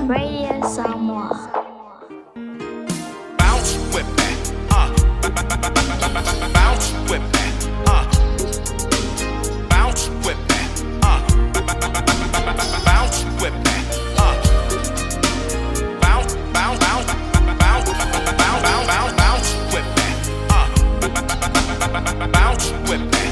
Radio Samoa. Bounce with that, bounce with that, bounce with that, bounce with that, bounce, bounce, bounce, bounce, bounce, bounce, bounce with that, bounce with that,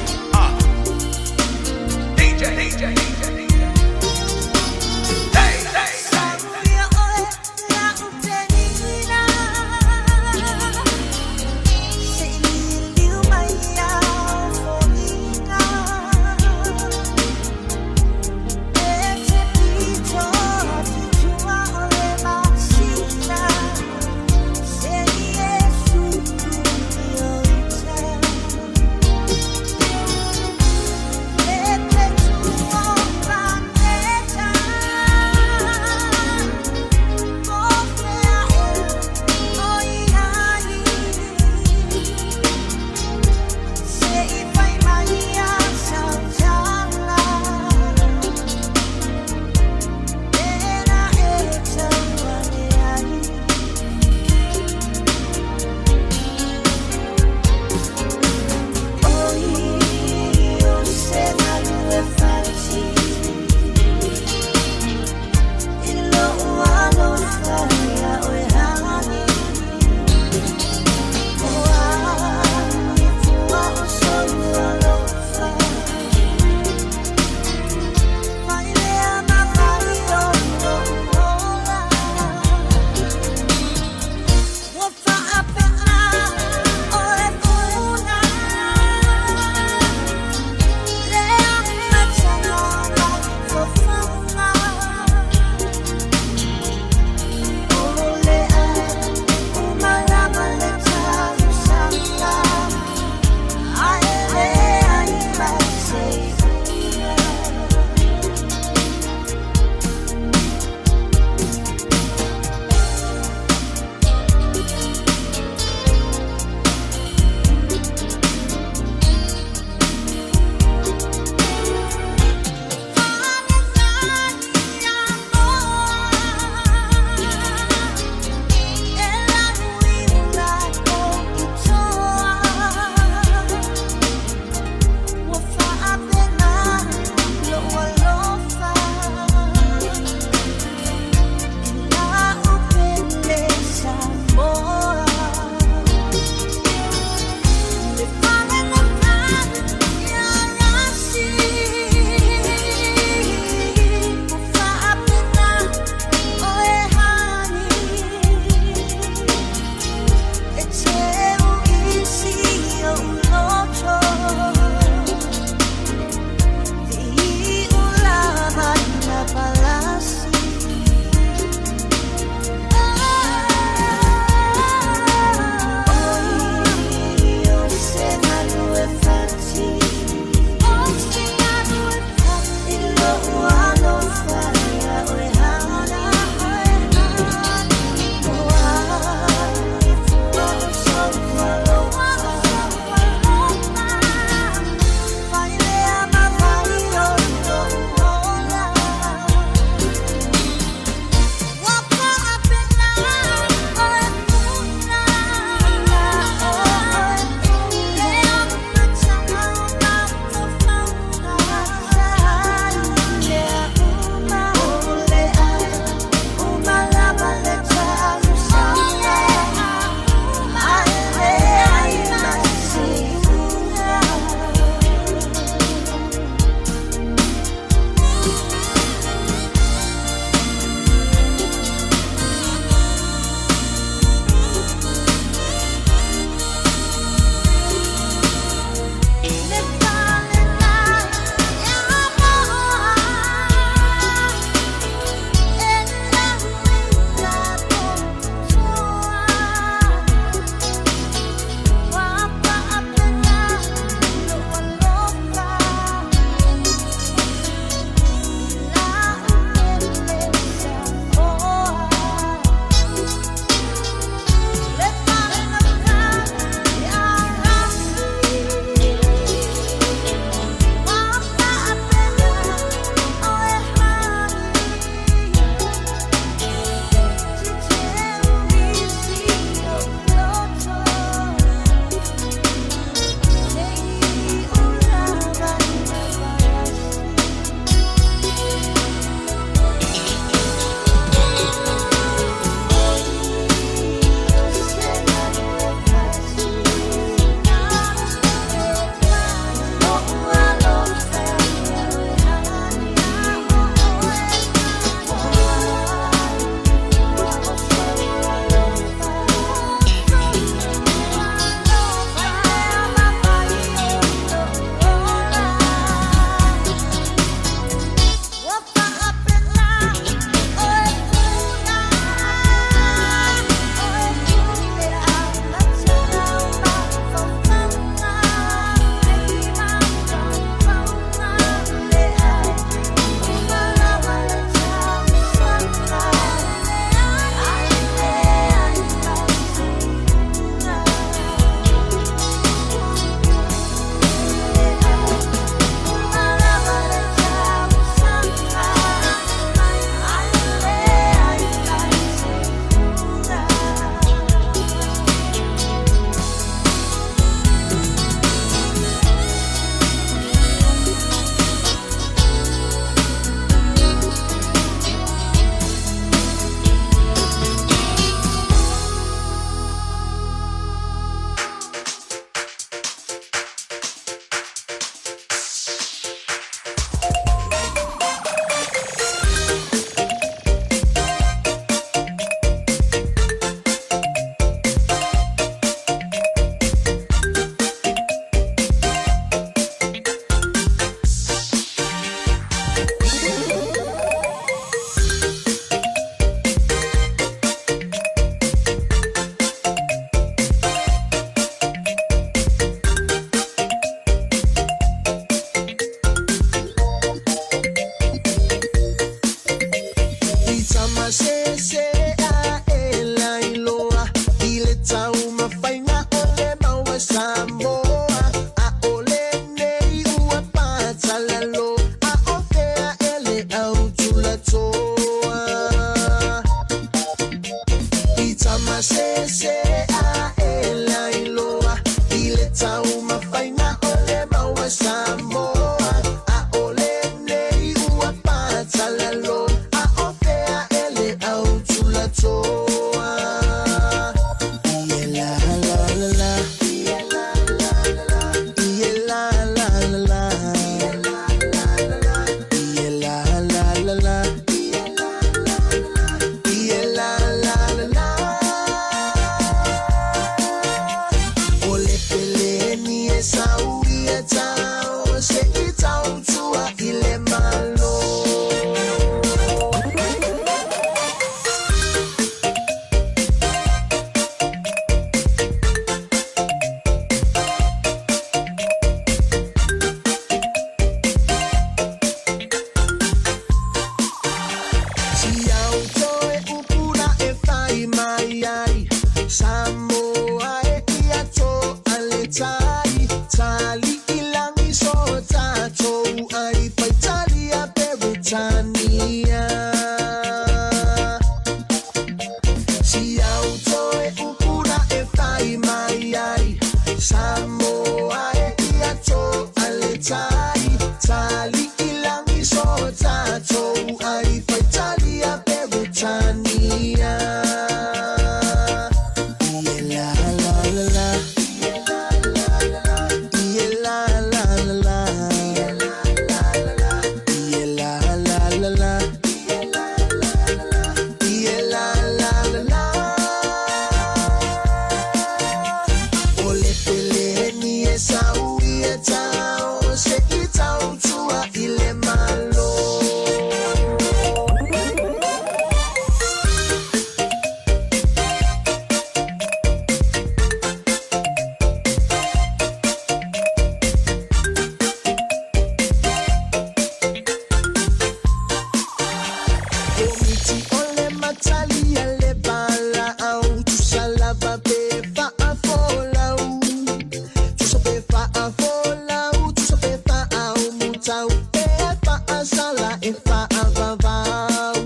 mutau efa asala efa avavau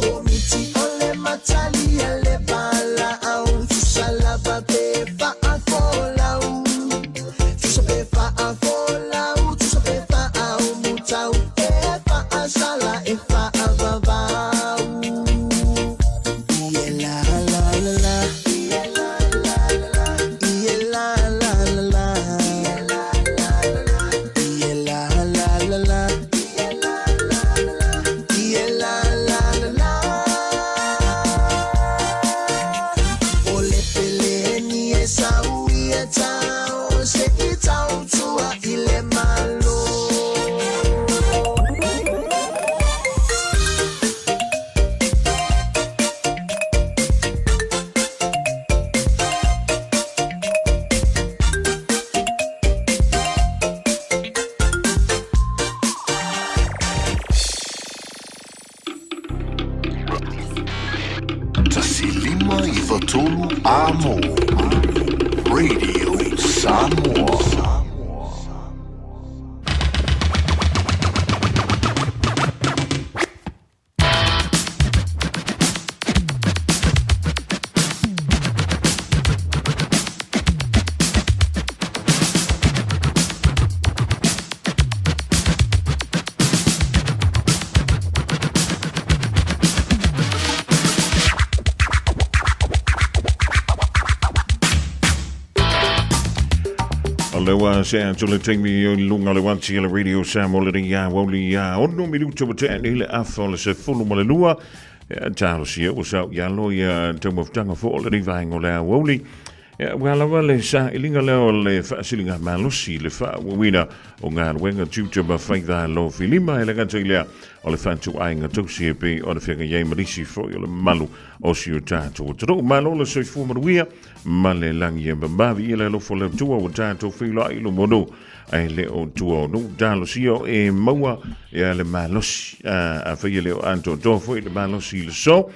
komiti ole matali ele bala au susala babe fa afola tusabe fa afola tusabe fa au mutau efa asala efa avavau la la la la Tasilima Ivatolu Amo Radio Samoa. Aloha, se tole temi o lunga le wanti le radio Samoa le ria woli ono minuto bete ni le afo le se fulu mo le lua talo sia o sa ya lo ya tomo tanga fo le riva ngo le woli wala wale sa ilinga le fa silinga malusi le fa wina o nga wenga tutu ba faida lo filima ele ga tele o le fantu ainga tosi pe o le fega ye marisi fo le malu o si o tato tro malo le so fu maruia male lang ye babi ele lo fo le tu o tato filo ai lo modo ai le o tu o no dalo si o e maua e le malusi a fa ye le anto do fo le malusi le so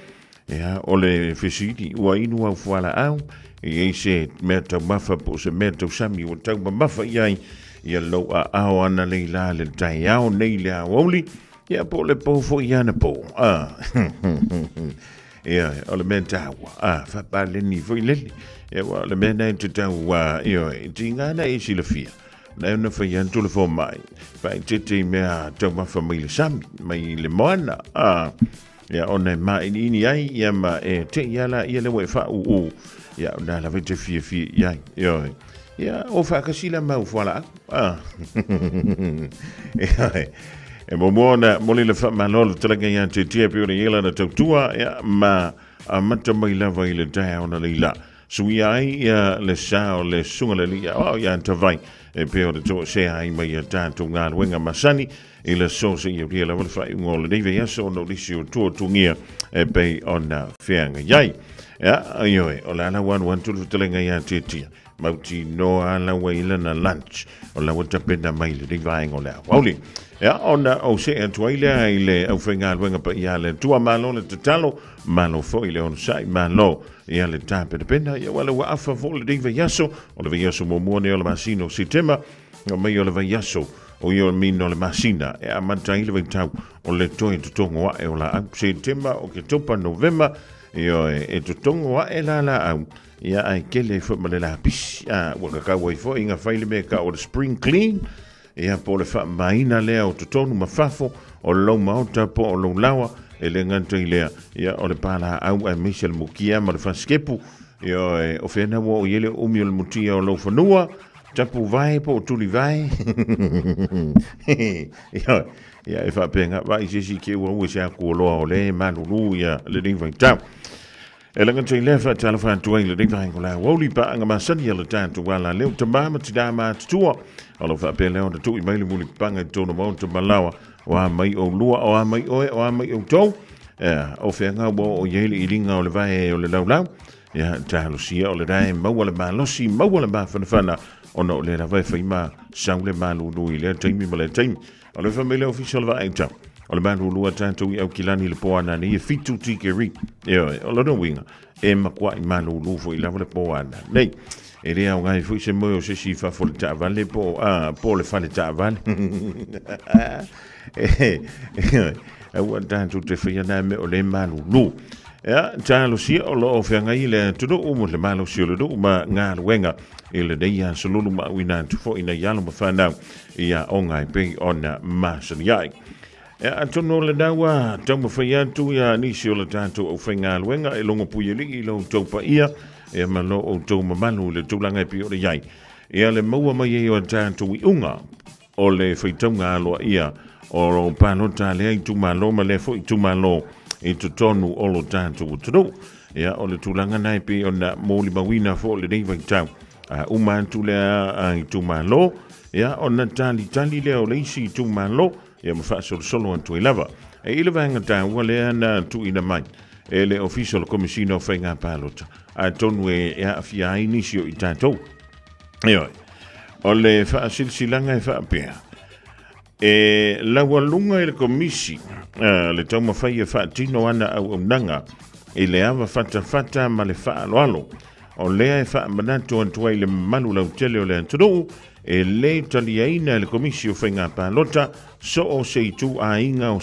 ya o le fisiti o inu au fala au e se meta mafa po se meta sami o tau mafa iai ia lo a ao ana leila le tai ao nei le aoli ia po le po fo iana po ia o le meta wa fa pa le ni fo le ia wa le mena te tau wa ia tinga na e si le fia na na fa ian tu le fo mai fa te mea tau mafa mai le sami mai le moana ia ona mai ni ai ia ma e te iala ia le we fa u ya na la vete fi ya ya o fa kasi la mau voilà e mo mona mo le fa manolo tele ganha te pe o yela na tua ya ma amata mai la vai le dai ona le la sui ai ya le sa o le sunga le ya o ya ta vai e pe o to se ai mai ya tanto ngal wenga masani e le so se yo la va fa ngol le ve ya so no li si o to ngia e pe ona fianga yai ya ayo o la 112 telenga ya titia mauti no ala waila na lunch o la wata pena mai le vai ngola wauli ya ona o se atuaile ile au fenga wenga pa ya le tua malo le tatalo malo fo ile on sai malo ya le tape de pena ya wala wa afa fo le vai yaso o le yaso mo mo ne o le masino sistema o mai o le vai yaso o yo mino le masina e amanta ile vai tau o le toi tutongo wa e o la september o ke topa november yo e tutongo wa e la au ya ai kele fo male la pis wa ka wa fo inga faile me ka o spring clean ya po le fa maina le o tutonu mafafo o lo mauta po o lo lawa e le nganta ile ya o le pala au a Michel Mukia ma le fa skepu yo o fena wo yele o mi o mutia o lo fanua tapu vai po tuli vai ya e fa penga vai si ke wo se ko lo le malulu ya le ding vai tau e langa te lefa telefon tu le ding vai ngola woli pa nga masani le tantu wala le tamama tidama tua alo fa pe le on tu i mai muli panga to no mo to malawa wa mai o lua o mai o mai o to o fenga bo o yele i linga o le vai o le laulau ya talo sia o le dai mawala malosi mawala ba fana ono le la vai faima sangle malu no ile taimi male taimi alo famile official va entra o le malu lua tanto i au kilani le poana ni fitu tikeri o lo no winga e makwa i malu lu fo i la le poana nei e rea o ngai fui se moe o se si fa fo le ta vale po le fa le ta vale e ua tātou te whaiana me o le malu lu tālo si o lo o whianga i le tudo umo le malu si o le du ma ngā ruenga i le neia salulu ma uina tufo ina yalo ma whanau ia o ngai pei ona masani ai atono le dawa tamo faiatu ia nisi o le tātou o whainga luenga e longo puyeli i lo taupa ia e malo o tau mamanu le tūlanga e pio le iai ia le maua mai e o tātou i unga o le whaitaunga aloa ia o pānota le ai tūmalo ma le fo i tūmalo i tutonu o lo tātou o tunu ia o le tūlanga nai pio na mōli mawina fo le nei vaitau umantu le ai tūmalo ia o na tali leo le isi tūmalo ia ma solo antu i lava e ile vanga taua le ana tu ina mai e le official commissioner of Whainga Palota a tonu e awhia ai nisi o i tātou o le whaasilsilanga e whaapea e laualunga i le komisi le tauma whai e whaatino ana au nanga i le awa whata ma le whaaloalo o lea e whaamanatu antua i le manu lau tele o le antonu e le taliaina le komisi o Whainga Palota so o se tu ainga o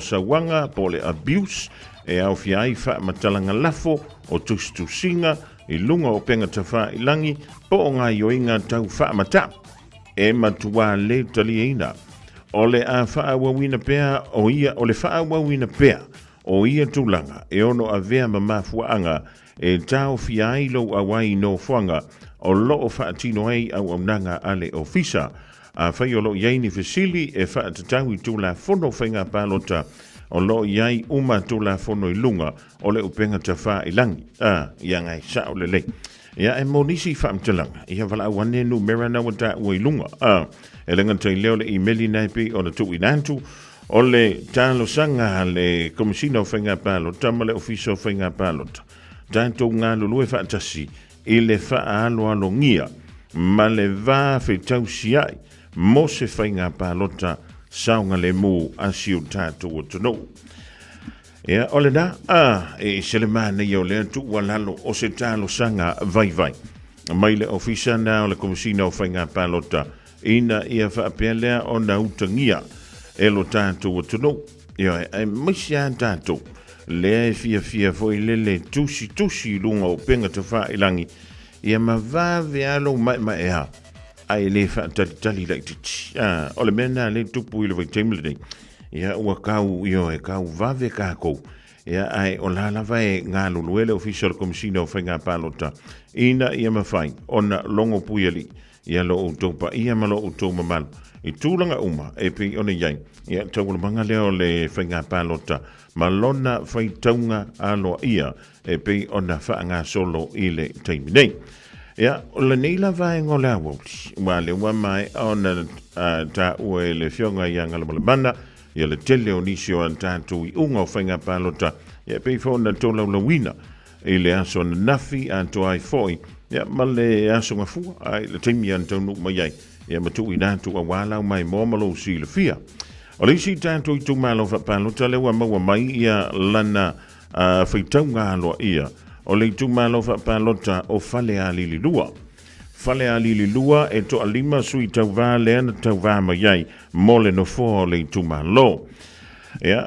sauanga po le abuse e au fiai wha matalanga lafo o tustusinga i lunga o penga tawha i langi po o ngā ioinga tau wha mata e matua le taliaina o le a wha wawina pea o le wha wawina pea o ia tūlanga e ono a vea ma mafuanga e tau fiai lo awai no fuanga o loo whaatino ai au nanga ale ofisa a whai o loo iai ni fesili e whaatatau i tūla whono Whainga Palota o loo iai uma tūla whono i lunga o le upenga ta wha i langi ia ngai sa o le lei ia e monisi whaamtalanga ia wala awane nu mera na wata ua i lunga e lenga tai leo le i meli naipi o le tu i nantu o le talo sanga le komisina o Whainga Palota ma le ofisa o Whainga Palota tanto ngā lulu e whaatasi i le whaaloalo ngia ma le vā whetau siai mo se Whainga Palota saunga le mū asio tātou o tono. Ea ole na e se le mana i o le atu walalo o se talo sanga vai mai le ofisa na o le komisina o Whainga Palota ina ia whaapelea o na utangia e lo tātou o tono. Ea e maisia tātou le fia foi le tusi lunga o penga te wha ilangi ia ma vave alo mai ea ai le wha tali lai titi o le mena le tupu i le vaitemile nei ia ua kau vave kākou ia ai o la lava e ngā luluele official komisina o Whainga Palota ina ia mawhai ona longo puiali ia lo o taupa ia ma lo o tau mamalu i tūlanga uma e pi ona iai ia taulamanga leo le Whainga Palota malona whaitaunga aloa ia e pei ona whaanga solo i le teimi nei. Ia, o le neila vai ngō le awauti, wa le wa mai ona ta ue le whionga i anga le mana, ia le tele o nisi o tātou i unga o Whainga Palota, ia pei whaona tōlau la wina, i le aso na nafi anto ai foi, ia ma le aso ngafua, ai le teimi anto nuk mai ai, ia matu i nātu a walau mai mōmalo si le fia. O le isi tātou i tūmalo Palota le wa maua mai ia lana whaitaunga aloa ia o le tūmalo Palota o Whale a Lililua. Whale a Lililua e to alima sui tau vā le ana tau vā mai ai mo le no fō o le tūmalo. Ia,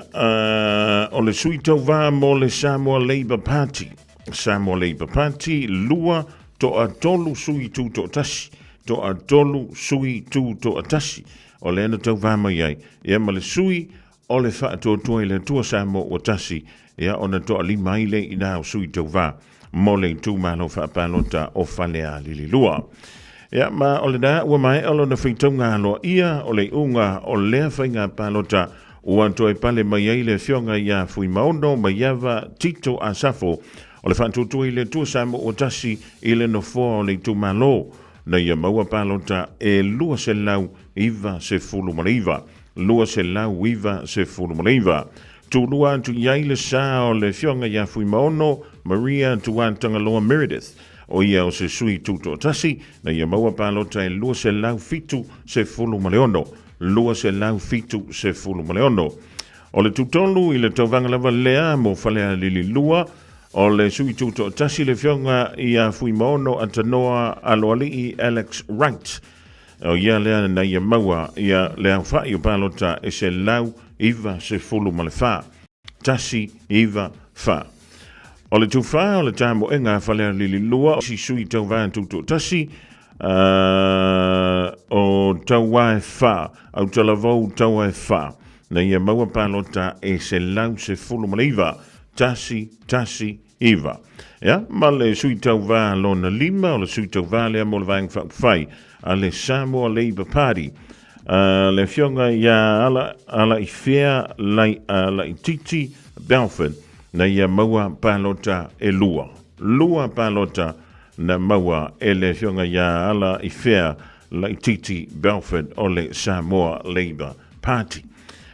o le sui tau vā mo le Samoa Labour Party. Samoa Labour Party lua to a tolu sui tū to tasi. To a tolu sui tū to a tasi. O le ana tau vā mai ai. Ia ma le sui o le whaatotua i le tua Samoa o tasi. Ia ona to alima i le ina o sui tau vā. Mo le tūmalo Palota o Whale a Lililua. Ia ma o le da ua mai alo na whaitaunga aloa ia o le unga o lea Whainga Palota ua toe pale mai ai le whionga ia fui maono mai ava tito a safo o le whaatotua i le tua Samoa o tasi i le no fō o le tūmalo. Na ia maua Palota e lua se lau iwa se fulu maleiva. Lua se lau iwa se fulu maleiva. Tūlua atu iai le sā o le whionga ia fui maono Maria Tuatanga Loa Meredith. O ia o se sui tuto tasi, na ia maua Palota e lua se lau fitu se fulu maleono. Lua se lau fitu se fulu maleono. O le tutolu i le tauvanga lava lea mo Whale a Lililua, o le sui tuto tasi le fionga ia fui maono atanoa aloalii Alex Wright. O ia lea na ia maua ia lea whai o palota e se lau iwa se fulu ma le wha. Tasi iwa wha. O le tuwha o le tamo e ngā whalea lili lua o si sui tau vān tuto tasi o tau wae wha au talavou tau wae wha. Na ia maua palota e se lau se fulu ma le iwa. Tasi iwa. Ja, ma le sui tau vā lona lima o le sui tau vā lea mo le vāng whai a le Samoa Labour Party. Le fionga ia ala i fea lai i titi Belford na ia maua palota e lua. Lua palota na maua e le fionga ia ala i fea lai titi Belford o le Samoa Labour Party.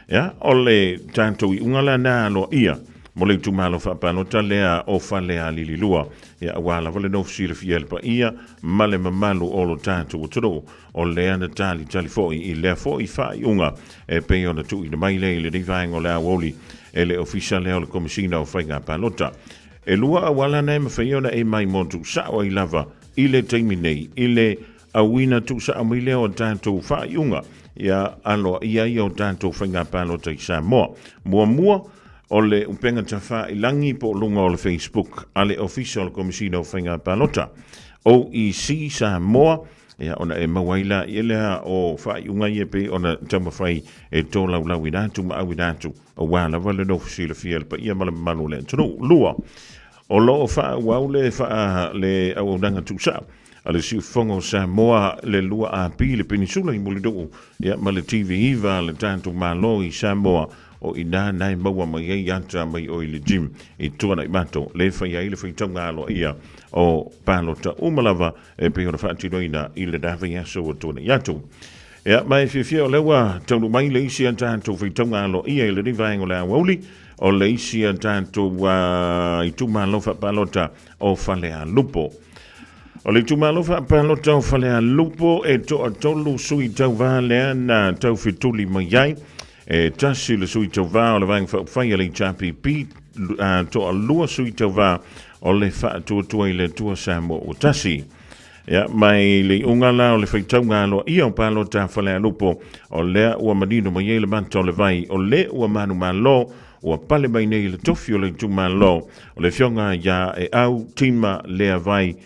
Ja, o le tanto i ungala na lo ia. Mo le tumalo fa palota lea o fa lea lili lua. Ia wala vale no fsile fiel pa ia male mamalu o lo tanto o toro o lea na tali foi i lea foi fa i unga e peo na tui na mai le divaing o lea woli e le official lea o le komisina o whainga palota. E lua wala na ema whaiona e mai montu sa o i lava i le teimi nei i le awina tu sa amui lea o tanto fa i unga ia alo ia i o tanto whainga palota i Samoa. Mua o le upenga tawha i langi po lunga o le Facebook ale official komisina o whainga palota. OEC Samoa, ia ona e mawaila i lea o whai unga i e pe ona tama whai e tō lau i nātu ma au i nātu o wāla wale no fusila fiel pa ia mala manu le tonu lua. O lo o wha wau le wha le au nanga tūsa. Ale si fongo Samoa le lua a pi le penisula i muli dou ia ma le TV iwa le tantu malo i Samoa o ina nai maua mai ei anta mai o i le gym i tuana i mato le whai ai le whai taunga alo ia o palota umalava e pe ona whaatiroina i le dawe aso o tuana i atu. Ia mai whiwhia o lewa taunu mai le isi antanto whai taunga alo ia i le rivaengo le awauli o le isi antanto i tumalofa palota o whalea lupo. O le tumalofa palota o whalea lupo e toa tolu sui tau vālea na tau whituli mai ai. E tasi le sui tau vā o le vāng whai le chapi pi toa lua sui tau vā o le wha tua i le tua Samoa o tasi. Ia, mai le ungala o le whaitaunga aloa ia o palota whalea lupo o lea ua manino mai e le manta o le vai o le ua manu malo ua pale mai nei le tofi o le tu malo o le fionga ia e au tima lea vai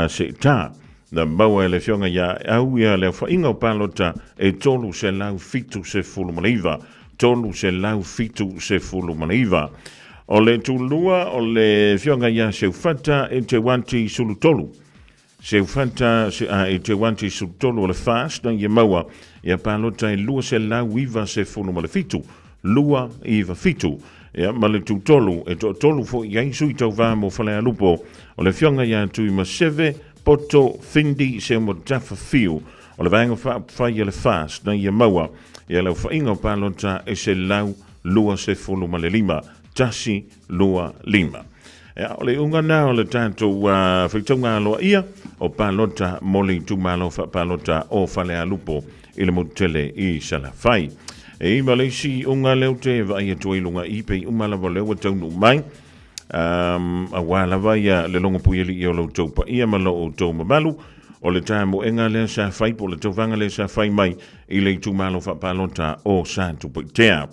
se tā. Na maua e le fionga ia au ia le whainga o palota e tolu se lau fitu se fulu maneiva. Tolu se lau fitu se fulu maneiva. O le tulua o le fionga ia se ufata e te wanti sulu tolu. Se ufata e te wanti sulu tolu o le fast na ia maua ia palota e lua se lau iwa se fulu ma le fitu. Lua iwa fitu. Ia ma le tutolu e to tolu fo iai sui tau vamo whalea lupo o le fionga ia tui ma seve poto findi se mo tafa fiu o le vaenga whai le fast na ia maua ia lau whainga o palota e se lau lua se fulu ma le lima tasi lua lima ia o le unga na o le tanto whaitaunga aloa ia o palota moli tumalo palota o whalea lupo i le motele i Salafai e i Malaysi unga leo te vai e tuailunga i pei umalawa leo taunu mai a wala vai le longa puieli i o lo tau pa ia malo o tau mamalu o le tamo enga le sa fai po le tau vanga le sa fai mai i le tu malo fa palota o santu puitea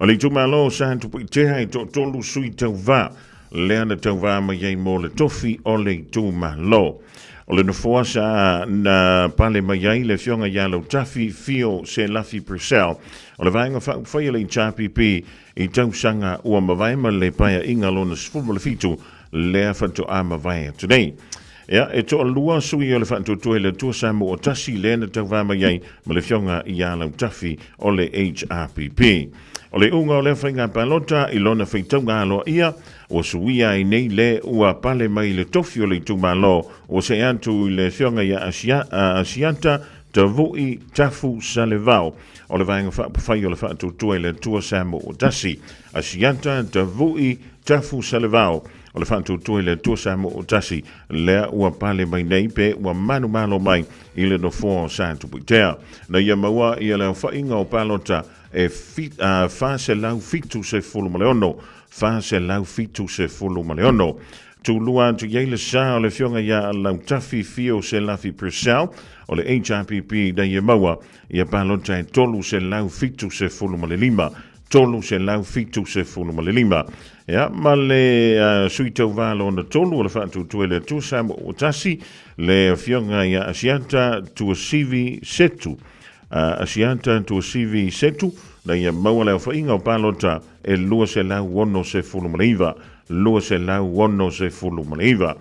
o le tu malo o santu puitea i to tolu sui tau va le ana tau va mai ei mo le tofi o le tu malo o le nofoasa na pale mai ai le fionga ia lo tafi fio se lafi Purcell o le vaenga whai le chapi pi i tausanga ua mawaima le paia inga lona sfuma le fitu lea whanto a mawaia today. Ia, e toa lua sui o le whanto tue le tua Samoa o tasi le na tau vama iai ma le fionga i alau tafi o le HRPP. O le unga o le whainga palota i lona whaitaunga aloa ia o suia i nei le ua pale mai le tofi o le tumalo o se antu i le fionga ia asianta te vui tafu salevao. O le vaenga whai o le whanto tue le tua Samoa o tasi asianta te vui tafu salevao. O le whantu tue le tua Samoa o tasi lea ua pale mai nei pe ua manu malo mai i le no fō santu puitea. Na ia maua ia leo whainga o palota e whase lau fitu se fulu maleono fa se lau fitu se fulu maleono. Tu lua tu yele sa o le fionga ya lau tafi fio se lafi Purcell o le HRPP da ye maua ia palota e tolu se lau fitu se fulu malelima. Tolu se lau fitu se fulu malelima. Ja, ma le suito valo na tolu o le fatu tuele tu sam o tasi le fionga ya asianta tu sivi setu. Asianta tu sivi setu na ia maua le whainga o palota e lua se lau wono se fulu maleiva. Lua se lau wono se fulu maleiva.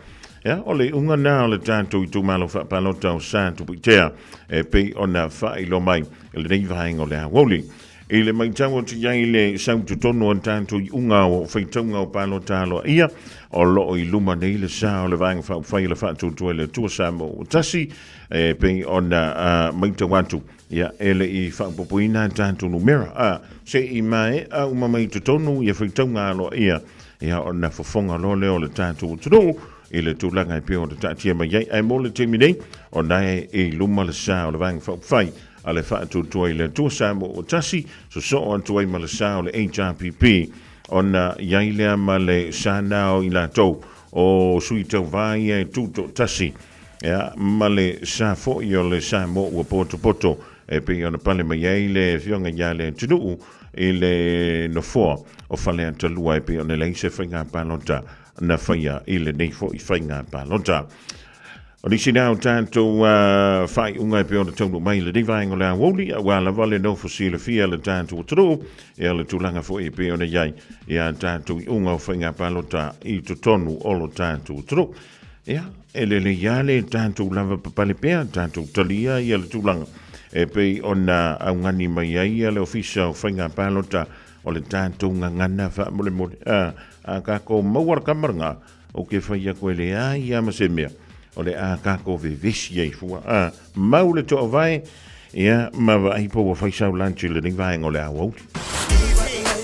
Ja, ole unga na o le tātou i tu malo wha palota o sa tu pitea e pei ona wha ilo mai e le reiva hainga o le hawoli. E le maitau o te iai le sautu tono an tātou i unga o whaitaunga o palota aloa ia o loo i luma nei le sa o le vanga whai le whatu tu le tua sa mo o tasi e pei ona maitau atu ia ele i whapopuina tātou numera se i mai a umamai tu tono i whaitaunga aloa ia ia ona whafonga lo leo le tātou tono i le tūlanga i pio o te tātia mai iai ai mo le temi nei o nai i luma le sa o le vanga whai ale whaatu tua i le tua sa mo o tasi, so an tua i ma le sa o le HRPP, ona iai lea ma le sa nao i la tau, o sui tau vai e tuto tasi, ma le sa fo i o le sa mo ua poto, e pe ona pale ma iai le fionga ia le tunuu, i le no foa, o fale antalua e pe ona le se whainga palota, na whaia i le neifo i whainga palota. O nisi nao tātou whai unga e peo na taunu mai le divaingo le awoli, a wala vale no fosile fia le tātou taro, e le tūlanga fo e peo na iai, e a tātou i unga o whainga palota i tonu o lo tātou taro. Ea, e le iale tātou lava papale pea, tātou talia i le tūlanga, e pei ona aungani mai ai le ofisa o whainga palota o le tātou ngangana wha mole mole, a kako mauar kamaranga, o ke whaia koe le ai ama se mea. O le a kako vevesi ei fua mau le toa vai ia ma vai po wa faisau lanchi le vai ngole a wau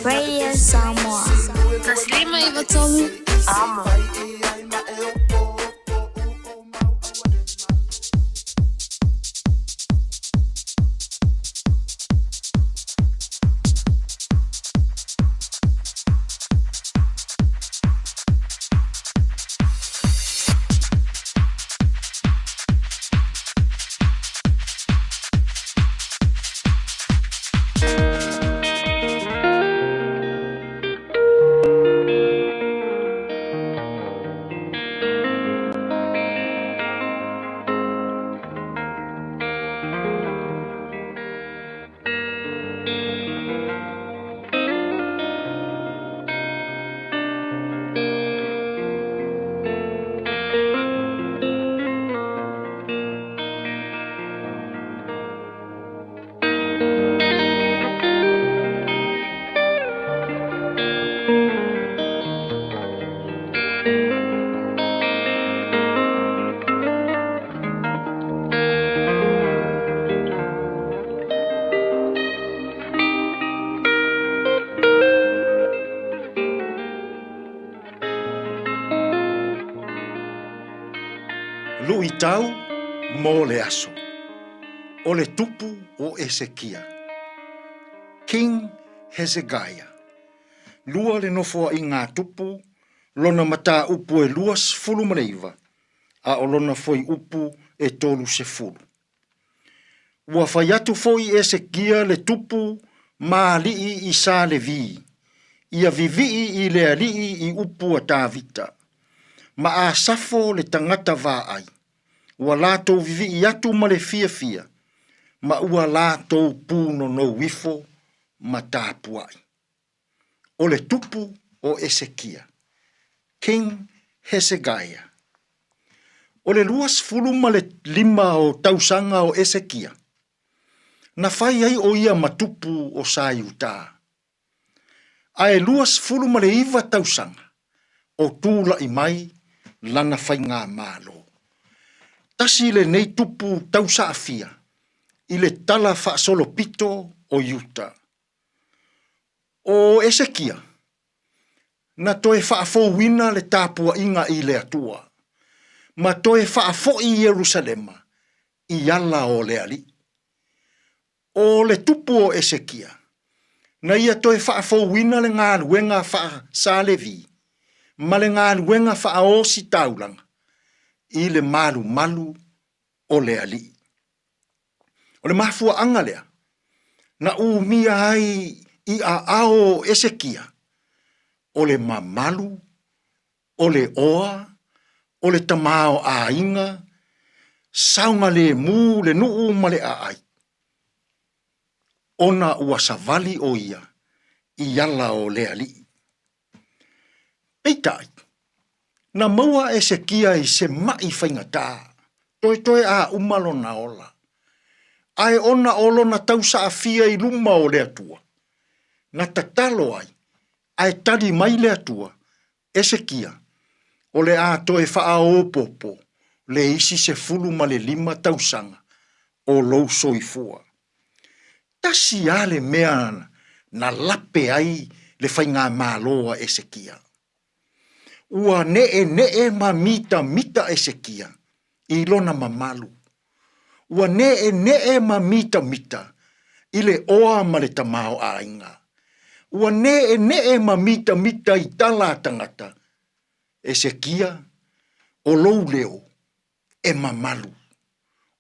Radio Samoa. Taslima Ivotomi. Amo. Luitau mo le aso. O le tupu o Esekia. King Hezekiah. Lua le nofoa i ngā tupu, lona mata upu e luas fulu mareiva, a o lona foi upu e tolu se fulu. Ua fai atu foi Esekia le tupu ma lii i sa le vi, ia vivii i le alii i upu a tāvita, ma a safo le tangata vā ai. Ua lātou vivi i atu ma le fia, ma ua lātou pūno no wifo ma tāpuai. O le tupu o Esekia, King Hezekiah. O le luas fulu ma le 5 o tausanga o Esekia, na fai ai o ia matupu o Saiuta. A e luas fulu ma le 9 tausanga, o tūla i mai lana fai ngā mālo. Tasi le nei tupu tausa afia, i le tala wha solo pito o Yuta. O Esekia, na toe wha wina le tāpua inga i le atua, ma toe wha i Jerusalema, i ala o le ali. O le tupu o Esekia, Na ia toe whaafouina le ngā luenga wha salevi. Ma le ngā luenga wha aosi taulanga. I le malu malu o le ali. O le mafua anga lea. Na umia ai i a ao Esekia. O le mamalu, o le oa, o le tamao a inga, saunga le mū le nuu ma le a ai. Ona ua savali o ia, i ala o le ali. Peitai, na maua Esekia i se mai whaingata, toe a umalo na ola. Ai ona olo na tausa a fia i luma o le atua. Na tatalo ai tari mai le atua, Esekia, o le a toe wha o popo, le isi se fulu ma le 5 tausanga, o lou soifua. Tasi ale mea na lape ai le whainga māloa Esekia. Ua nee ma mita Esekia, i lona mamalu. Ua nee ma mita, i le oa ma le tamao a inga. Ua nee ma mita i tala tangata. Esekia, o lou leo, e mamalu.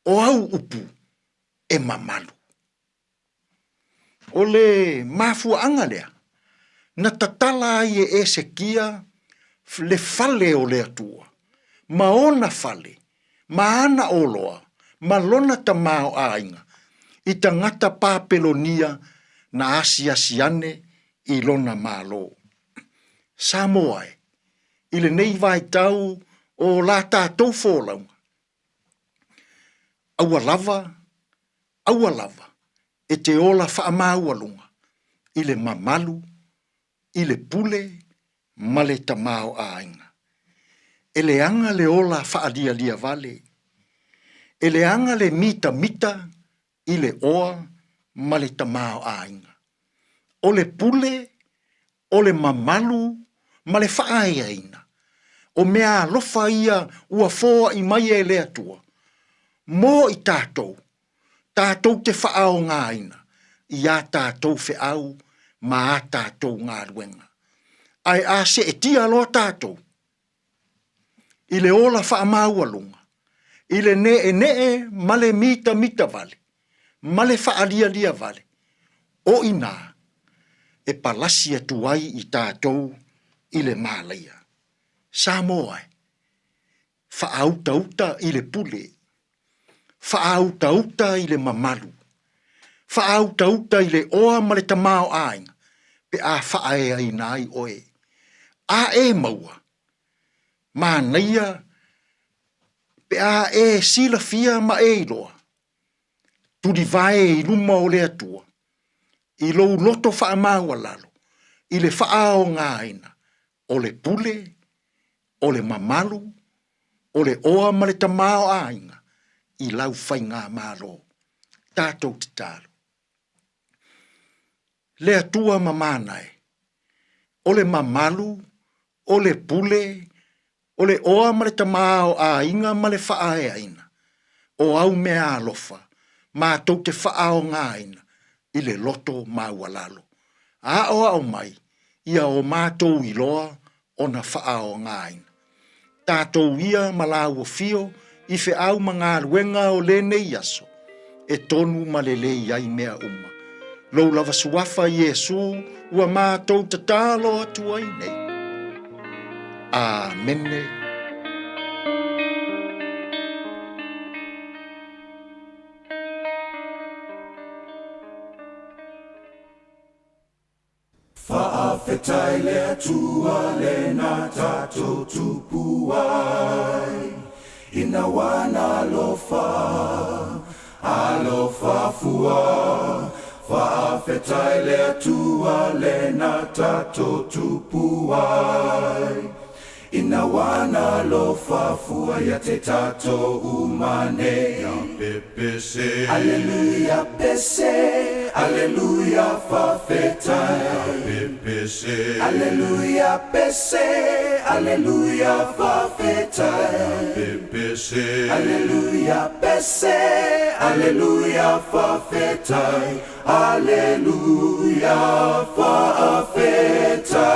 O au upu, e mamalu. O le mafua anga lea, na tatala ai e Esekia, le fale o le atua. Ma ona fale, ma ana oloa, ma lona tamao a inga. I tangata papelonia na asiane i lona malo. Samoae, i le nei vai tau o la tātou fōlaunga. Aua lava, e te ola whaamaualunga, i le mamalu, i le pule, ma le tamao a inga. E le anga le ola whaalia vale, e le anga le mita, i le oa, ma le tamao a inga. O le pule, o le mamalu, ma le whaaeaina. O mea lofa ia ua fōa i mai e le atua. Mō i tātou te whaao ngā ina, i a tātou whiau, ma a tātou ngā ruenga. Ai a se e tia loa tātou. I le ola whaamaualunga, i le nee ma le mita vale, ma le whaalia vale. O ina, e palasia tuai i tātou i le mālaia. Samoae, whaauta i le pule, whaauta i le mamalu, whaauta i le oa ma le tamao ainga, pe a whaea i nai oe. A e maua, ma naia, pe a e sila fia ma e iloa, turi vae i luma o le atua, i lou loto whaamaua lalo, i le whaao ngā ina, o le pule, o le mamalu, o le oa ma le tamao ainga, i lau whainga mālo, tātou te tālo. Le atua mamanae, o le mamalu, o le pule, o le oa ma le tamao ainga ma le whaae aina, o au mea alofa, mātou te whaao ngā aina, i le loto maualalo. A oa o mai, ia o mātou i loa, o na whaao ngā aina. Tātou ia malau o fio, i fe au mga ruenga o le nei aso, e tonu ma le lei ai mea uma. Lou lava suafa Iesu, ua mātou te tālo atu ai nei. Amene. Whaawhetai le atua le nā tātou tupu ai. Ina wana alofa fua. Whaawhetai le atua le nā tātou tupu ai. Ina wana lo fafua ya te tato umane. Ya pepe se. Aleluia pese. Aleluia fafeta. Ya pepe se. Aleluia pese. Aleluia fafeta. Ya pepe se. Aleluia pese. Aleluia fafeta. Aleluia fafeta.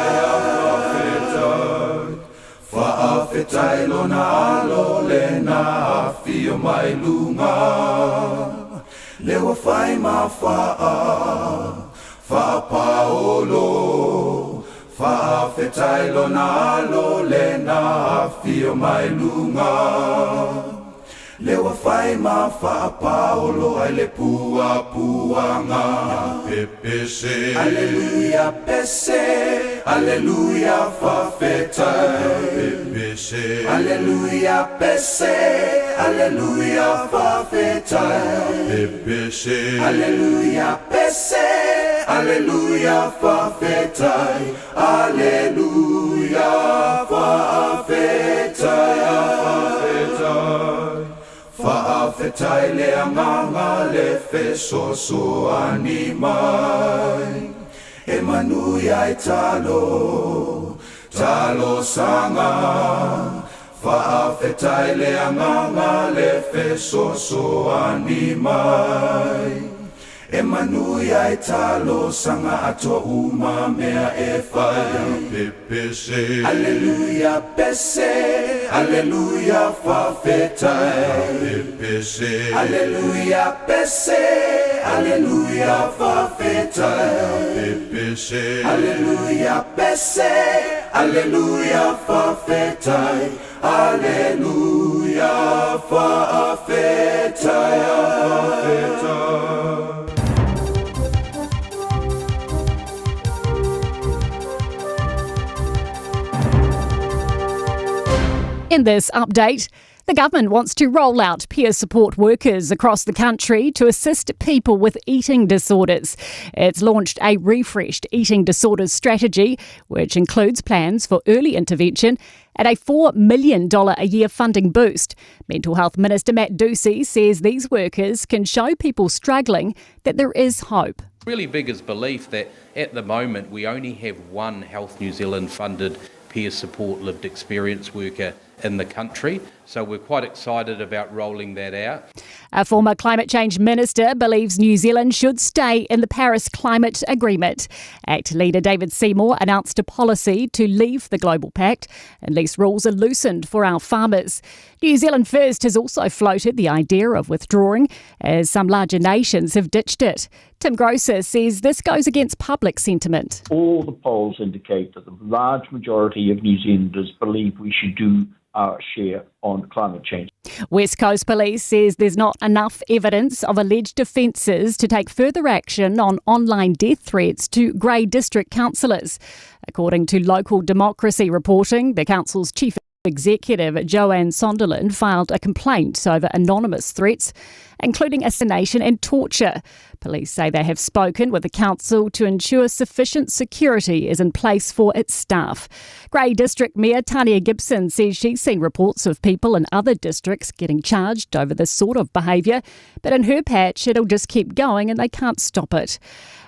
Fa'afetai lona alo le na fio mai lunga. Lewa fai ma fa'a paolo. Fa'afetai lona alo le na fio mai lunga. Lewa fai ma fa'a paolo ai le pua puanga. Pepe se. Aleluia pese. Aleluia fafeta. Pepe se. Aleluia pese. Aleluia fafeta. Pepe se. Aleluia pese. Aleluia fafeta. Aleluia fafeta. Fa'afetai le anganga le fesoso animai. E manui ai talo sanga. Fa'afetai le anganga le fesoso animai. E manui ai talo sanga ato uma mea e fai. Pepe se. Aleluia pese. Aleluia fafetai. Pepe se. Aleluia pese. Aleluia fafetai. Pepe se. Aleluia pese. Aleluia fafetai. Aleluia fafetai. In this update, the government wants to roll out peer support workers across the country to assist people with eating disorders. It's launched a refreshed eating disorders strategy, which includes plans for early intervention and a $4 million a year funding boost. Mental Health Minister Matt Ducey says these workers can show people struggling that there is hope. Really big is belief that at the moment we only have one Health New Zealand funded peer support lived experience worker in the country. So we're quite excited about rolling that out. A former climate change minister believes New Zealand should stay in the Paris Climate Agreement. ACT leader David Seymour announced a policy to leave the Global Pact unless rules are loosened for our farmers. New Zealand First has also floated the idea of withdrawing, as some larger nations have ditched it. Tim Grosser says this goes against public sentiment. All the polls indicate that the large majority of New Zealanders believe we should do our share on climate change. West Coast Police says there's not enough evidence of alleged offences to take further action on online death threats to Grey District councillors. According to Local Democracy reporting, the council's chief executive Joanne Sonderland filed a complaint over anonymous threats, including assassination and torture. Police say they have spoken with the council to ensure sufficient security is in place for its staff. Grey District Mayor Tania Gibson says she's seen reports of people in other districts getting charged over this sort of behaviour, but in her patch it'll just keep going and they can't stop it.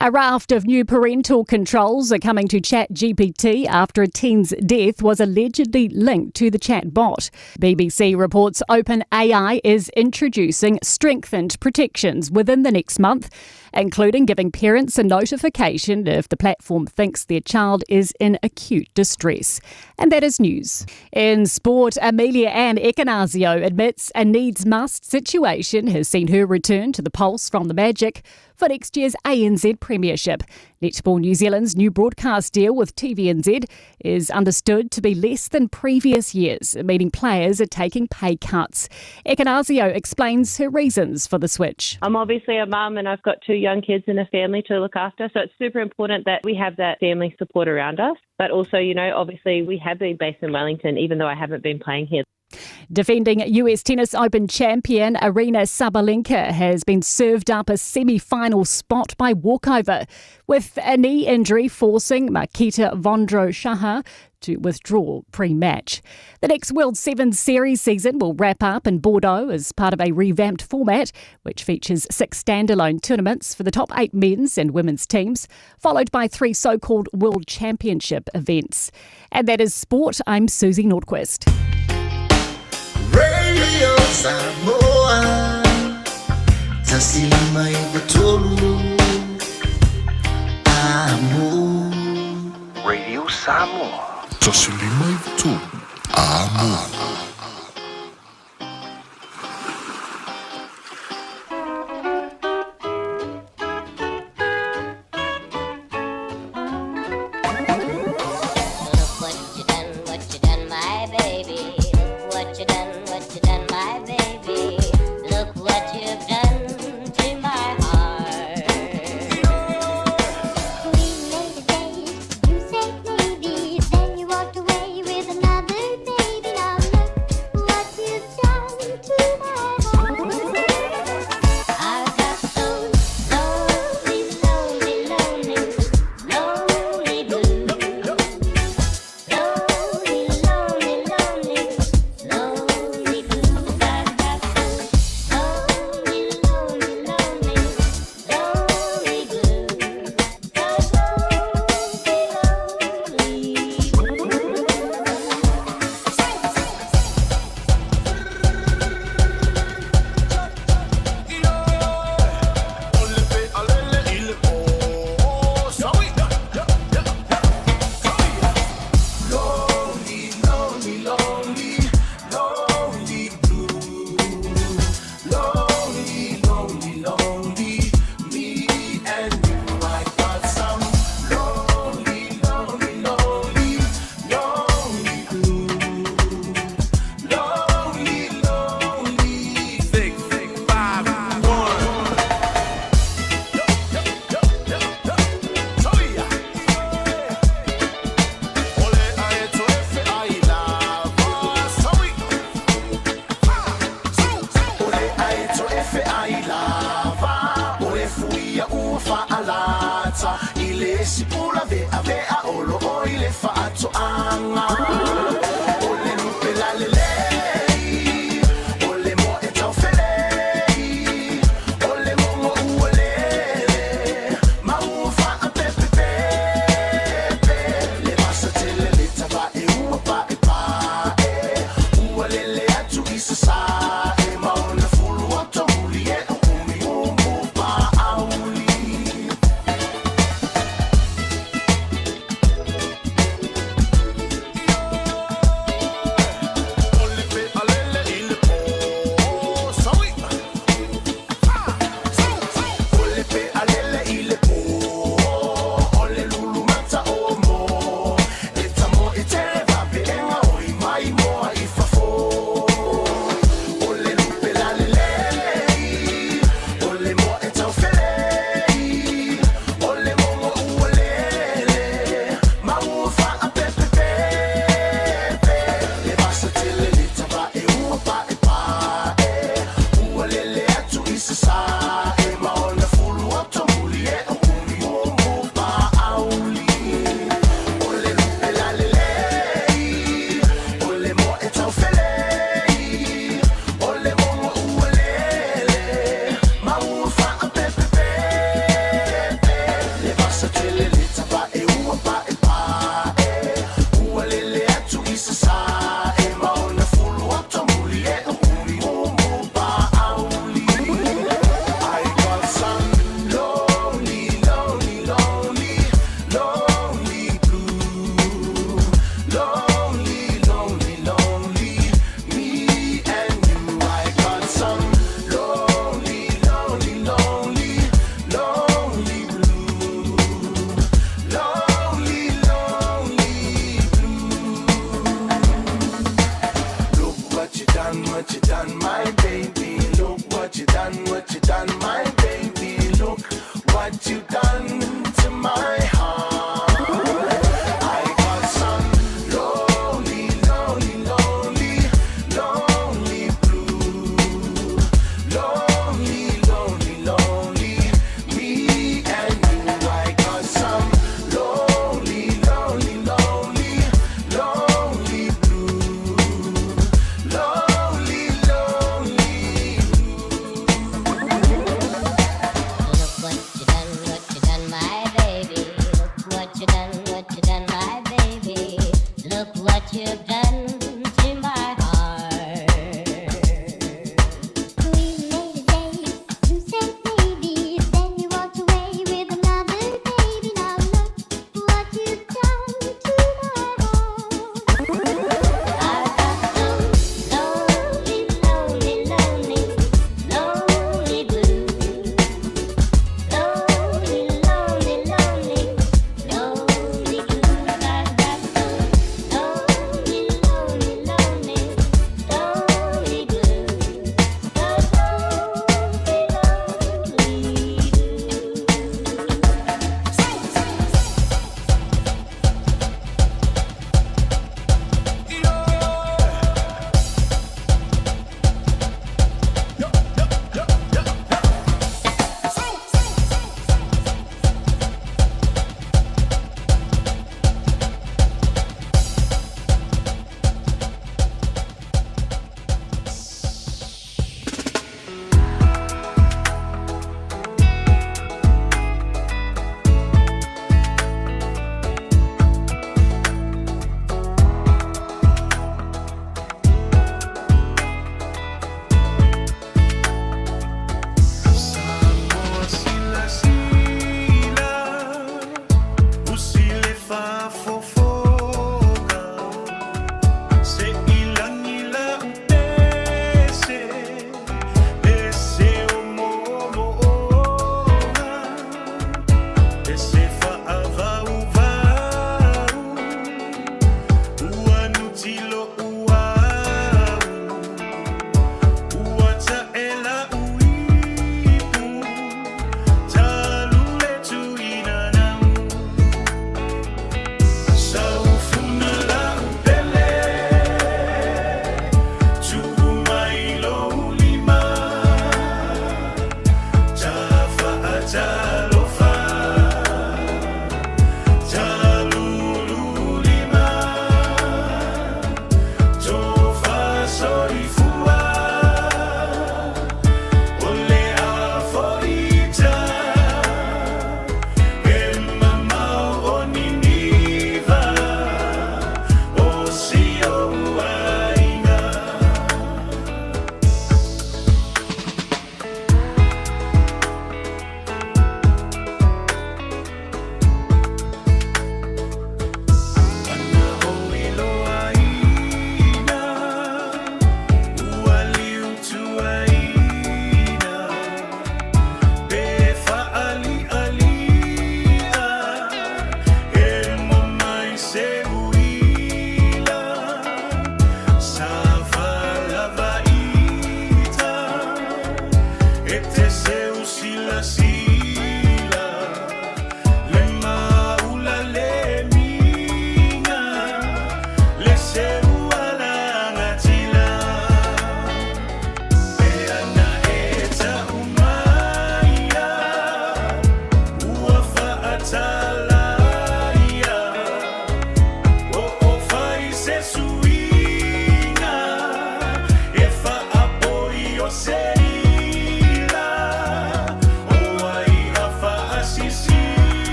A raft of new parental controls are coming to ChatGPT after a teen's death was allegedly linked to the chatbot. BBC reports OpenAI is introducing strengthened protections within the next month, including giving parents a notification if the platform thinks their child is in acute distress. And that is news. In sport, Amelia Ann Ekenasio admits a needs-must situation has seen her return to the Pulse from the Magic for next year's ANZ Premiership. Netball New Zealand's new broadcast deal with TVNZ is understood to be less than previous years, meaning players are taking pay cuts. Ekenasio explains her reasons for the switch. I'm obviously a mum and I've got 2 young kids and a family to look after, so it's super important that we have that family support around us. But also, obviously we have been based in Wellington, even though I haven't been playing here. Defending US Tennis Open champion Aryna Sabalenka has been served up a semi-final spot by walkover, with a knee injury forcing Marketa Vondrousova to withdraw pre-match. The next World Sevens Series season will wrap up in Bordeaux as part of a revamped format, which features 6 standalone tournaments for the top 8 men's and women's teams, followed by 3 so-called World Championship events. And that is sport. I'm Susie Nordquist. Radio Samoa, tasilima ibutolu, amo. Radio Samoa. Tasilima ibutolu, amo.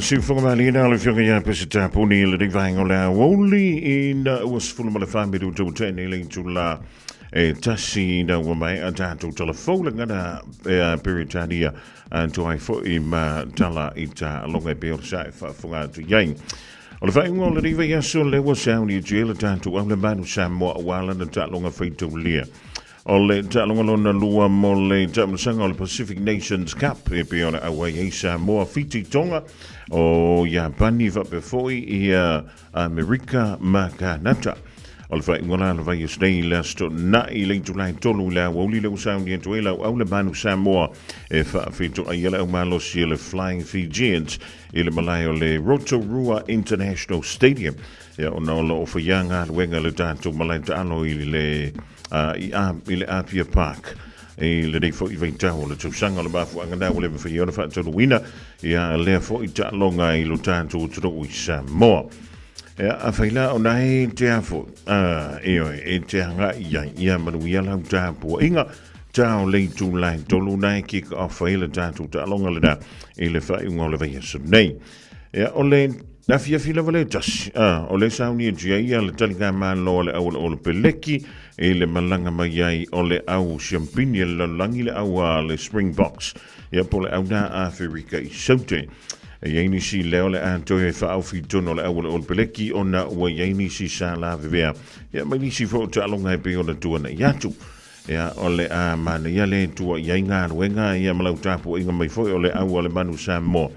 Sinfongamalina le fionga ya pesita puni le divanga la woli in was full of family to ten to la tasi na wamai atatu telefoon ngana peritadia to I for im tala ita longa per sai fa funga tu yang Ola fai ngol le divanga so le was sound you jela tantu wala manu samo wala na ta longa feito lia Ole talongalona lua mole tamsanga o Pacific Nations Cup e peona away isa moa fiti tonga o Japani va befoi ia America makanata. Ole fai ngola le vai stay last na I le tulai tolu la woli le sound ye toela au le manu Samoa e fa fito ayela o malo si le Flying Fijians ile malayo le Rotorua International Stadium. Ya ona lo for yanga wenga le tanto malanta ano ile ile Apia Park le dei fo I ventao le tsanga le bafu anga le fa yona fa to wina ya le fo ita longa I lo tanto to wisa mo ya afaila onai te afo e te anga ya manu ya la tapo inga tau le tu lai to lunai kick off ile tanto ta longa le da ile fa ngole va yesu nei ya ole na fia fila vale tas ole sauni ia le talga man lo le au le peleki e le malanga mai ai ole au champagne le langi le au le Springboks ia pole au na Afrika I saute e yaini si le ole anto e fa au fitono le au le peleki ona wa yaini si sa la vea ia mai si fo ta longa e pe ona tu na yatu ia ole a man ia le tu yainga wenga ia malau tapu inga mai foi ole au le manu Samoa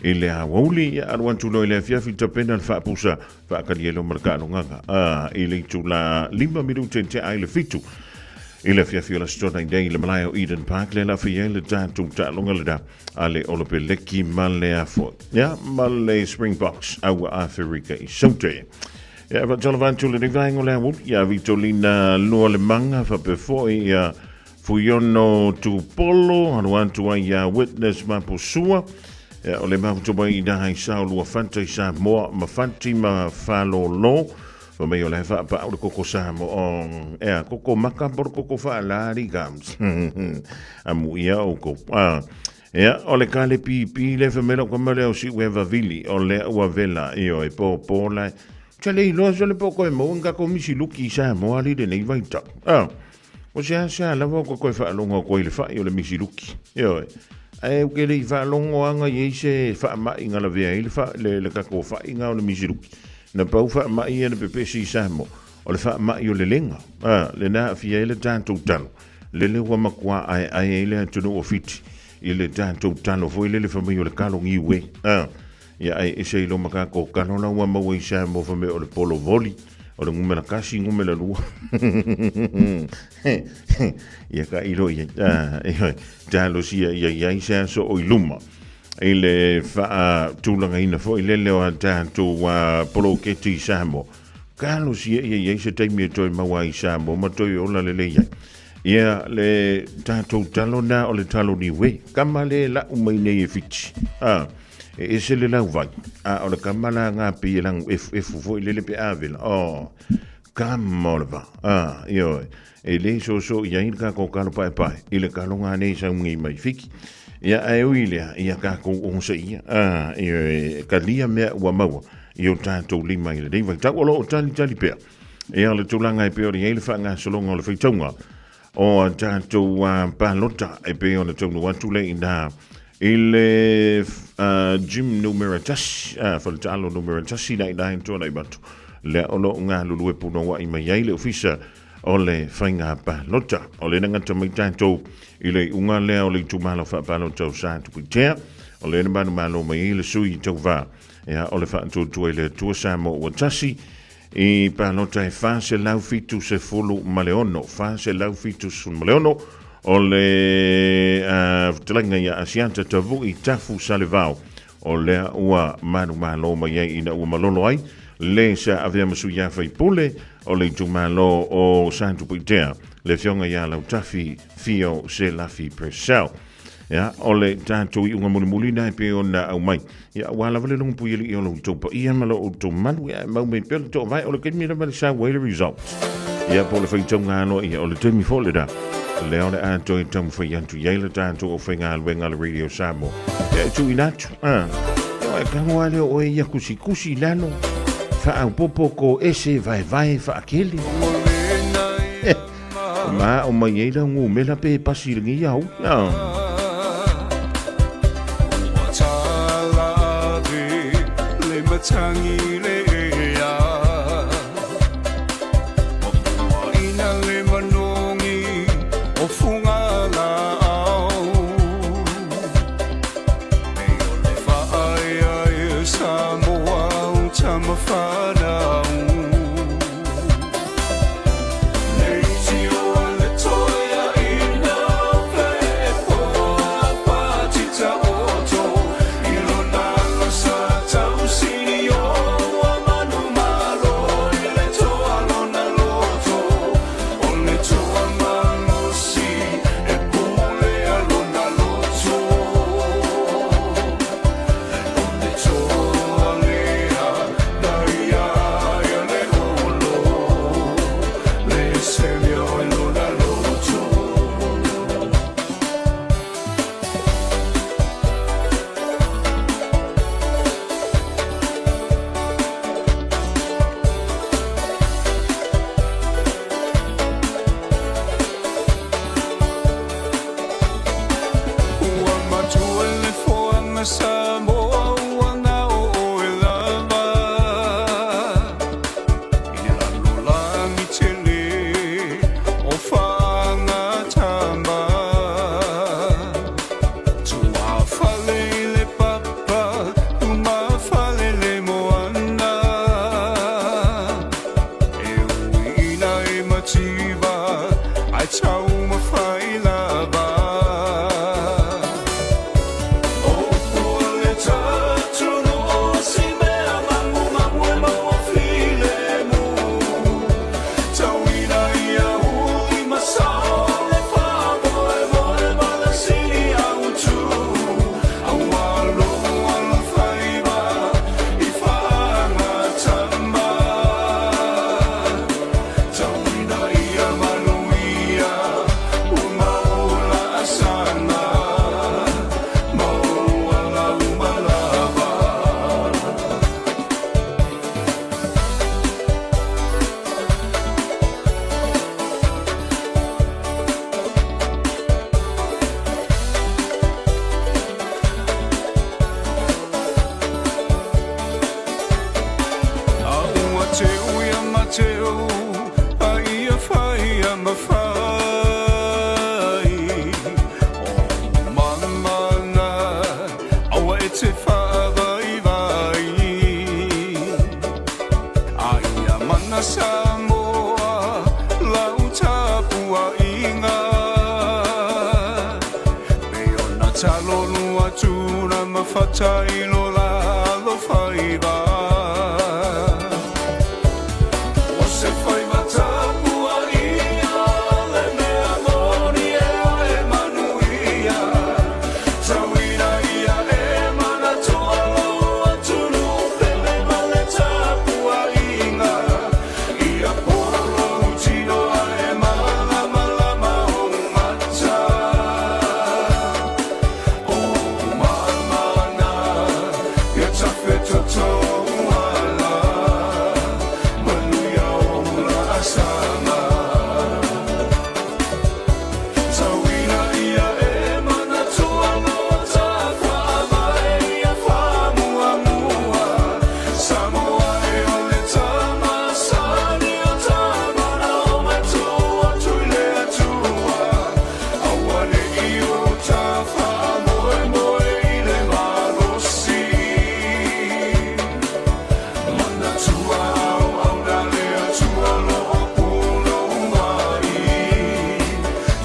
ile awuli ya arwantu lo ile fia fita pena fa pusa fa kalielo mercado nganga ile tula 5 minuti te ile fitu ile fia fia la stona ide ile malayo Eden Park le la fia le tatu ta longalda ale olopeleki male afo ya male Springboks au Afrika I sote ya va tolavantu le divango le wut ya vitolina lo le manga fa before ya fuyono tu polo arwantu ya witness maposua o le mafuto mai I hai sao lua fanta I sa moa ma fanti ma falo lo o me o le fa pa o koko sa mo koko maka por koko fa la gams amu ia o ko o le kale pi le femelo ko mele o si weva vili o le ua vela io e po la Tale lo so le poko e mo nga ko misi luki sa mo ali de nei vai ta. O sa la vo ko fa longo ko ile fa yo le misi luki. Yo. Ai ke le fa longo anga ye se fa ma inga la via ile fa le ka ko fa inga o le misi luki. Na pa fa ma ia le pepe si sa mo. O le fa ma yo le lenga. Le na fia ile tanto tano. Le wa makwa ai ile tunu o fiti. Ile tanto tano fo ile le fa yo le kalo ngi we. Ia ai e sei lo maka ko kanona ua maua i sa mo fa me o le polo voli o le ngumela kasi ngumela lua ia ka ilo ia talo sia ia sa so o iluma i le fa tulanga ina fo i le leo tanto wa polo keti sa mo kalo sia ia se taimi toi maua i sa mo ma toi o la le ia le tanto talona o le talo ni we kamale la umaine e fiti e se le lau vai o le kamala ngā pi lang fo le pe avil kamolva io e le so ia in ka ko kalo pai i le kalo ngā nei sa ngi mai fiki ia ai uile ia ka ko on se ia ka lia me wa maua io tanto lima i le dei vai ta o lo tali pe ia le tulanga e pe o le fa ngā solonga o le fitonga o tanto palota e pe o le tonu watu le ina ile Jim numero tas faltalo numero tasi nai tona i batu le ono ngā lulu e puno wa i mai ai le ofisa o le whainga pa lota o le ngata mai tātou i le unga lea o le tumalo wha pa lota o sa tupitea o le nabanu malo mai i le sui tau wā o le wha tūtua i le tua sa mo o tasi i pa lota e wha se lau fitu se fulu maleono wha se lau fitu sun maleono o le talanga ia asianta tavu i tafu salevao o lea ua manu malo mai ai ina ua malolo ai le sa avea masu ia fai pule o le tu malo o santu puitea le fionga ia lau tafi fio se lafi persel ya o le tanto i unga muli na pe ona au mai ya wala vale lungu puili i o lo topa ia malo o to manu ia mau me pel to vai o le kemi na sa wele results ya po le fai tonga no ia o le temi fo le da leo le anto i tamu whai antu yeila tanto o whai ngā luenga le radio Samoa. E tu inatu, e kangua leo o e ia kusi lano, wha au popo ko ese vai wha akele. Ma o mai eila ngu mela pe pasi ringi au. Le matangi le whatai lo la lo whaiva. O se whai matapua ia, le mea moni e manuia. Tawina ia e mana toa loa tunu, pele male tapua inga. Ia polo tino e mana malama o mata. O mamana, ia tafe toto ala, manuia o la asama. Tawina ia e mana toa loa takwa mai ia whamua mua. Samoa e ole tama sani o tamana o matua tuile atua. Awane i o ta whamoe moe i le malosi. Mana tua au na lea tua loa puno mai.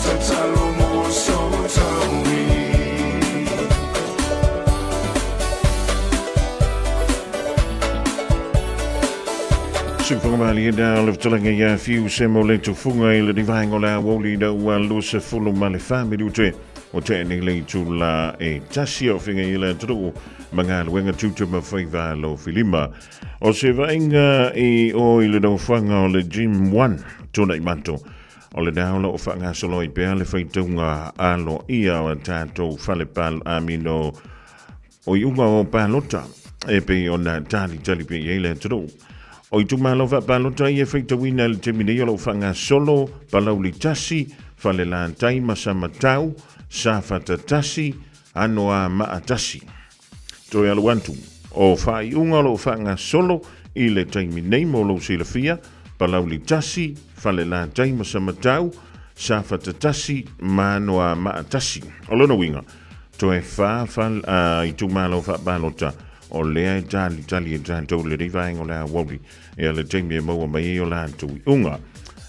Tatalo mo so taui. Supermali da le tulinga ya fiu semo le tu funga ile di vaingo la woli da wa lu se fulu male family utre o te ni le tu la e tasio finga ile tu mangal wenga tu tu ma faiva lo filima o se vainga e o ile do fanga le gym 1 tona i manto o le da o fanga solo i pe le faitunga alo ia o tato fale pal amino o iunga o palota e pe ona tali pe ile tu o tu malo va palota e feita wina le temine yo lo fanga solo palauli tasi fale la tai masama tau sa fata tasi anoa maatasi to ya wantu o fai unga lo fanga solo i le temine mo lo silafia palauli tasi fale la tai masama tau sa fata tasi manoa maatasi o lono winga to e fa fal i tu malo va palota o lea e tali e tantou le rivaenga o lea wori e ale teimi e maua mai e o lantu unga.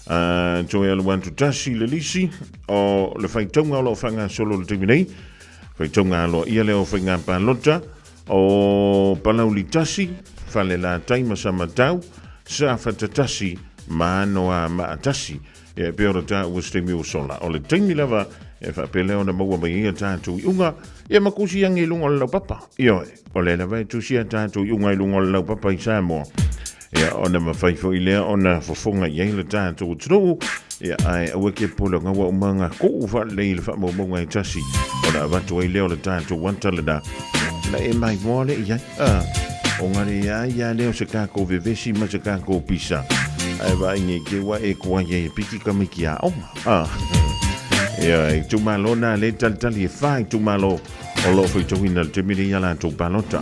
To e ale wantu tasi le lisi o le whaitonga o lo whanga solo le teimi nei, whaitonga alo ia leo whainga palota o palauli tasi, whale la taima sama tau, sa whatatasi maanoa maatasi e peora ta ua stemi o sola. O le teimi lava e whapeleo na maua mai e tātou i unga, e makusi angi lunga o lau papa. Ioe, o le lawa e tusia tātou i unga i lunga o lau papa i Samoa. E ona mawhaifo i lea, ona fofonga i eile tātou tru, e ai aweke polo ngawa umanga kou wha leile wha maunga i tasi. Ona awatu i leo le tātou wantalena, na e mai moale i ai. O ngare ia leo se kako vevesi ma se kako pisa. Ai wa inge ke wa e kua ye piki kamiki a oma. Ia, tu malona le tali e fai tu malo o lo foi tu ina te miri ala tu palota.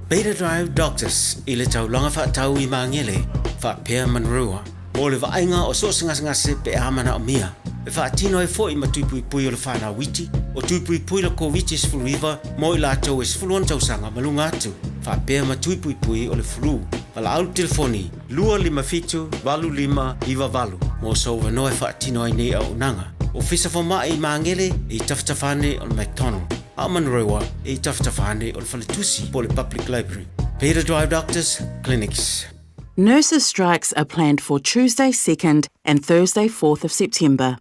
Beta Drive Doctors ile tau longa fa tau I mangele fa pea manrua. O le vainga o so ngase pe amana o mia. E fa tino e foi ma tuipui o le whana witi. O tuipui le COVID is fluiva mo I lato is fluon tau sanga malunga atu. Fa pea ma tuipui o le flu. Wala au telefoni, 255 iwa valu. Mo so wanoe fa tino ai nei au nanga. O fisa fo mai I mangele I taftafane o le McDonald. A manrewa I taftafane o le Faletusi po le Public Library. Beta Drive Doctors Clinics. Nurses' strikes are planned for Tuesday 2nd and Thursday 4th of September.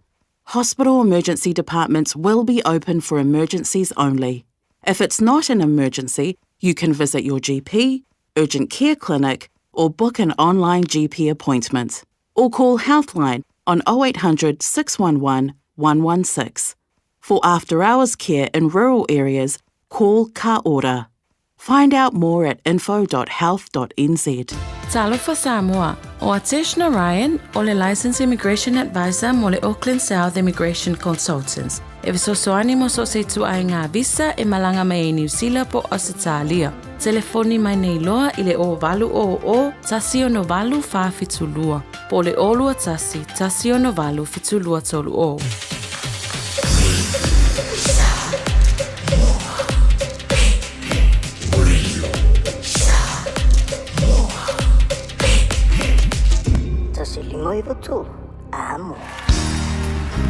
Hospital emergency departments will be open for emergencies only. If it's not an emergency, you can visit your GP, urgent care clinic, or book an online GP appointment. Or call Healthline on 0800 611 116. For after-hours care in rural areas, call Ka Ora. Find out more at info.health.nz. Talofa Samoa, o Ateshna Ryan, o le Licensed Immigration Advisor mo le Auckland South Immigration Consultants. E visosoani mo so se tuai ngā visa e malanga mai New Zealand po Australia. Telefoni mai nei loa I le o valu o tasi o no valu wha fitulua. Po le olua tasi o no valu fitulua tolu o.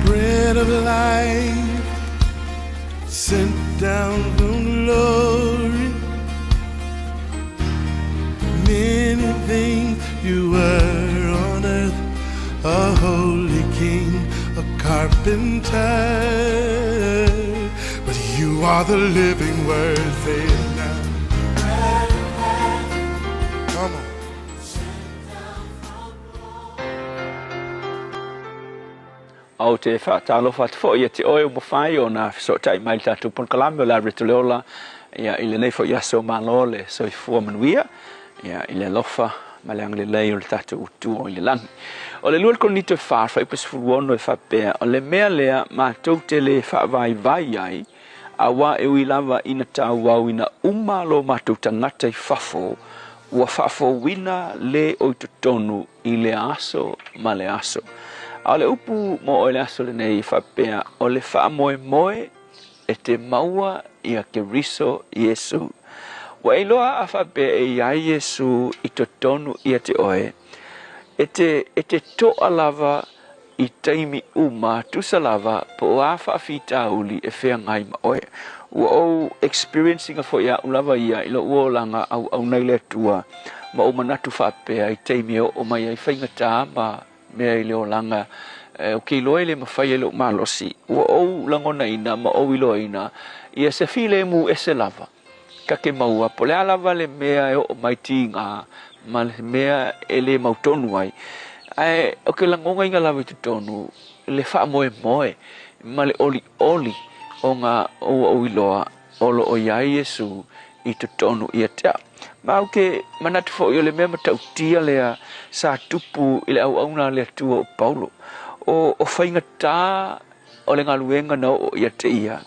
Bread of life sent down from glory. Many things you were on earth, a holy king, a carpenter, but you are the living word. Say it now. Come on. Au te whaatalofa te fo ia te oe o mawhai o nā so tai mai tātou pon kalame o la retoleola ia I le nei fo ia so malo le so I fua manuia ia I le lofa ma le ang le lei o le tātou utu o I le langi. O le lual konito e whārwha I pasifuluono e whapea o le mea lea mātou te le whaavai vai ai a wā e ui lava ina tāu wau ina umalo mātou tangata I whafo ua whafo wina le o I tutonu I le aso ma le aso. A le upu mo o le aso le nei whapea o le wha moe e te maua I a ke riso Iesu. Wa iloa a whapea e ia Iesu I totonu I a te oe. E te toa lava I taimi uma tusa lava po a whawhita uli e whea ngai ma oe. Ua o experiencing a fo ia ulava ia ilo ua langa au nei le tua ma o manatu whapea I taimi o mai ai whaingata ma mea I leo langa o ke loe le mawhai e leo malosi ua ou langona ina ma ou iloa ina ia se file mu e se lava ka ke maua po le alava le mea e o mai ti ngā ma le mea e le mautonu ai o ke langonga inga lava I tutonu le wha moe ma le oli o ngā o iloa olo o iai Yesu I tutonu I a tea. Ma au ke manatu fo I le mea matautia lea sa tupu I le au na lea tua o Paulo. O whaingata o le ngaluenga na o ia te ia.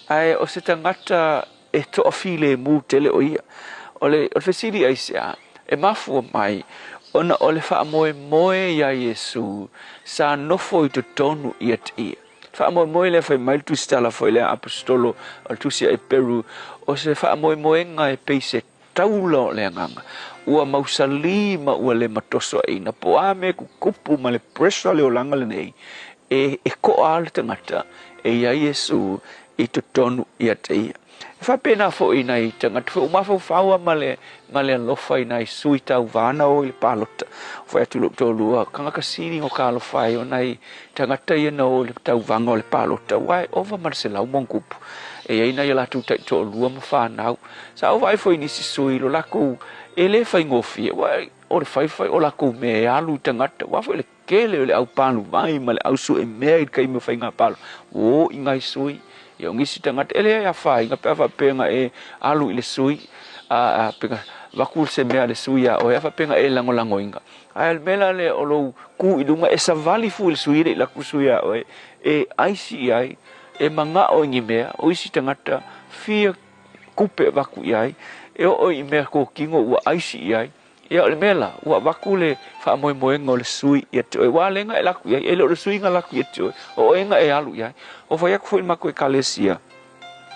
Ai o se tangata e toa file mu tele o ia. O le fesiri aisea e mafua mai ona o le wha moe ia Yesu sa nofo I tutonu ia te ia. Wha moe le whai mail tu stala fo le apostolo o tusia e Peru o se wha moe nga e peise taula le nganga ua mausali ma ua le matoso ina po ame ku kupu ma le pressure le olanga le nei e ko ale tangata e ia Yesu I tutonu ia te ia. Fa pena fo ina I tangata fo mafo faua ma le alofa ina I sui tau vana o I le palota fa atu tolua kanga kasini o ka alofa o nai tangata ia na o le tau vanga o le palota wai over Marcela o monkupu e ina ia latu tai tolua ma whanau sa o vai fo inisi sui lo lako e le fai ngofia wai o le fai o lako me alu tangata wa fo le kele le au panu vai ma le au su e mea I kai me fai ngā palo o ingai sui ia ngisi tangata ele ia fai ngā pēwha penga e alu I le sui a penga wakul se mea le sui a o ia penga e lango inga ai el mela le o lo ku I dunga e savali fu le sui le la ku sui a o e aisi ai e manga o ngi mea o isi tangata fia kupe waku iai e o I mea ko kingo ua aisi ai ia o le mela ua waku le whaamoemoenga o le sui ia te oe walenga e laku ia e leo le sui nga laku ia te oe o oenga e alu ia o whai aku fwoi mako e kalesia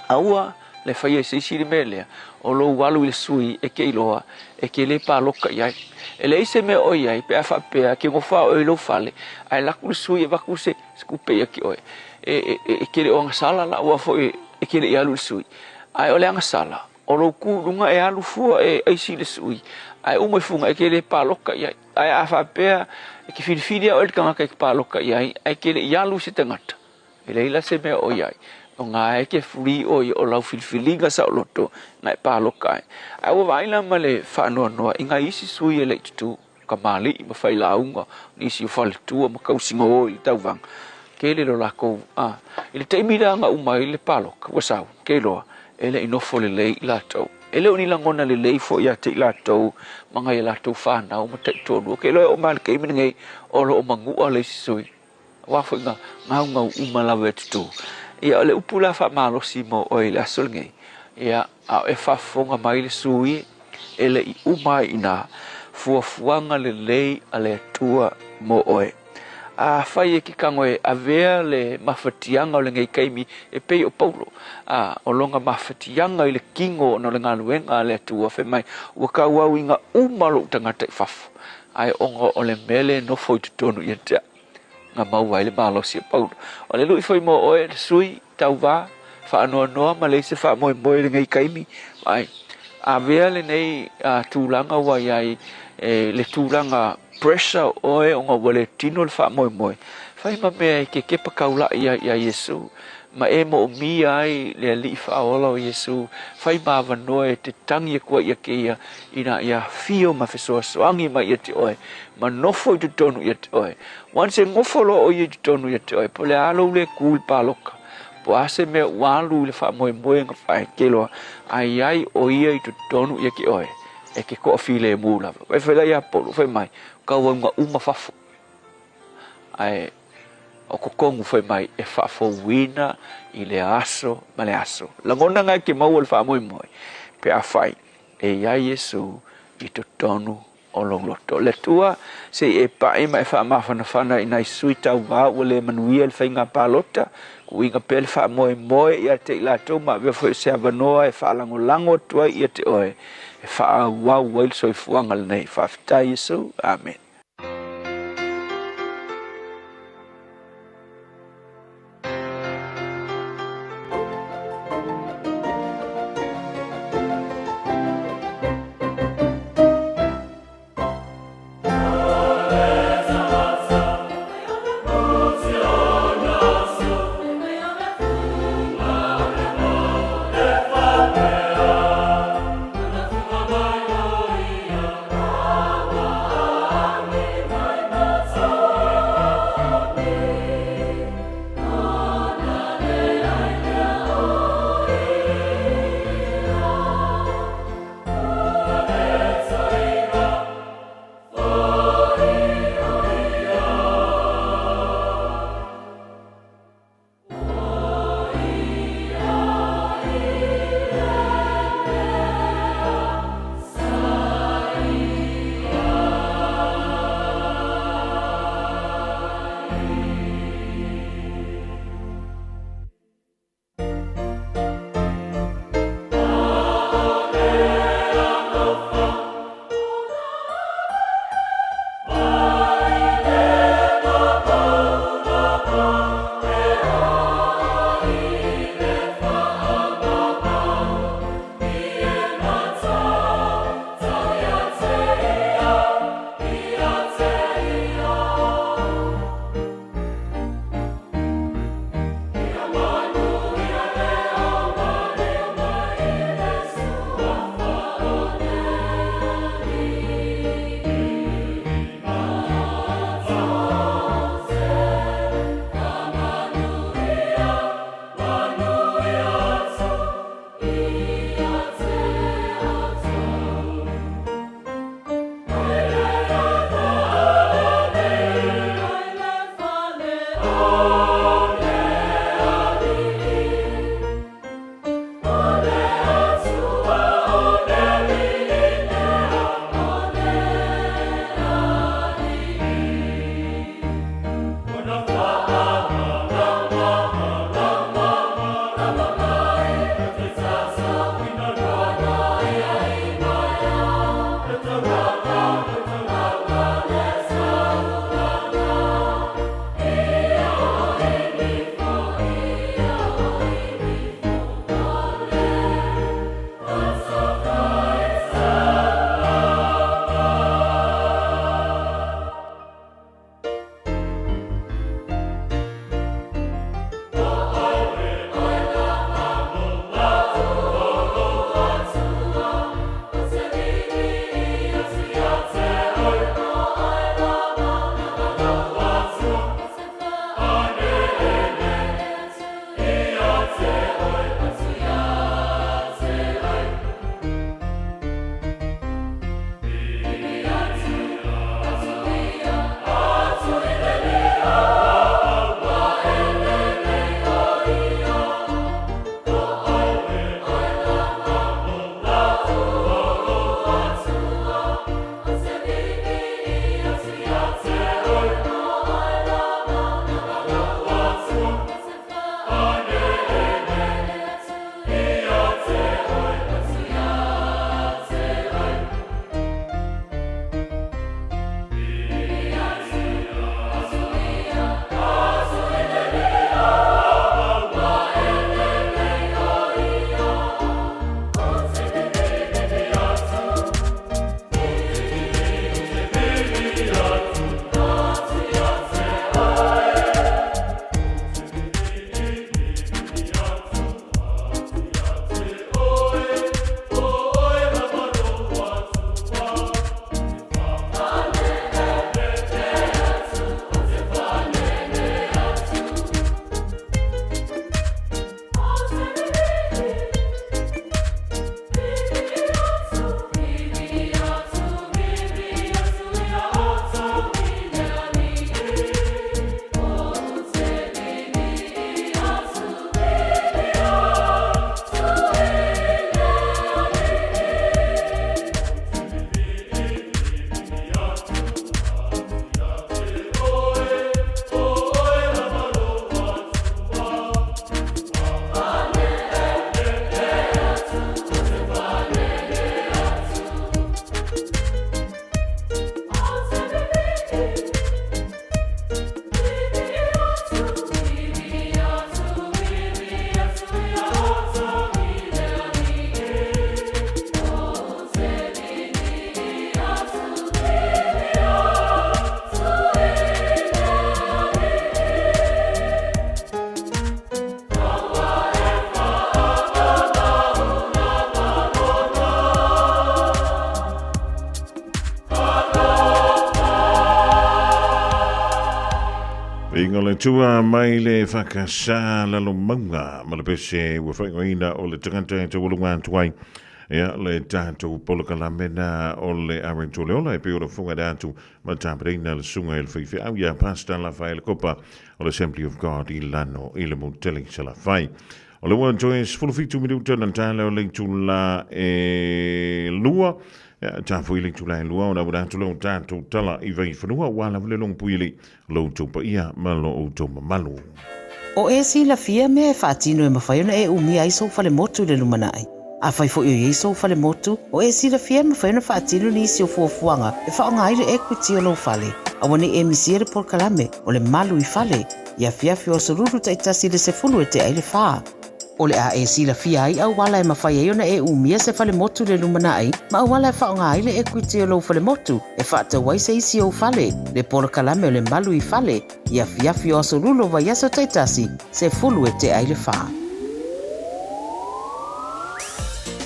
aua le whai e seisi le melea o lo walu le sui e ke iloa e ke le paloka ia e le ise me oi ai pe a whapea ke ngofa o ilo fale ai laku le sui e waku se skupe ia ki oe e ke le o anga sala la ua fwoi e ke le i alu le sui ai o le anga sala o lo ku runga e alu fua e aisi le sui ai o mai funga e ke le paloka ia ai a whapea e ke whiriwhiria o le kangaka e ke paloka ia ai ke le i alu se tangata e le ila se me oi ai o ngā e ke furi o i o lau whiriwhiringa sa o loto ngai paloka ai ai o vaina ma le whanua noa i ngā isi sui e le tutu ka mali i ma whai launga ni isi o whale tua ma kausinga o i tau vang ke le lo lako i le teimira nga umai le paloka wasau ke loa e le inofo le lei i latou e leo ni langona le lei fo ia te i latou mga i latou whanau ma te tonu ke loa o maa le keimina ngei o lo o mangua le sisui wafo i ngau umalawe e tutu ia o le upula wha malosi mo o i le asol ngei ia a e whafonga mai le sui e le i umai ina fuafuanga le lei a le atua mo oe a whai e ki kangoe a vea le mawhatianga o le ngei kaimi e pei o paulo o longa mawhatianga i le kingo no le nganuenga le atua whe mai ua kauau i ngā umalo tangata i whafo ai onga o le mele no foi tutonu i atea ngā mau ai le malosi o paulo o le lui foi mo oe le sui tau wā whaanoa noa ma le se wha moe moe le ngei kaimi ai a vea le nei tūlanga wai ai le tūlanga pressure oe o ngā wale tino le wha moe moe whai ma mea ke kepa kaula ia Yesu ma e mo mi ai le li whaola o Yesu whai ma wanoa e te tangi kua ia ke ia ina ia fio ma whesoa soangi ma ia te oe ma nofo i te tonu ia te oe wan se ngofolo o ia te tonu ia te oe po le alo le kul paloka po ase mea walu le wha moe moe nga whae keloa ai o ia i te tonu ia ke oe e ke koa file e mūla wai whela ia polo whai mai kau nga uma whafo ai o kokongu whai mai e whafo wina i le aso ma le aso langona ngai ke mau al wha moe moe pe a whai e ia Yesu i te tonu o longloto le tua se e pae mai wha mawhana whana i nai sui tau wā ua le manuia le whainga pālota ku inga pele wha moe moe ia te ila tau ma vea whai se avanoa e wha lango lango tua ia te oe e wha wau wail soi fuanga le nei wha whitai Yesu, amen. Inga le tua mai le whakasa lalo maunga ma le pese ua whaingoina o le tangata e te ulunga tuai ia le tātou polokalamena o le arentu le ola e pe o le funga dātu ma tāperina le sunga e le whiwhi au ia pasta la whai le kopa o le Assembly of God I lano I le muteli sa la whai o le wan toi sfulufitu minuta na tāle o le tula e lua tāfu I le tula e lua o na wadātu leo tātou tala I vai whanua wala wale long puili lo tupa ia malo o toma malu. O e si la fia me e whaatino e mawhaiona e umia iso fale motu le lumanai. A whai fo I iso fale motu, o e si la fia mawhaiona whaatino ni isi o fuafuanga e whaonga aile equity o lo fale. A wane e misiere por kalame o le malu I fale, ia fiafi o soruru taitasi le se fulu e te aile whaa. O le a e si la fia ai au wala e mawhaiona e umia se fale motu le lumanai, ma au wala e whaonga aile equity o lo fale motu, e whaata wai se isi o fale, le por kalame o le malu I fale, ia fiafi o soruru vai aso taitasi, se fulu e te aile whaa.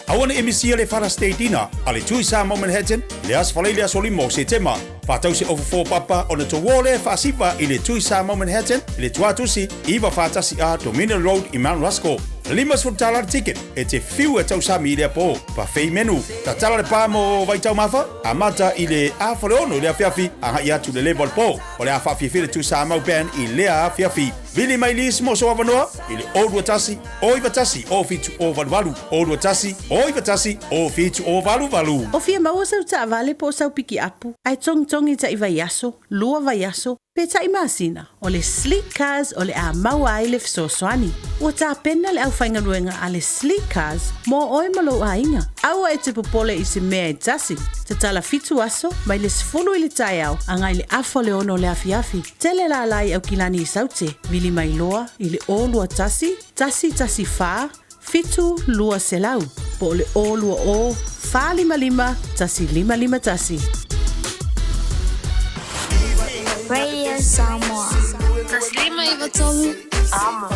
Awana emisia le Fara State Dina, ale tui sa mo Manhattan, le as fale le asoli mo se tema. Fatau se over 4 papa on the towole fa sipa I le tui sa mo Manhattan, le tuatusi, iwa fatasi a Dominion Road I Mount Rushmore. Limas for $1 ticket, e te fiu e tau sa media po, pa fei menu. Ta tala le pa mo vai tau mafa, a mata I le a fale ono le a fiafi, a ha ia tu le level po. O le a fa fiafi le tu sa mau ben I le a fiafi. Vili mai lis mo so avanoa, I le old watasi, oi watasi, o fitu o valu. Old watasi, oi watasi, o fitu o valu. O fia maua sau ta avale po sau piki apu. Ai tongi ta I vaiaso, lua vaiaso, pe ta I masina. O le sleek cars o le a maua ai le fisosoani. O ta pena le au whainga luenga a le sleek cars, mo oi malo a inga. Aua e te popole I se mea e tasi. Te tala fitu aso, mai le sfulu I le tai au, angai le afo le ono le afiafi. Tele la lai au kilani I saute, vili mai loa I le o lua tasi wha, fitu lua selau. Po le o lua o, wha lima, tasi lima tasi. Radio Samoa. Taslima Ivatolu. Amo.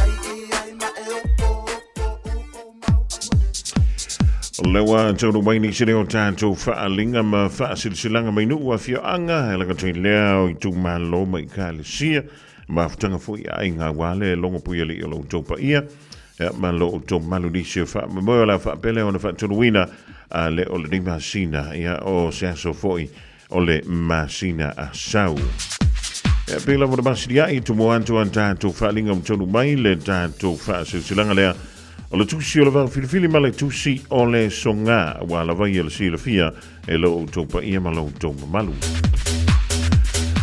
Lewa tau waini sire o tātou whaalinga ma whaasilsilanga mai nuu a fio anga, he laka tui leo I tu malo mai ka le sia, ma futanga fui a inga wale longo pui ali o lo topa ia, ma lo to malu nisi o wha, ma moe la wha pele o na wha tunuina a le o le ni masina, ia o se aso foi o le masina a sau. Pela mo na masini ai tu mo antu an tātou whaalinga o tonu mai le tātou whaasilsilanga lea, o le tusi o le vau filifili ma le tusi o le songa wa la vai le sila fia e lo o topa ia ma lo toma malu.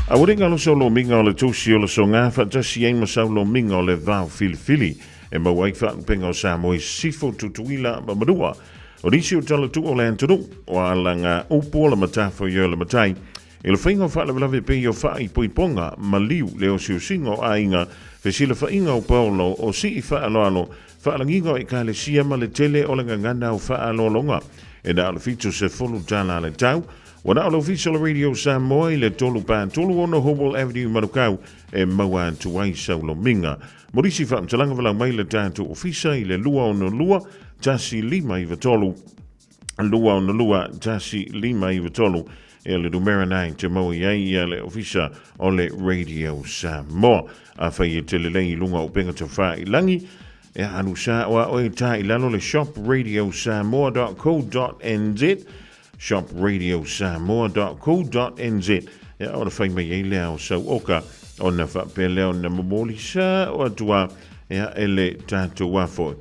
A waringa lo so lo minga o le tusi o le songa fa tasi ein ma sau lo minga o le vau filifili e ma wai fa penga o sa moi sifo tutuila ma madua. O risi o tala tu o le antonu o alanga upu o le matafo i o le matai e le whainga o wha le lawe pe i o wha I poiponga ma liu le o siu singo a inga fe sila whainga o paulo o si I wha aloalo whaalanginga I ka le sia ma le tele o le ngangana o whaalolonga. E na ole fitu se folu tala le tau. Wana ole fitu le Radio Samoa I le tolu pā tolu ono Hobble Avenue Manukau e maua tuai saulo minga. Morisi whaamtalanga wala mai le tātu ofisa I le lua ono lua, tasi lima I vatolu. Lua ono lua, tasi lima I vatolu. E le numera 9 te mau iai le ofisa o le Radio Samoa. A whai e tele lei lunga o penga te wha I langi. E anu sa o e tai lalo le shopradio.samoa.co.nz shopradio.samoa.co.nz e o le whai mai e leo sau oka o na whapele o na momoli sa o atua e ele tātou wafo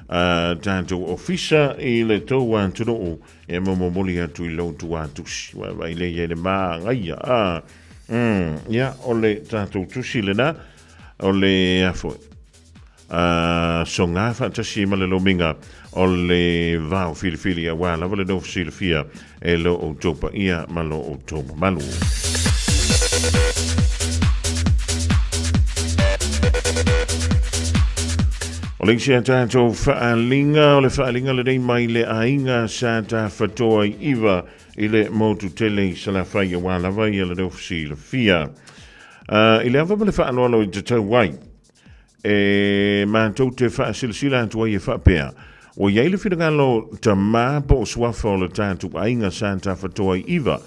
tātou ofisa I le tau antuno e momoli atu I lau tu atusi wai le e le maa ngaia ia o le tātou tusi le na o le afo songa fantasi ma le lominga o le vau filifili a wala wale no filifia e lo o topa ia ma lo o toma malu. O le sia tātou whaalinga, o le whaalinga le nei mai le ainga sa tā whatoa I iwa I le motu tele sa la whai a wala vai a le no filifia. I le awa ma le whaaloalo I te tau wai. E mātou te whaasilsila atu ai e whapea. O iei le whingalo ta mā po swafa o le tātou ainga sa tā whatoa I iwa.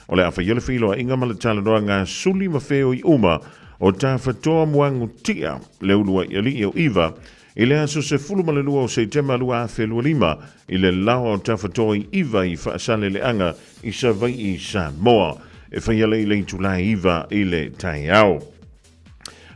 O le awha yele whilo a inga ma le talanoa ngā suli ma wheo I uma o tawhatoa muangu tia leulua i ali o iwa i le aso se fulumalelua o September lua awhelua lima i le lawa o tawhatoa i iwa i whaasale le anga i sa vai i Samoa e whaiale i le tulai iwa i le tai au.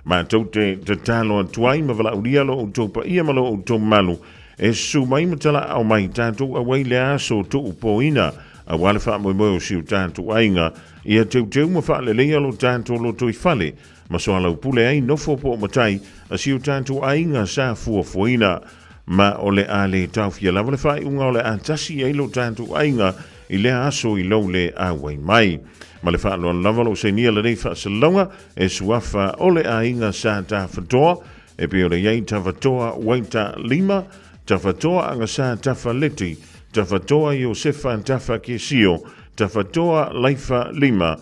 Ma tau te talo atuai ma wala urialo o tau pa ia malo o tau malu e su mai matala au mai tātou awai le aso o tau poina a wale wha moe moe o siu tātou ainga ia teu ma wha le leia lo tātou lo toi whale ma so alau pule ai nofo po matai a siu tātou ainga sa fua fuina ma o le a le tau fia lava le whai unga o le a tasi ai lo tātou ainga i le aso i lau le awai mai. Ma le wha loa lava lo se nia le rei wha salonga e suafa o le ainga sa ta whatoa e pe o le iei ta whatoa waita lima ta whatoa anga sa ta whaleti ta whatoa Iosefa ta whakesio ta whatoa laifa lima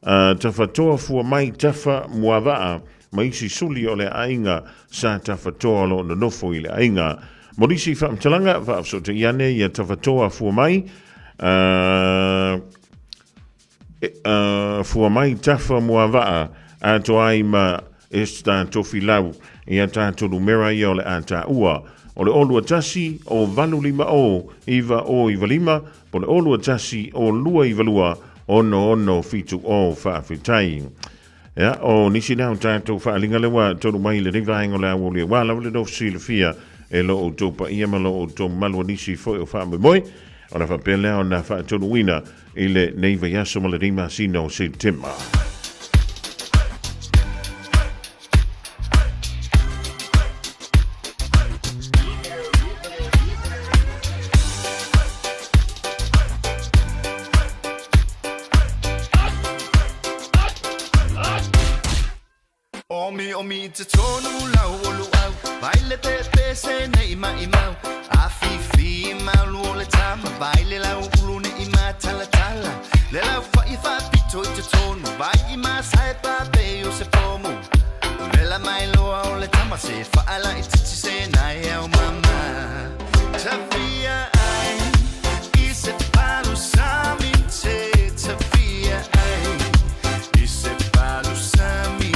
ta whatoa fua mai tafa muawaa ma isi suli o le ainga sa ta whatoa lo na nofo i le ainga. Morisi wha mtalanga wha afso te iane ia ta whatoa fua mai fua mai tafa muawaa a to ai ma esta tofi lau ia tātou numera ia o le a tā ua o le olua tasi o valu lima o iwa lima po le olua tasi o lua iwa lua ono fitu o whaafitai. Ia, o nisi nao tātou whaalinga lewa tonu mai le rivahengo le awo le wala le no si le fia e lo o topa ia malo o to malua nisi foi o wha moi o na whapele o na wha tonu wina i le neiva yaso ma le rima sino September. Omi te tonu lau olu au Baile pepe se ne ima imau Afifi mau luo le tama Baile lau ulu ne ima tala tala Le lau whai whapito i te tonu Vai ima sai pape o se pomu Le la mai loa o le tama Se whaala i titi se nai au mama Tawhia ai I se palu sami te Tawhia ai I se palu sami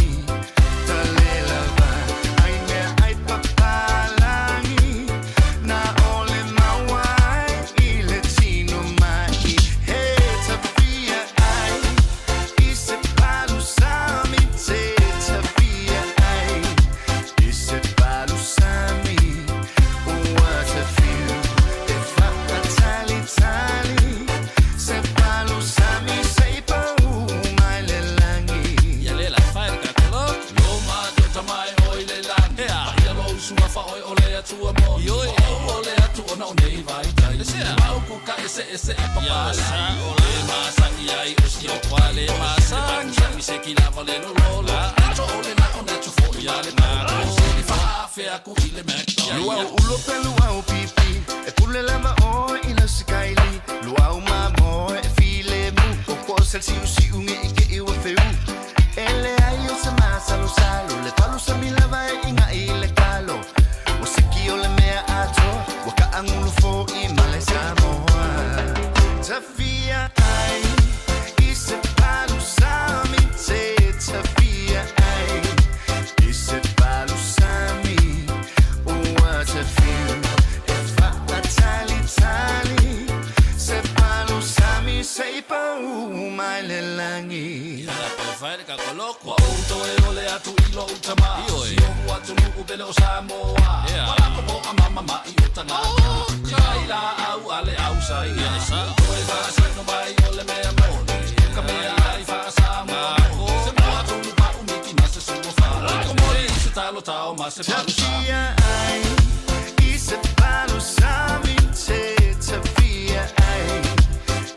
ese papala ole masangi ai usio kwale masangi mi se kila vale lo lola to ole na ona to fo ya le na si fa fe aku ile mekto luau ulo pelu au pipi e pule lava o ina skyli luau mamo e file mu ko sel si unge ike e feu ele ai o se masa lo salo le palu se mi lava inga ile kalo o se ki ole mea ato wa ka angulu fo I male samo Tawhia ai I se palu sami te Tawhia ai I se palu sami Ua te fiu E wha tali Se palu sami Se pau mai le langi Ia pe whaere ka koloko Auto e ole atu ilo utama Si o atu nuku bele o Samoa Wala kopo a mama mai utanga Kaila au ale au sai Koe whaasino mai ole mea mole Ka mea ai whaasama Se mua tunu pa umiki ma se suo wha Ko mori se talo tau ma se palu sa Tawhia ai I se palu sami te Tawhia ai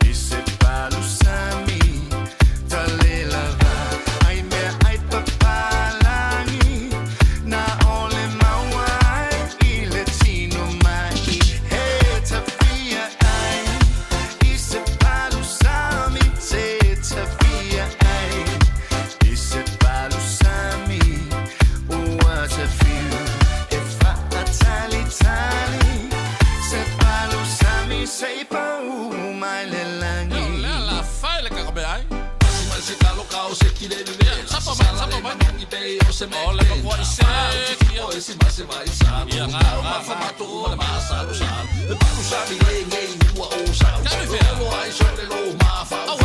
I se palu sami Tale lava Ai mea ai papalangi Na ole mawai I le tino mai He Tawhia ai I se palu sami te Tawhia ai I se palu sami Ua te fiu E kau se ki le vea sapa mai ngi pe o se ole pa kwa se o esi ma se vai sa ma fa ma to ma ma sa lo sa le pa ku sa mi le ngai wa o sa lo ai so le lo ma fa o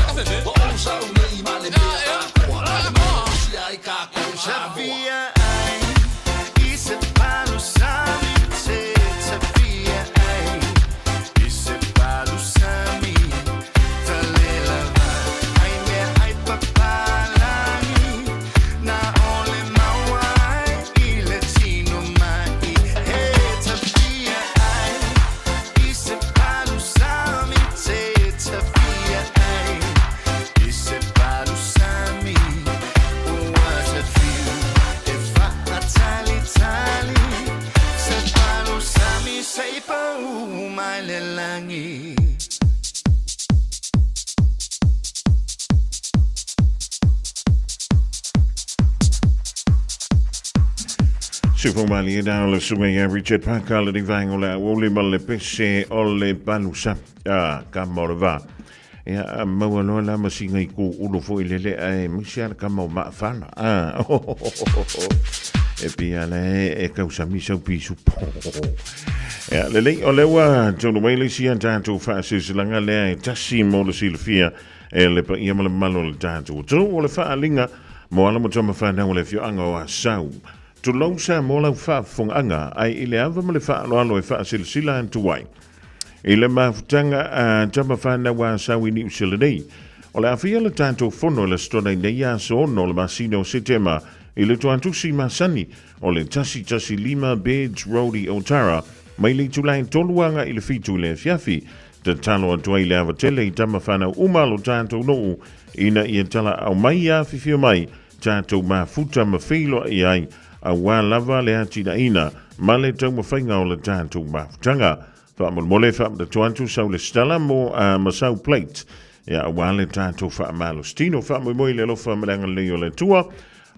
sa ngai ma le mea kwa ma si ai ka ku sa via ai ise palo sami se via ai ise palo sami talela ai me ai papalani na ole mawai ile tino mai he via ai ise palo sami se via ai ise palo sami what a feel if I tali se palo sami sei pa mai le langi Sufumali daule sungai Richard Pakala di vangola wole male pese ole balusa kamorva ya mawalo la masinga ku ulo fo ilele ai misiar kamo ma fana e piale e causa mi so pisu ya lele ole wa jono mele si antanto fasis langa le tasimo le silfia e le yamale malo le tanto jo ole fa linga mo ala mo tama fa na ole fio anga wa sau to lonsa mo la fa fong anga ai ile ava mo le fa lo fa silsila and to wai ile mafutanga tama fa na wa sau ni usilei ole afia le tanto fono le stona nei ya so no le masino setema ile tuantusi masani o le tasi lima beds roadi otara mai le tulai toluanga ile fitu le fiafi te talo atua ile avatele i tamawhana umalo tātou no ina i tala au mai a fifio mai tātou mafuta mawhilo i ai a wā lava le atina ina ma le tau mawhainga o le tātou mafutanga whaamole whaamda tuantu sau le stala mo masau plate ia a wā le tātou whaamalo stino whaamoi le lofa maranga leo le tua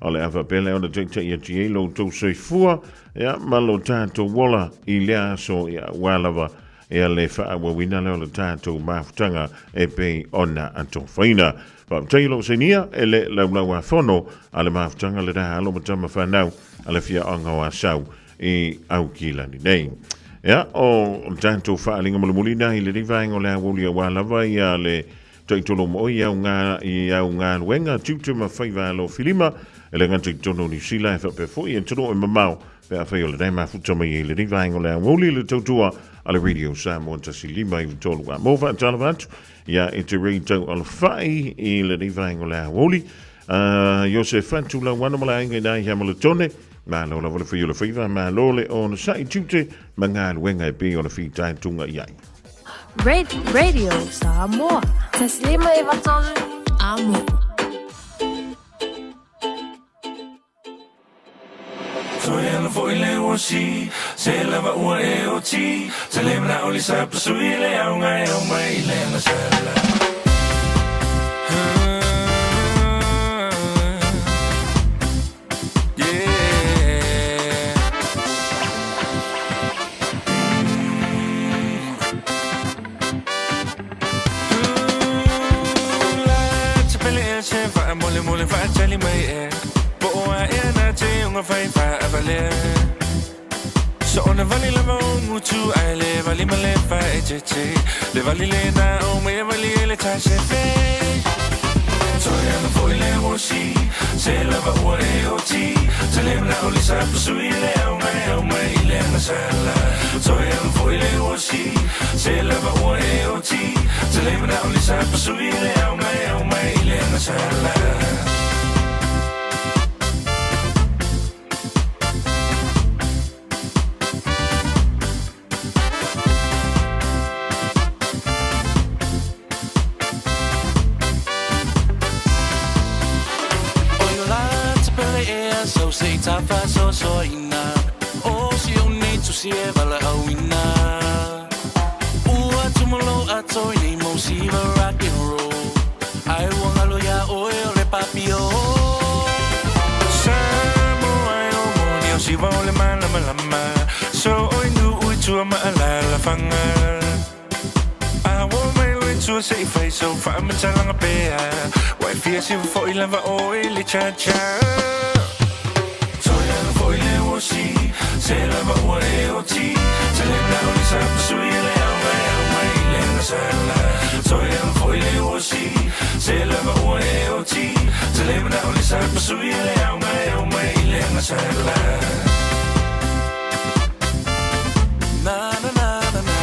o le awa pele o le teita ia tielo tau soifua ia malo tātou wola i lea so ia wālawa ia le whaawawina leo le tātou mafutanga e pei ona ato whaina. Teilo senia e le laulau a whono a le mafutanga le raha alo matama whanau a le fia anga o a sau i au kilani nei. Ia o tātou whaalinga mulumulina i le rivaeng o le awoli a wālawa ia le teitolo mo i au ngā luenga tiutu ma whaiva alo filima e le ngante tono ni sila e whape fo i en tono e mamau pe a whai o le rei mafutama i le rivaeng o le awoli le tautua a le Radio Samoa tasi lima i vitolu a mowa talavatu ia e te rei tau al whai i le rivaeng o le awoli Jose Fatu la wana mala inga nai hea mala tone ma lo la wale whai o le whaiva ma lo le o na sai tiute ma ngā luenga e pe o le whi tai tunga iai Radio Samoa tasi lima i vitolu a mowa Soyana foi le osi, se lava ua e oti, se le mna oli sa pasui le au ngai au mai le na sala. Mole mole fa chali mai e bo a e na te unga fai fa avale so ona vali la mo mutu ai le vali male fa e che le vali le na o me vali le ta se fe so ya no foi le osi se la va o e oti se le na o le sa sui le o mai le na sala so ya no foi le osi se la va o e oti se le na o le sa sui le o mai le na sala so say tafa so ina o si oni tu si e vala awina ua tumolo ato ni mo si va rock and roll ai wanga lo ya o le papio samo ai o mo ni o si va le malama so oi nu tu ma la fanga I want my way to a safe place so far I'm telling a bear Vai fia si foi lava oi le cha cha Soia foi le osi Se lava oi oti Se le na oli sa sui le au mai le na sala Soia foi le osi Se lava oi oti Se le na oli sa sui le au mai le na sala Na na na na na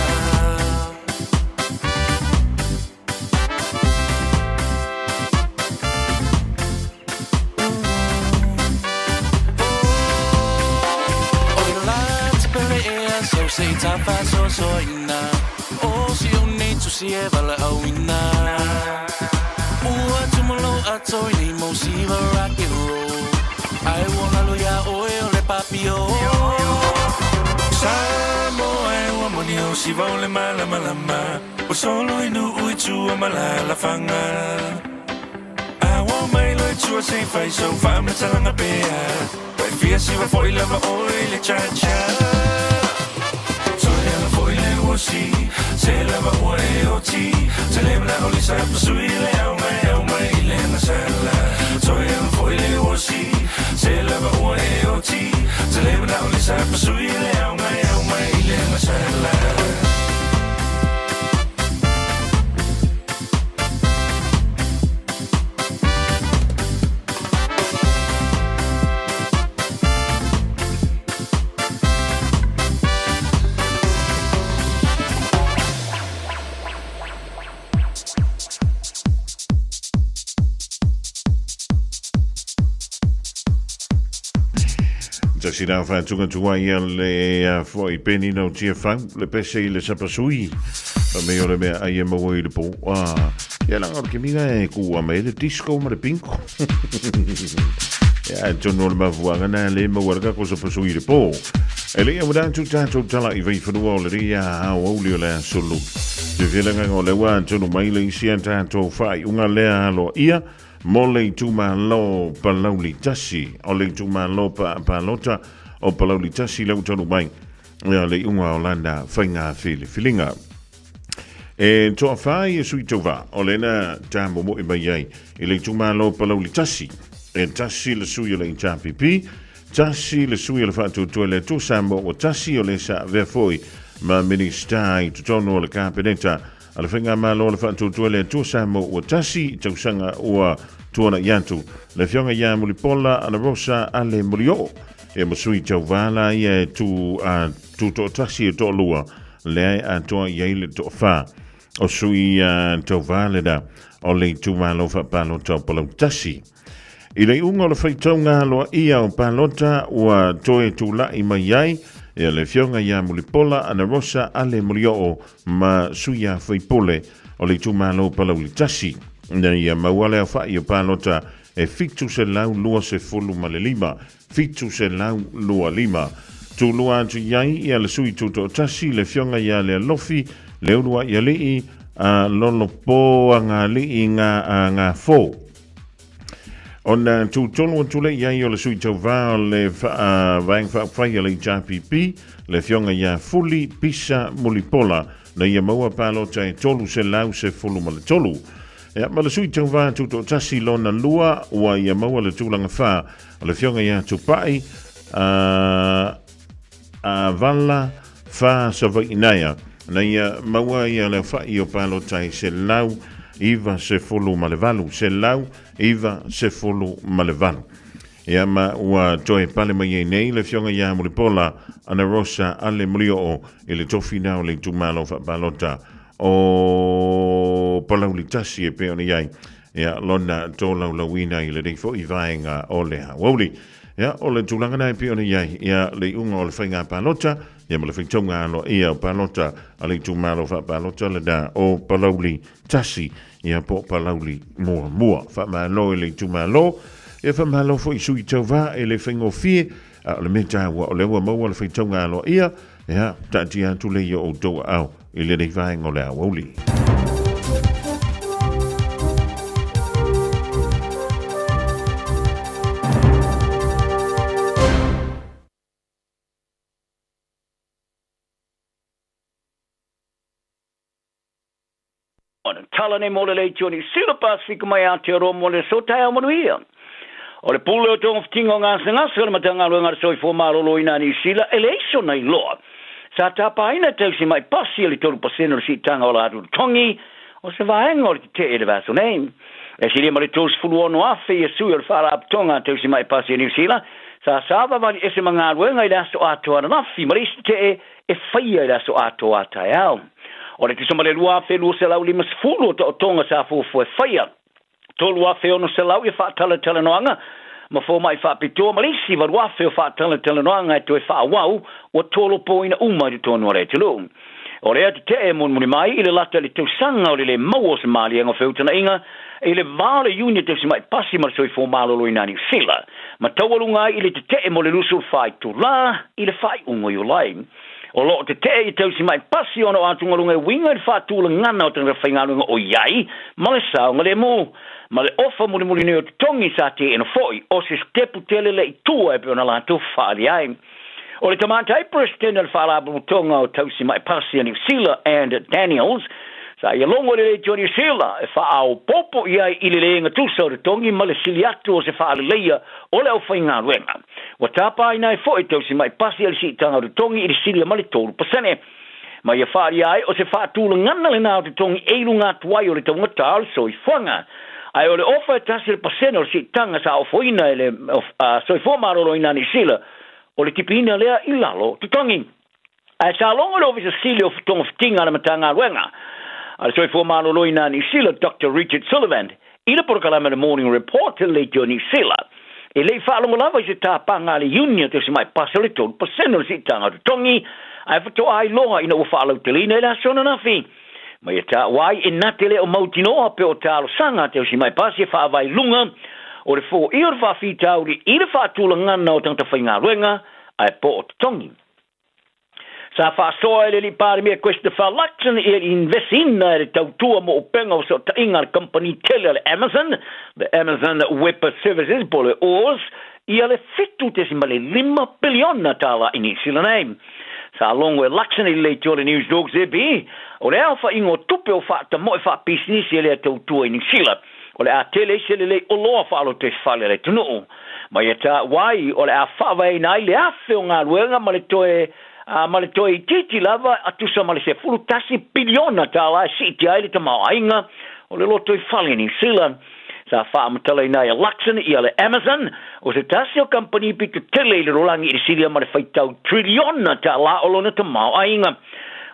So say tapa so ina O si oni tu si e vala awina Ua tumalo atoi ni mo si va rock and roll I wanna lo ya oe o le papio Samo e ua moni o si va o le malama O solo inu ui tu o malala fanga I want my lo tu a say fai so fa me talanga bea Pai fia si va foi lava oe le cha cha Se lava oi oti Se lembra o lisa sui le au mai le na sala Soy el foi le osi Se lava oi oti Se lembra o lisa sui le au mai le na sala Si daar van toen le foi peni no tia fang le pese le sapasui me yo le me ai mo i le po ya la ngor ke mi ga ku me le disco ma le pinko ya jo no le vuanga na le mo warga ko sapasui le po ele ya mudan tu tanto tala I vai funu le ya o le la solo de vela ngo le wa tu no mai le si tanto fai unga le alo ia mo le tuma lo palauli tasi o le tuma lo palota o palauli tasi le utonu mai le unga Olanda fainga filinga e to fai sui tova o le na tambo mo ibai le tuma lo palauli tasi e tasi le sui le chapipi tasi le sui le fatu to le tu sambo o tasi o le sa ve foi ma ministai to tono le capineta ala whinga malo le whantu tuele tu samo o tasi tau sanga ua tuana yantu le fionga ya mulipola ana rosa ale mulio e masui tau vala ia tu to tasi e to lua le a toa iaile to fa o sui tau vala da o le tu malo fa palo tau palo tasi I le unga le whaitaunga loa ia o palota ua toe tu la I mai ai e le fionga ia mulipola ana rosa ale mulio ma suia whaipole o le tumalo palau li tasi. Na ia mauale a whai o palota e fitu se lau lua se fulu ma le lima, fitu se lau lua lima. Tu lua atu iai ia le sui tuto tasi le fionga ia le alofi le ulua ia lii a lolo po a ngā lii ngā fō. Ona tu tolu tule ia o le sui tau vā le vaeng whai le JPP le fionga ia fuli pisa mulipola na ia maua palota e tolu se lau se fulu ma le tolu. Ia ma le sui tau vā tuto tasi lona lua ua ia maua le tūlanga whā le fionga ia tupai a vala whā sava inaia na ia maua ia le whai o palota e se lau iva se fulu ma le valu se lau iva se fulu ma le valu. Ia ma ua toe pale mai nei le fionga ia mulipola ana rosa ale mulio o le tofi nao le tumalo fa balota o palau li tasi e peona iai. Ia lona tō laulawina I le reifo I vaenga o le hawauli. Ia o le tūlanga nai peona iai ia le unga o le whainga palota ia ma le whaintonga alo ia o palota a le tumalo fa balota le da o palau li tasi ia po palauli mua. Fa malo le tumalo e fa malo fo sui tau va e le whaingo fie le meta wa o le wa maua le whaintonga alo ia tati atu le o do au I le rei vaenga o le awauli. ona tala nei mo le Johnny Sila Pacific mai Aotearoa le sotai manuia. O le pule o tonga fitinga o ngasa le matanga luenga le soi fōmālolo ina ni sila eleisho nei loa. Sa tapaina tausi mai pasi le tolu pasena le si tanga o la atu tongi o se vaenga o le te e le vaso nei. E si lima le tos fulu ono afe i sui o le whara aptonga tausi mai pasi ni sila. Sa sava vali ese mga luenga i laso ato ana nafi ma resi te e whaia i laso ato atai au. O le tisoma le lua afe lua se lau lima sfulu o tonga sa fufu e whaia. Tolu afe ono se lau i whaatala tala noanga, ma fo mai whaapitoa malisi waru afe o whaatala tala noanga e toi whaawau o tolo po ina umai te tonu are te lu. O rea te e muni mai i le lata le tausanga o le mau o se maali anga whiutana inga, i le vale unia te si mai pasi mar soi fo malolo i nani sila, ma tawalunga i le te e mo le lusu whai tu la, i le whai ungo i ulai. O lo te te i tau si mai pasi ono atunga lunga winga i whaatula ngana o tanga whainga lunga o iai, ma le saunga le mo. Ma le ofa muri neo te tongi sa te ena foi, o se stepu tele le i tua e peona la tu whaari ai. O le tamatai president al whaarabu tonga o tau si mai pasi ani Sila and Daniels, sa ia longo le Johnny Sila e whaau popo iai i le leenga tusa o te tongi ma le sili atu o se whaale leia o le au whainga ruenga. Wa tapa ina e foi tau si mai pasi ali si tanga o te tongi i le sili ma le tolu pasene. Ma ia whaari ai o se whaatula ngana le nao te tongi eiru ngā tuai o le taungata al so i whanga. Ai o le ofa tasi le pasena o le si tanga sa o foina e le so i fōmarolo ina ni Sila o le tipina lea i lalo te tongi. Ai sa longa le ofisa sili o tonga fitinga na matanga ruenga. Ai so i fōmarolo ina ni Sila Dr. Richard Sullivan i le porokalama le Morning Report le Johnny Sila. E le whaalonga lava i se tāpanga le union te si mai pasa le tolu pasena o le si tanga o te tongi. Ai whatoa ai loa ina ua whaalau te lina e la sona na fi. Ma ia tā wai e natele o mautinoa pe o tālo sanga te o si mai pasi e whaavai lunga o le fō i o le whawhitauri i le whaatula ngana o tangta whainga ruenga ai po o te tongi. Sa whaasoa e le li pāri mea kwesta whalaksan e investina e le tautua mo o penga o so ta inga le company tele le Amazon Web Services po le Oz i le fitu te si male 5 biliona tāla ini sila nei. Sa longo e laksan i le te o le News Dogs e bi, o le alfa ingo tupe o whaata mo e wha business e le tautua i ni sila. O le a tele se le o loa whaalo te whale le tunu. Ma ia ta wai o le a whaawai nai le afe o ngā ruenga ma le toe i titi lava atusa ma le se fulu tasi biliona tāla e si ti ai le tamau ainga o le loto i whale ni sila. Sa whaamatala i nai a laksan i ale Amazon, o se tasi o company pitu tele i le rolangi i le siria ma le whaitau triliona ta la o lona ta mau ainga.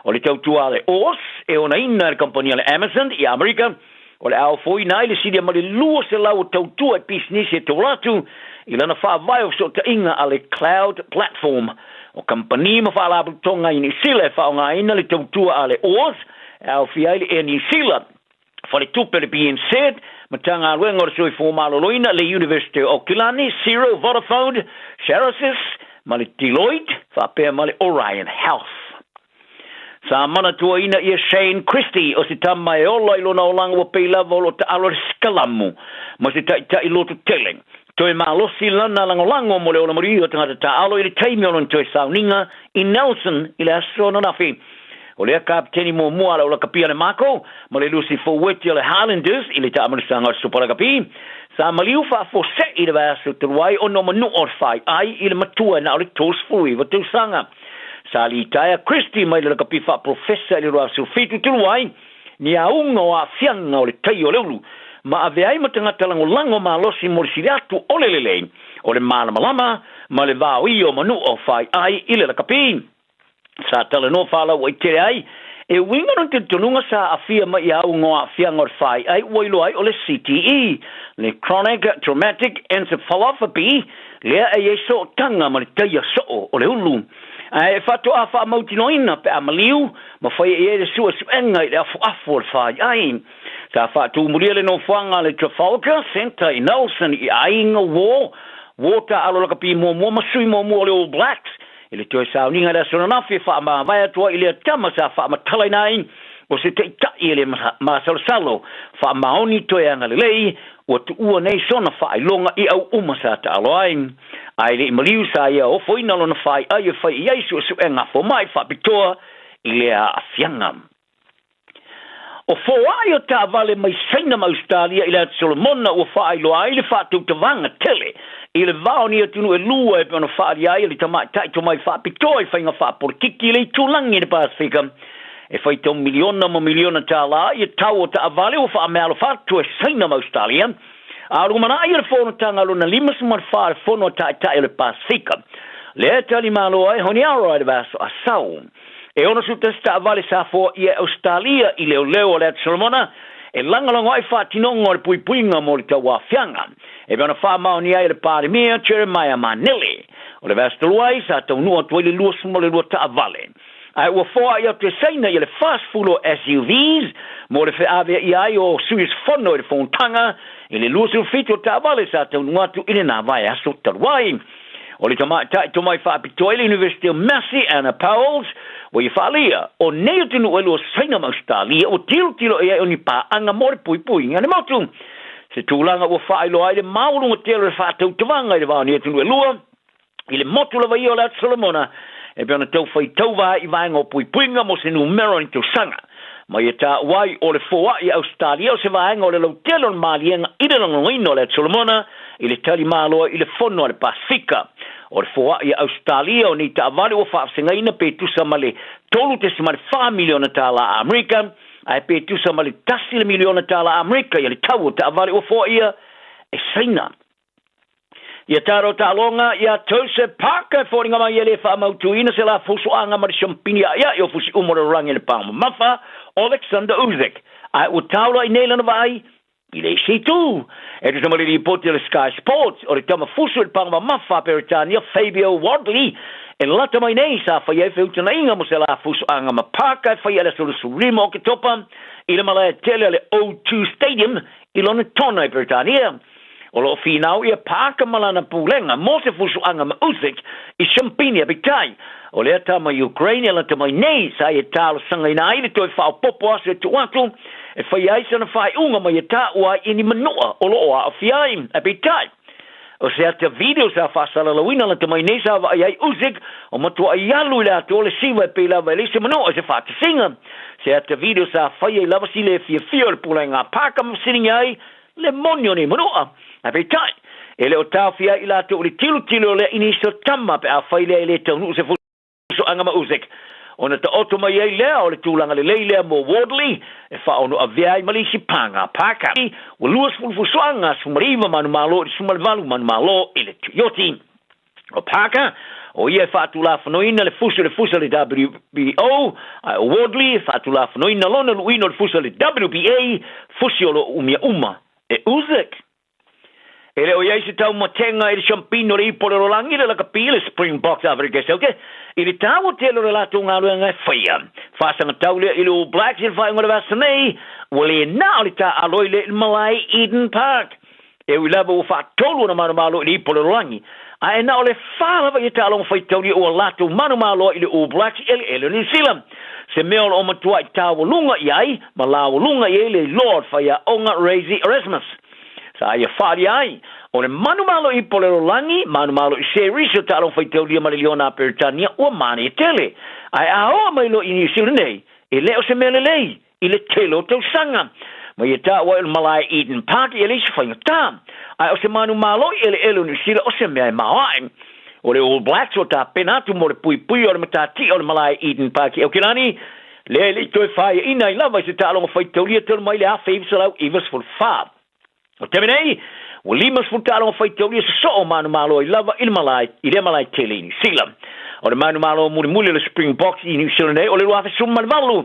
O le tautua ale Oz, e ona ina le company ale Amazon i Amerika, o le au foi nai le siria ma le lua se lau o tautua e business e tauratu, i lana whaavai o so ta inga ale cloud platform. O company ma whaalabu tonga i ni sila e whaonga ina le tautua ale Oz, au fiaile e ni sila. Whale tupe le being said, matanga ruenga o sui fōmaloloina le University of Kilani, Ciro, Vodafone, Sherasis, male Deloitte, whapea male Orion Health. Sa mana tua ina ia Shane Christie o se tama e ola ilona o langa wa peila volo ta alo skalamu, ma se ta iloto teleng. Toi malosi lana lango mo le ola mori o tangata ta alo i le taimi ono toi sauninga i Nelson i le asona nafi. O lea kapteni mo mua la o la kapia le mako, ma le lusi fōweti o le Highlanders, i le ta amarisanga o supara kapi, sa maliu wha fōse i le vaso turuai o no manu or whai ai i le matua na o le tos fui wa tausanga. Sa li taia Christie mai le kapi wha professor i le roa sulfitu turuai, ni a unga o a fianga o le tai o leulu, ma a veai matangata lango ma losi mo le siriatu o le lelei, o le malamalama, ma le vau i o manu o whai ai i le kapi. Sa tala no whala wai tere ai, e winga non te tununga sa a fia mai au ngoa fia ngor whai ai wailo ai o le CTE, le Chronic Traumatic Encephalopathy, lea e so tanga ma le teia so o le ulu. E whato a wha mautinoina pe a maliu, ma whai e le sua suenga i le afu le whai ai. Sa whatu muria le no whanga le Trafalgar Centre i Nelson i ainga water alo laka pi mo masui mo le All Blacks, ile toi sa uninga da sona nafi fa ma vai atua ile tama sa fa ma talai nai o se te ta ile ma salo fa ma oni toi anga lei o tu ua nei sona fa longa i au uma sa ta aloin ai le maliu sa ia o foina lona fa ai fa ia su enga fo mai fa pitoa ile a fianga O foai o ta vale mai saina ma Australia ila Solomona o fai loa ile fa tu te vanga tele. Ile vao ni atunu e lua e pona fai ai ile tamai tai to mai fa pitoi fa inga fa por kiki ile tulangi de Pasifika. E fai tau miliona ma miliona ta la i tau o ta vale o fa amelo fa tu e saina ma Australia. A rumana ai le fono tanga lo na limas mar fa fono tai tai ile Pasifika. Le tali malo ai honi aro ai vaso a sau. E ona su testa vale sa fo i Australia i leo leo le Solomona e langalongo ai fa tinongo le puipuinga mo le tawa fianga e bana fa maoni ai le pare mia Jeremiah Manili o le vasta luai sa tau nua tuai le lua sumo le lua ta vale ai ua foa i te saina i le fast fulo SUVs mo le fe ave i ai o suis fono i le fontanga i le lua su fito ta vale sa tau nua tu i le na vai aso taruai o le tomai fa pitoi le University of Massey Anna Powell's o i falia o nei tinu elo saina ma Australia o tilo e oni pa anga more pui ngane motu se tulanga o fa ilo ai le maulu o telo fa tau tawanga i vani tinu elo i le motu la vai o la Solomona e bana tau fai tau va i vai ngo pui nga mo se numero in tu sanga ma ia ta wai o le foa i Australia o se vai ngo le lo telo malienga i le ngino la Solomona i le tali malo i le fono le Pasifika o le foa i Australia o ni ta vale o whaasenga ina pe tusa male tolu te simare 5 miliona tala Amerika ai pe tusa male tasile miliona tala Amerika i le tau ta vale o foa ia e saina ia taro ta longa ia tose paka fōringa mai ele wha mautu ina se la fusu anga mari champini ia i o fusi umora rangi le pāma mafa Alexander Usyk ai o taula i neilana vai i le situ e te tamari li poti le Sky Sports o le tama fusu le panga mafa Peritania Fabio Wadley e lata mai nei sa whai e whiutana inga mo se la fusu anga ma paka e whai ele suru surima o ke topa i le malaya tele le O2 Stadium i lona tona e Peritania o lo finau ia paka malana pulenga mo se fusu anga ma Usyk i champini a bitai o le tama Ukraine e lata mai nei sa e talo sanga ina i le toi whao popo asu e tuatu e fai ai sana fai unga mai e tā ua ini manua o loa a fiai a bitai. O se ata video sa whasala lawina la te mai nei sa wa ai Usyk o matua ai alu le ato le siwa e pila wa elise manua se whata singa. Se ata video sa fai ai lava si le fia le pula ngā pāka masiringi ai le monio ni manua a bitai. E le o tau fia i la to le tilo le ini so tama pe a fai le taunu se fuso anga ma Usyk. Ona ta oto mai ai lea o le tūlanga le leilea mo Wadley e whaono a veai malisi panga paka o luas fulfusoanga sumariva manu malo i sumalvalu manu malo i le tuyoti o paka o ia whaatula whanoina le fusa le WBO o Wadley whaatula whanoina lona luino le fusa le WBA fusi o lo umia uma e Usyk e le o iai se tau matenga i le champino le ipo le rolangi le laka pile Springboks Afrika sauke i le tau telo le lato ngā lua ngai whaia whaasanga tau le i le All Blacks i le whainga le vasa nei wale nao le ta aloi le Malai Eden Park e ui lava o whaatolu na manu malo i le ipo le rolangi a e nao le whalawa i ta alonga whaitauri o lato manu malo i le All Blacks i le New Zealand se mea o matua i tau lunga i ai ma la lunga i le Lord whaia onga Raisi Erasmus sa ia whari ai. O le manu malo i polero langi, manu malo i series o talo whai taulia Mariliona Peritania o mani e tele. Ai ahoa mai lo i New Zealand nei, e leo se mele lei, i le telo tau sanga. Mai e ta wa il Malai Eden Park i le se whainga tā. Ai o se manu malo i ele elu New Zealand o se mea e mawai. O le All Blacks o ta penatu mo le pui o le matati o le Malai Eden Park i Aukilani, le toi whai ina i lava i se talo whai taulia telu mai le a whaivsalau i was for fab. O te menei, o limas futalo o whaitauria sa so o manu malo i lava i le malai tele i New Zealand. O le manu malo muli le Springboks i New Zealand o le ruafe summa malu.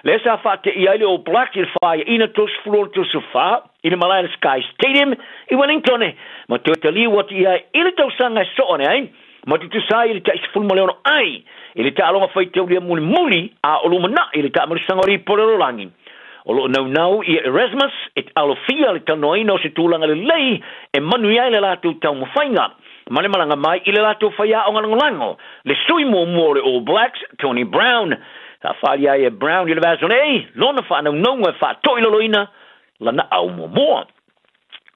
Le sa whate i aile o Blacks i le whaia ina tos flor tos o wha i le malai Sky Stadium i Wellington. Ma te tali wat i ai i le tausanga so o ne ai. Ma te tusai i le taisi fulma leono ai. I le ta alonga whaitauria muli a o lumana i le ta amarisangori polero langi. O lo nau i Erasmus, et alofia le tanoina o se tūlanga le lei, e manu iai le lātou tau mawhainga. Mane malanga mai i le lātou whaia o ngalangolango. Le sui mo le All Blacks, Tony Brown. Ta whaia e Brown i le vaso nei, lona whanau nonga wha toi loloina, lana au moa.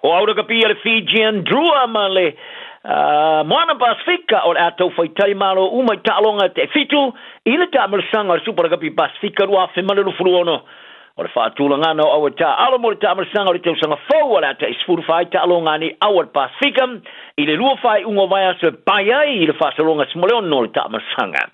O aura kapia le Fijian Drua ma le Moana Pasifika o le atou whaitai malo umai ta'alonga te fitu, i le ta'amarasanga o le Super Rugby Pasifika rua whemale lo furuono. O le whaatulangana o awa ta alo mo le ta amarasanga o le tausanga fau ala ta isfuru whai ta alongani awa le Pasifika I le lua whai ungo vai aso pai ai I le whaasalonga simoleon no le ta amarasanga.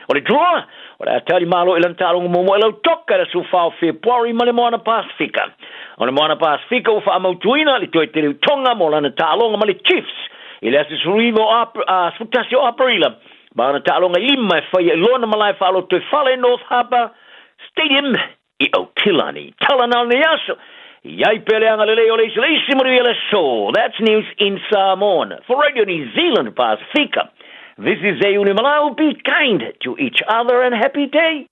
O le draw, o le atari malo ilan ta alonga momo elau toka le su whao Februari ma le moana Pasifika. O le moana Pasifika o wha amautuina le toi te reu tonga mo lana ta alonga ma le Chiefs. I le asis ruivo Sfutasio Aparila. Bana ta alonga lima e whai e lona malai whaalo toi whale North Harbour Stadium I Otilani. Talanal ni aso. Iai peleanga lele o leisi leisi muri ele so. That's news in Samoan. For Radio New Zealand Pasifika. This is Euni Malau. Be kind to each other and happy day.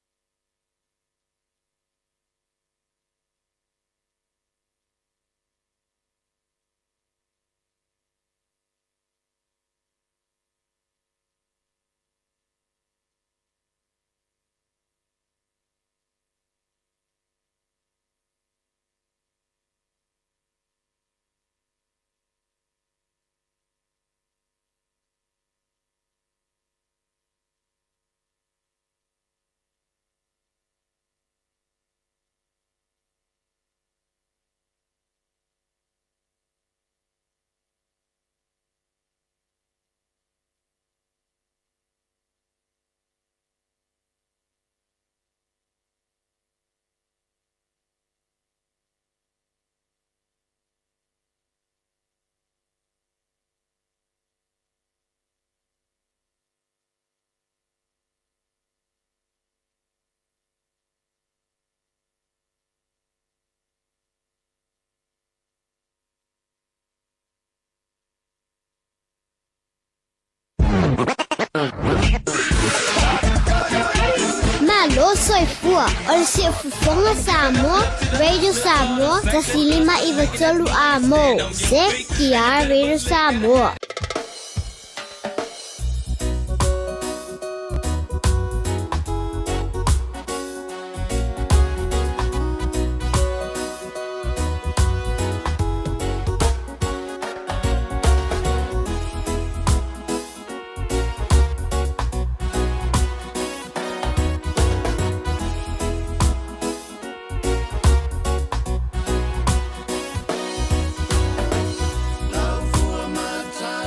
Malo soifua, o le se fufonga Samoa, Radio Samoa, tasilima I vatolu a mo, se kia Radio Samoa. Love for my time.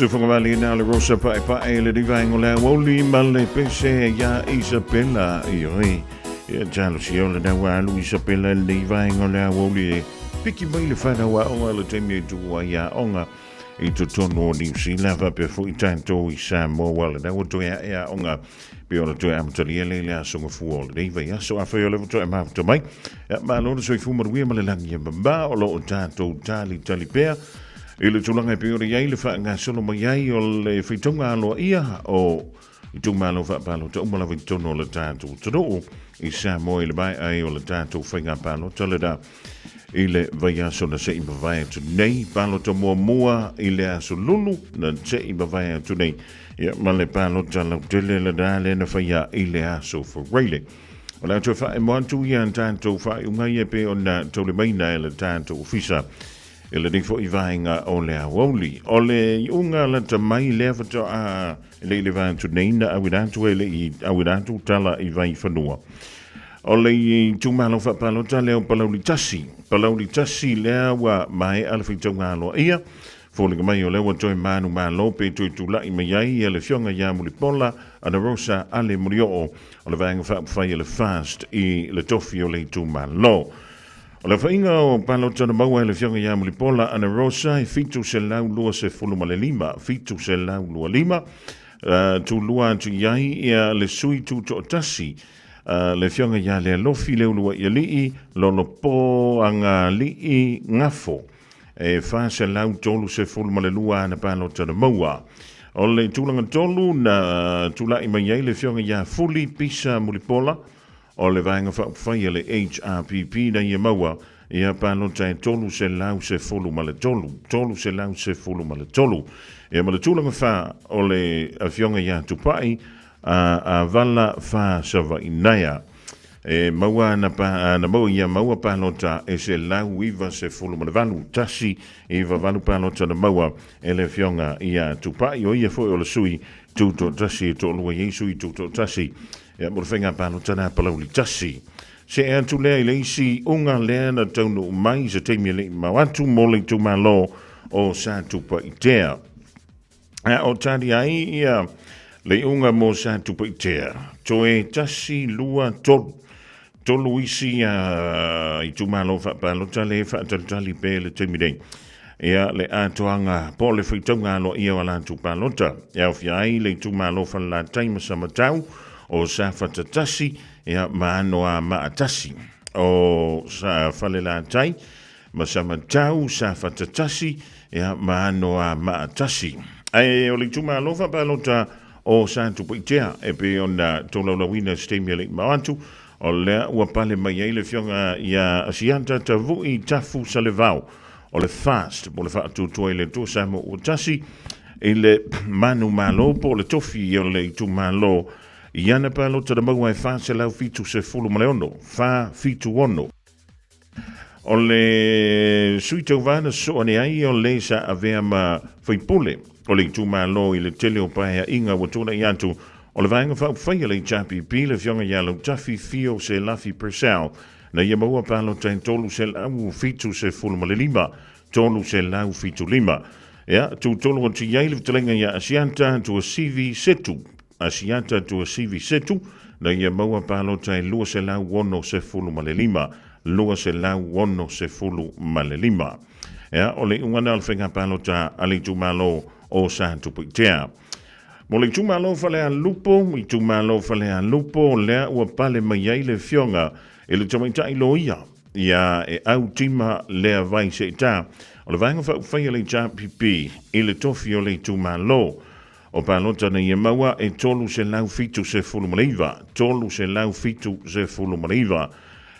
Sufangavali na le Rosa pa e le divango la woli male pese ya Isabella oi. Ya jalo si ola da wa lu Isabella le divango la woli. Piki mai le fana wa o le temi tu wa ya onga. I to tono ni si lava pe fu i tanto I Samoa wala da wo to ya onga. Pe ona to am to le le so fu ol de ya so a fe le to am to mai. Ya ma lo so fu mo wi ma le langi ba o lo tanto tali pe. Ile tulanga pe ora ia le fa nga solo mai ai o le fitonga lo ia o I tunga lo fa palo to mo la vitono le tanto to I Samoa le bai ai o le tanto finga palo to le da ile vai so na se I vai to nei palo to mua ile aso lulu na se I vai to nei ia ma le palo tala tele le da le na fa ia ile aso for really Ola to fa mo tu ia tanto fa unga ia pe ona to le mai na le tanto ofisa Ele ding fo I vainga o le awoli. O le unga la ta mai leva to a le van to neina a widantu ele I a widantu tala I vai fanua. O le tumalo fa palo tale o palauli tasi le wa mai alfi tonga lo ia. Fo le mai o le wa toi manu malo pe tu la I mai ai ele fionga ya mulipola ana rosa ale murio o le vanga fa fa ele fast I le tofio le tumalo. O le whainga o palo tana maua le fionga ia mulipola ana rosa I fitu se lau lua se fulu ma le lima. Fitu se lau lua lima. Tu lua tu iai ia le sui tu to tasi. Le fionga ia le lofi le ulua ia lii. Lolo po anga lii ngafo. E wha se lau tolu se fulu ma le lua ana palo tana maua. O le tūlanga tolu na tula I mai iai le fionga ia fuli pisa mulipola. O le vaenga whai le HRPP na ia maua ia palo tai tolu se lau se fulu ma le tolu se lau se fulu ma le tolu ia ma le tūlanga wha o le awhionga ia tupai a vala wha sawa inaya e maua na maua ia maua palo ta e se lau iwa se fulu ma le valu tasi iwa valu palo ta na maua e le awhionga ia tupai o ia foi o le sui tuto tasi to lua Yesu I tuto tasi ia mo whenga pano tana palauli tasi. Se e antu lea I leisi unga lea na taunu mai se teimi le mawatu mole tu malo o sa tupa I tea. O tadi ai ia le unga mo sa tupa I tea. To e tasi lua tolu isi I tu malo fa palo tale fa tali pe le teimi dei. Ia le atoanga po le whitonga lo ia wala tu palota. Ia fiai le tu malo fa la taima samatau. O sa fatatasi ia maanoa maatasi o sa falela tai masama tau sa fatatasi ia maanoa maatasi ai o le tuma lofa palota o sa tupitea e pe ona tololawina stemele maantu o le ua pale mai ai le fionga ia asianta tavui tafu salevau o le fast po le fatu toile to sa mo utasi ile manu malo po le tofi o le tuma lo Iana palo te maua e wha se lau fitu se fulu male ono, wha fitu ono. O le sui tau vana so ane ai o le sa avea ma whaipule, o le tu malo I le tele o paia inga watuna I antu, o le vaenga whau whaia le chapi pile fionga yalo tafi fio se lafi persau, na ia maua palo tain tolu se lau fitu se fulu male lima, tolu se lau fitu lima. Ya, tu tolu o ti yaile vitalenga ya asianta tu a CV setu, Asiata tu a CV setu, na ia maua palo tai lua se lau wono se fulu ma le lima, lua se lau wono se fulu ma le lima. Ea, o le ungana al whenga palo ta ali tu malo o sa tupitea. Mo le tu malo fale a lupo, I tu malo fale a lupo, lea ua pale mai ai le fionga, e le tamaita I loia, ia e au tima lea vai se ta, o le vanga whai le JPP, I le tofi o le tu malo, O palota na ia maua e tolu se lau fitu se fulu maleiva. Tolu se lau fitu se fulu maleiva.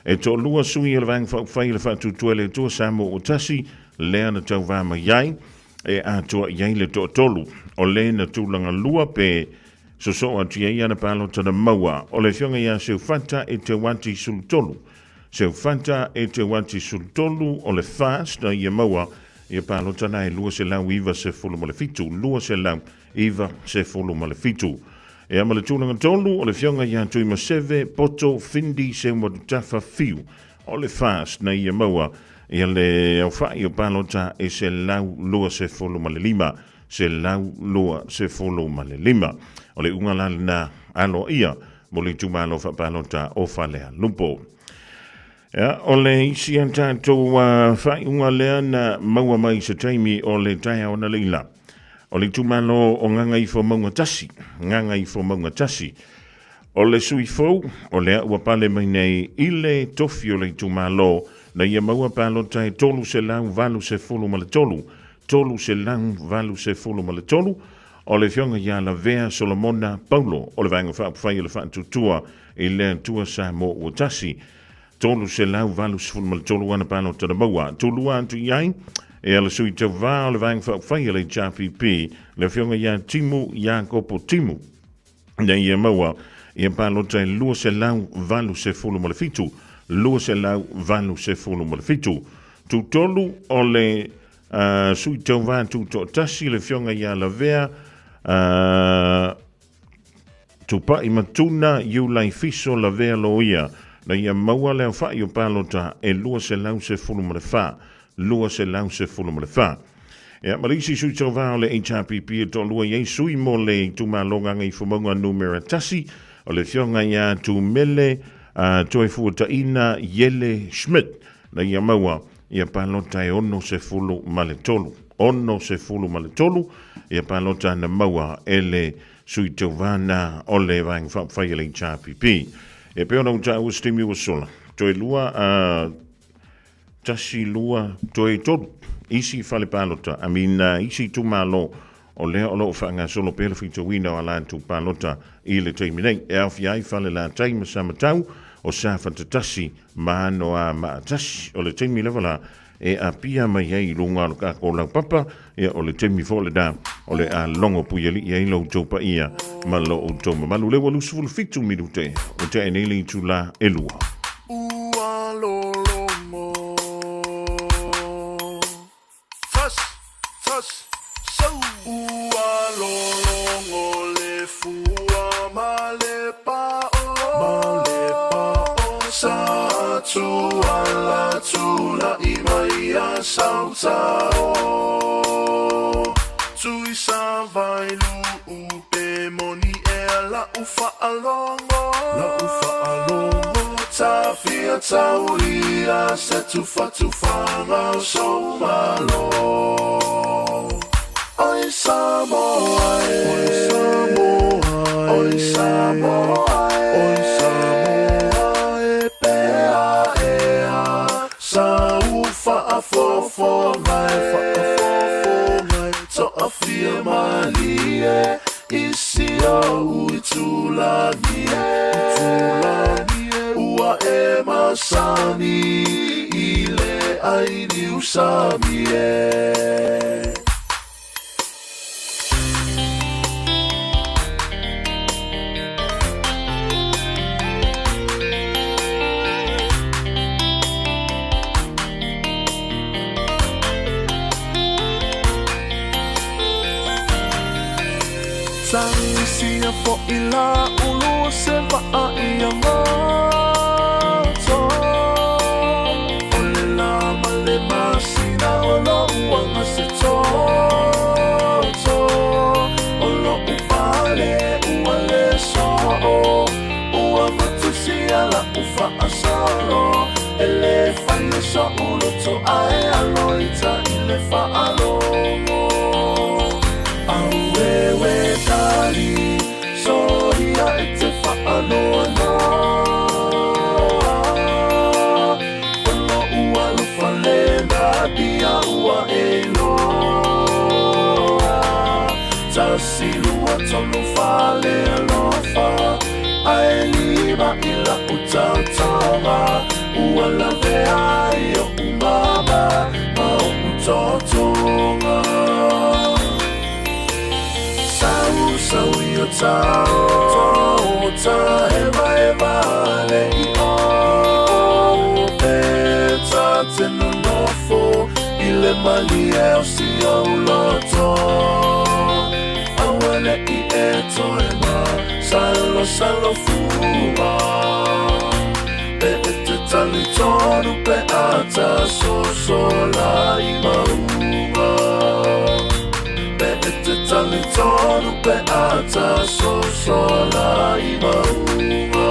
E tolua sui ele vang whai le whatu tuele tua samo o tasi, lea na tau vama iai, e a tua iai le to tolu. O le na tūlanga lua pe so atu iai ana palota na maua. O le fionga ia seu fanta e te wanti sul tolu. Seu fanta e te wanti sul tolu o le fast na ia maua. Ia palota na e lua se lau iwa se fulu ma le fitu. Lua se lau iwa se fulu ma le fitu. E ama le tūlanga tolu o le fionga ia tui ma seve poto findi se wadu tafa fiu. O le fast na ia maua. Ia le au fai o palota e se lau lua se fulu ma le lima. se lau lua se folo ma le lima. O le unga lana alo ia mo le tumalo whapalota o whalea lupo. O le isi an tātou whai unga lea na maua mai se taimi o le taia o na leila. O le tumalo o nganga i fo maunga tasi. Nganga i fo maunga tasi. O le sui fau, o le ua pale mai nei ile tofi o le tumalo na ia maua palota e tolu se lau valu se fulu ma le tolu. Tolu se lau valu se fulu ma le tolu. O le fionga ia la vea Solomona Paulo. O le vanga whai o le whaatutua i le tua sa mo ua tasi. Tolu se lau valu se fulu ma le tolu ana palota na maua. Tolu antu iai. E ala sui te vā o le vanga whai o le JPP. Le fionga ia Timu Iakopo Timu. Na ia maua. Ia palota e lua se lau valu se fulu ma le fitu. Lua se lau valu se fulu ma le fitu. Tu tolu o le sui te vā tu to tasi le fionga ia la vea. Tu pa i matuna iu lai fiso la vea loia. Na ia maua leo whai o palota e lua se lau se fulu ma le wha. Lua se lau se fulu ma le wha. Ia marisi sui te vā o le HRPP e to lua iei sui mo le tu malonganga i fumonga numera tasi. O le fionga ia tu mele toi fuata ina Yele Schmidt. Na ia maua ia palota e ono se fulu ma le tolu. Ono se fulu ma le tolu. Ia palota na maua ele sui te vana o le vang whai le HRPP. E peona uta ua stimi ua sola. Toi lua tasi lua toi tolu. Isi fale palota. I mean isi tu malo. O lea o loo whaanga solo pēla whita wina o alantu pālota i le teimi nei. E awhi ai whale la teima samatau o sa whantatasi maano a maatasi. O le teimi lewa la e a pia mai ei runga lo ka ko lau papa e o le teimi fole da o le a longo puyeli i ei lau taupa ia ma lo o toma. Manu lewa lusufulu fitu miru te o te eneli tu la elua. Ua lolongo Fas Ua lolongo le fua ma le pao Sa tua la tula i mai a sautao Tui sa vai lu upe moni e la ufa alongo Ta fia taulia se tufa ngau so malo Oi Samoa, oi Samoa, pea ea, sa ufa a fofo ngai, to a fia malie, isi a uitulanie, ua e masani, ile aini usamie. Sia fo ila ulu se va ia moto Ole la male masina olo uanga se toto Olo upale uale so Ua matusia la ufa asalo Ele fai so ulu to ae aloita ile fa alongo Auewe tali Soria e te whaanoa Ono ua lufa lena Dia ua e loa Tasi lua tonu whale alofa Ae lima ila utautonga Ua lave ai o umama Ma o utotonga Sau yo tau ta eva le I o Peta te no nofo Ile mali e o si o loto Awele I e toema Salo fuma Pe e te tali tonu pe ata So la I maunga Pe e te le tonu pe ata so so la I maua.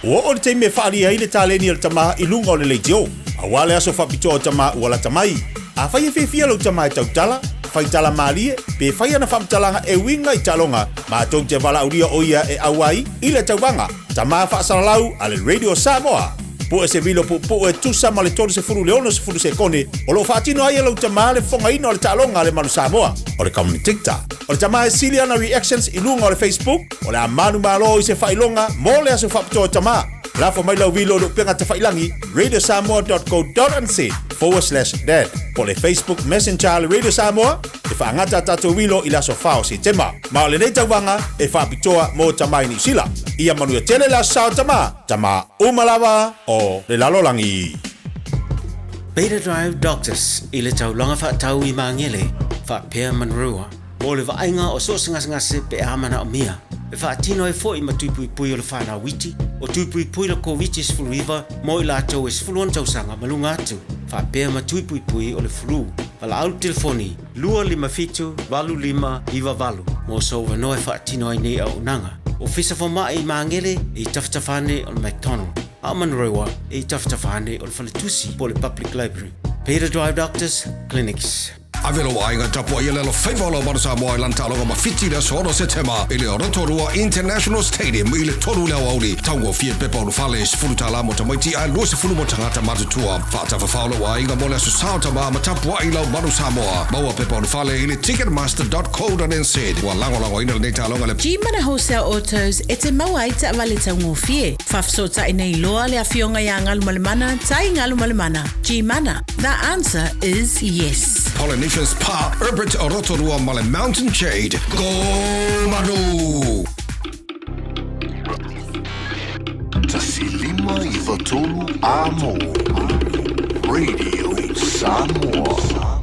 O le teime whaari ai le tāleni al tama I lunga o le leitio. A wale aso whapito o tama ua la tamai. A whai e whiwhia lau tama e tautala, whai tala maalie, pe whai ana whamtalanga e winga I talonga, ma tau te wala uria o ia e awai I le tauwanga. Tama whaasaralau a le Radio Samoa. Po e se vilo po e tusa ma le tolu se furu leono se furu se kone, o lo whaatino ai lau tama le whonga ino le talonga le manu Samoa, o le Community TikTok. O le tama e Siliana Reactions I lunga o le Facebook, o le amanu malo I se whailonga, mo le aso whapito o tama. Lafo mai lau vilo lo penga te whailangi, radiosamoa.co.nz/dad. Po le Facebook Messenger le Radio Samoa, e whaangata tato vilo I laso whao si tema. Ma o le nei tauwanga, e whapitoa mo tamai ni sila. Ia manu e tele la sao tama umalawa o le lalolangi. Beta Drive Doctors I le taulanga whaatau I maangele, whaapea manrua. Mo le vainga o soosangase pe amana o mia. E whaatino e fo I matuipui o le whana witi, o tuipui la COVID sfuluiva, mo I lātou e sfuluan tausanga malunga atu. Whaapea matuipui o le flu. Wala au telefoni, 255-25 mo sauwa noe whaatino ai nei au nanga. O fisa whama I maangele I taftafane o le McDonald. A manrewa I taftafane o le Whaletusi po le Public Library. Peter Drive Doctors Clinics. Avelo ainga tapo ia lelo faivolo manu Samoa I lantaloga ma fiti le soro setema I le Rotorua International Stadium I le toru leo auli taungo fie pepa unu fale sifurutala mo tamaiti a lua sifuru mo tangata matutua whaata whawhalo ainga mo le asu saotama ma tapua I lau manu Samoa maua pepa unu fale I le ticketmaster.co.nz wa lango ina le neitaloga le G-Mana Wholesale Autos e te maua I te awale taungo fie whafsota I nei loa le awhionga ia ngalu malemana tai ngalu malemana G-Mana, the answer is yes. Polynesian Spa, Herbert Rotorua Male Mountain Shade. Go Manu! Tasilima I Vatolu Amo. Radio Samoa.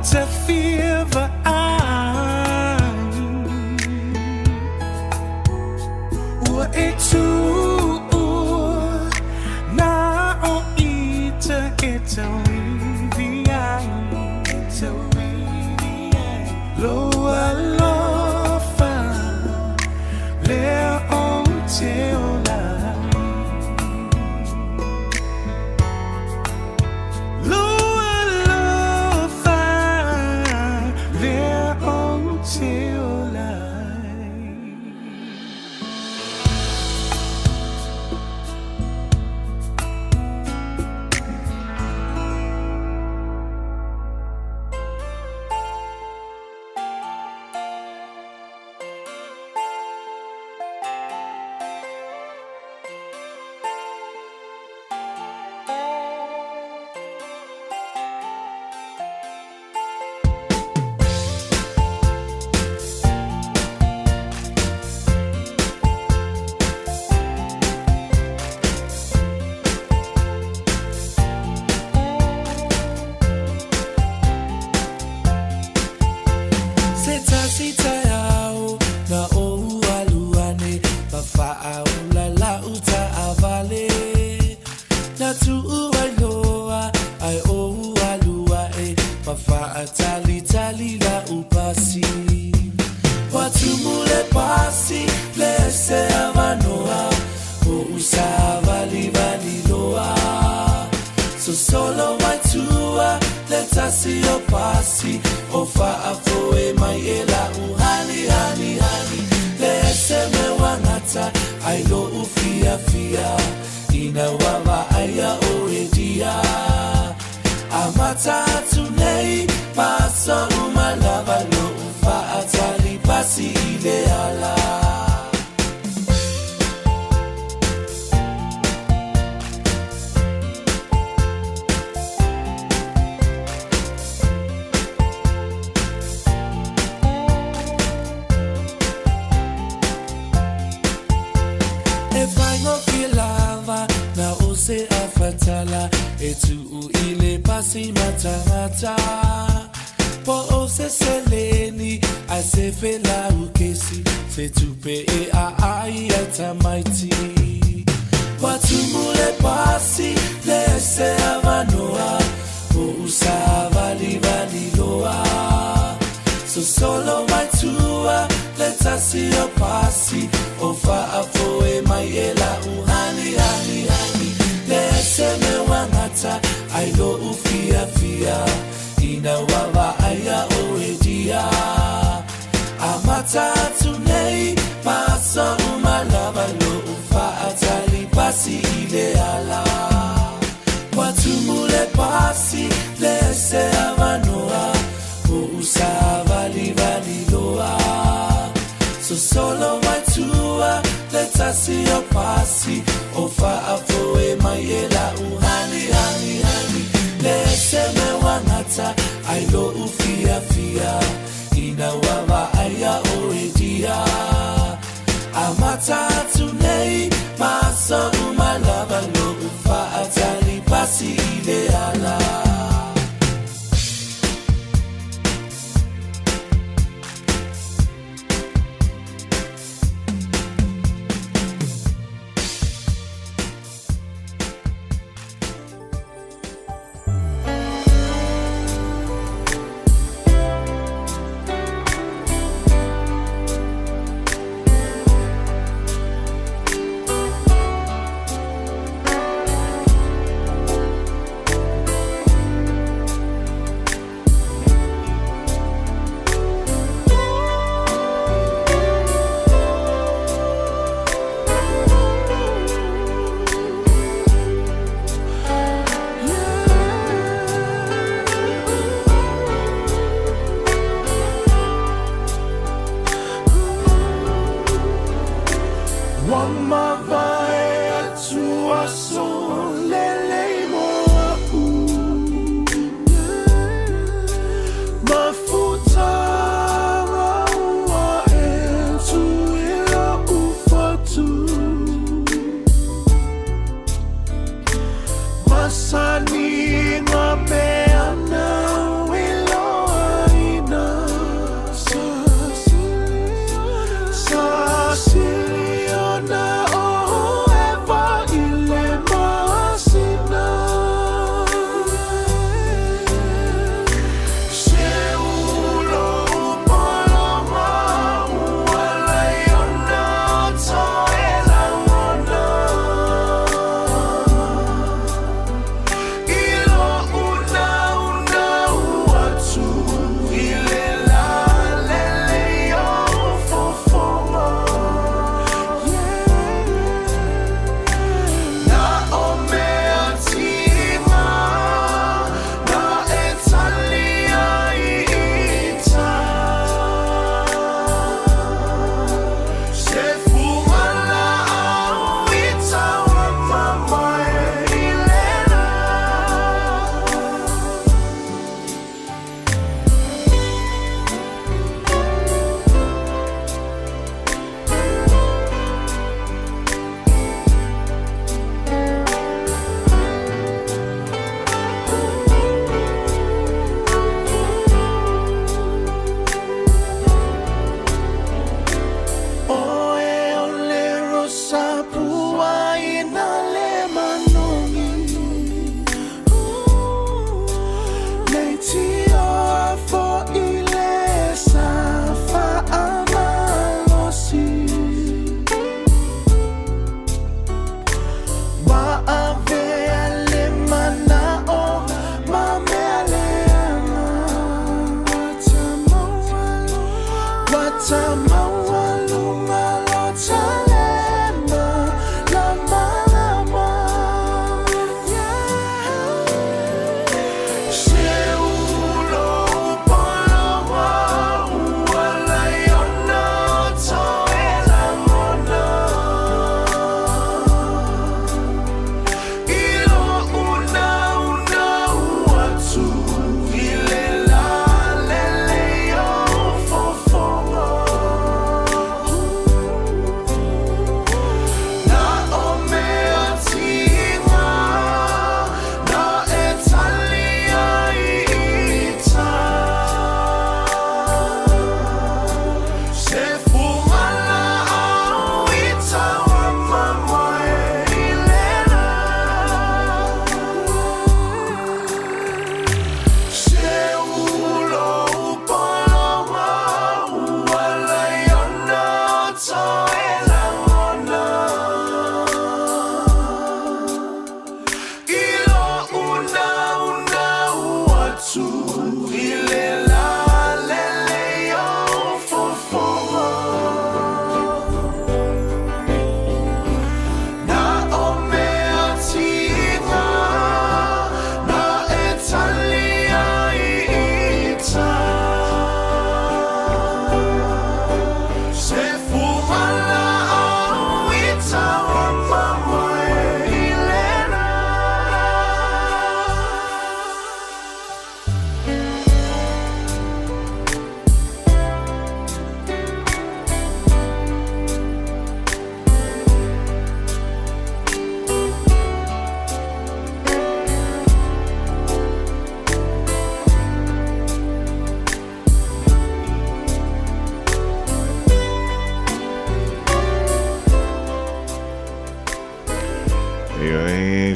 fever itu na o ita lo alofa le on teola lo alofa le on teola.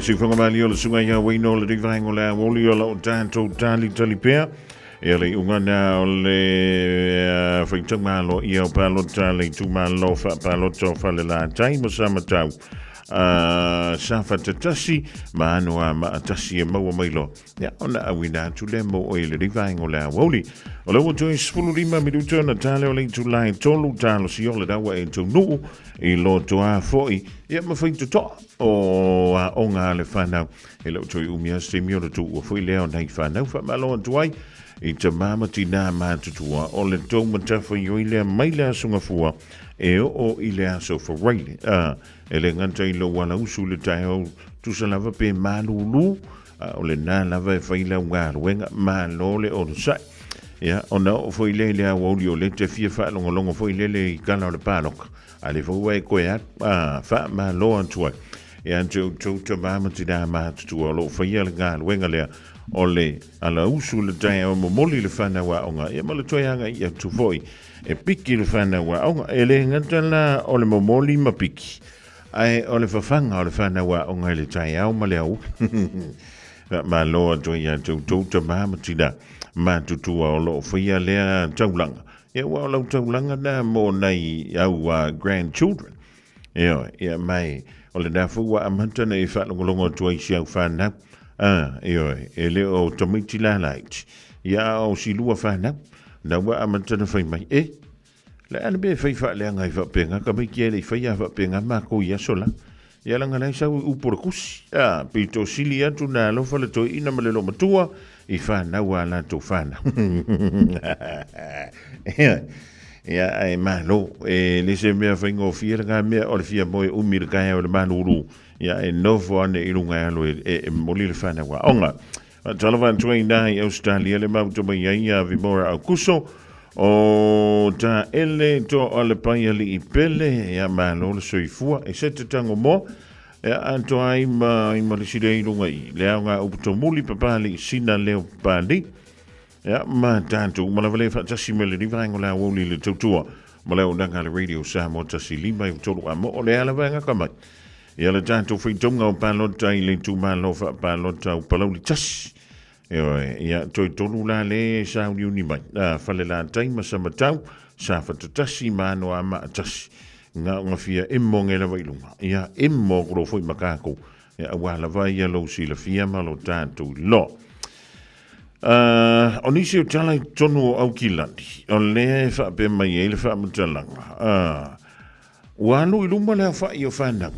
si whanga mali o le sunga ia waino le rivaengo le awoli o la o tātou tāli talipea. E le unga na o le whaitanga lo ia o pālota le tūmalo wha pālota o whale la tai mo sa matau. Sa whatatasi ma anua ma atasi e maua mailo. Ia ona awina atu le mo o le rivaengo le awoli. O le watoi sfulu lima minuto na tale o le tulai tolu talo si o le dawa e tau nuu I lo toa foi. Ia ma whaito toa o a onga le whanau. E lau toi umia se mi o le tu o foi leo nei whanau wha malo atuai. I te mamati nā mātutua o le tau matafa i o ilea maile asunga fua e o ilea so whareile. E le nganta I lo wala usu le tai au tusa lava pe malulu o le nā lava e whaila ngā ruenga malo le o sai. Ia, ona o foi le le awoli o le te fia whaalonga foi le I kala o le pāloka. A le fawai koe at, wha ma lo antua. E antu tau ta mamati nā mātutua o lo whaia le ngā ruenga lea o le ala usu le tai o momoli le whanau a onga. Ia ma le toianga I atu foi. E piki le whanau a onga. E le ngata la o le momoli ma piki. Ai o le whawhanga o le whanau a onga I le tai au ma le au. Ma loa toi atu tau ta mamati nā mātutua o lo whaia lea taulanga. Ia wa o lau taulanga nā mō nei au grandchildren. Ia mai o le nā fua amantana e whalongolongo tua I siau whanau. E leo tamiti la light. Ia o si lua whanau. Na wa amantana whai mai. Le ana be whai wha lea ngai whapenga. Ka mai kia le whai a whapenga mako ia sola. Ia langa nei sau upura kusi. Pito sili atu nā lofa le toi ina malelo matua. I whanau a la tō whanau. Ia ai malo. Le se mea whaingo whia ngā mea o le whia moe umira kai o le manuru. Ia e novo ane I runga alo e moli le whanau a onga. Talawa antua I nai Australia le mauta mai ai a vimora au kuso. O ta ele to o le pai ali I pele. Ia malo le soifua. E sete tango mo. E anto ai ma le sirei runga I. Lea ngā uputo muli papali sina leo pali. Ia ma tantu. Ma la vale whatasi me le rivaengo la woli le tautua. Ma leo nanga le radio sa mo tasi lima I utolu a mo o le ala vanga kamai. Ia le tantu whitonga o palota I le tūmalo wha palota o palauli tasi. Ia toi tolu la le sa uniuni mai. Whale la taima sa matau. Sa whatatasi ma ano a ma atasi. Nga fia immo ngela wailunga. Ia immo kuro foi makako. Ia wala vai ia lo si la fia malo tātou lo. O nisi o talai tonu o au kilandi. O lea e wha pe mai e le wha matalanga. Ua anu I lumba lea wha I o whanau.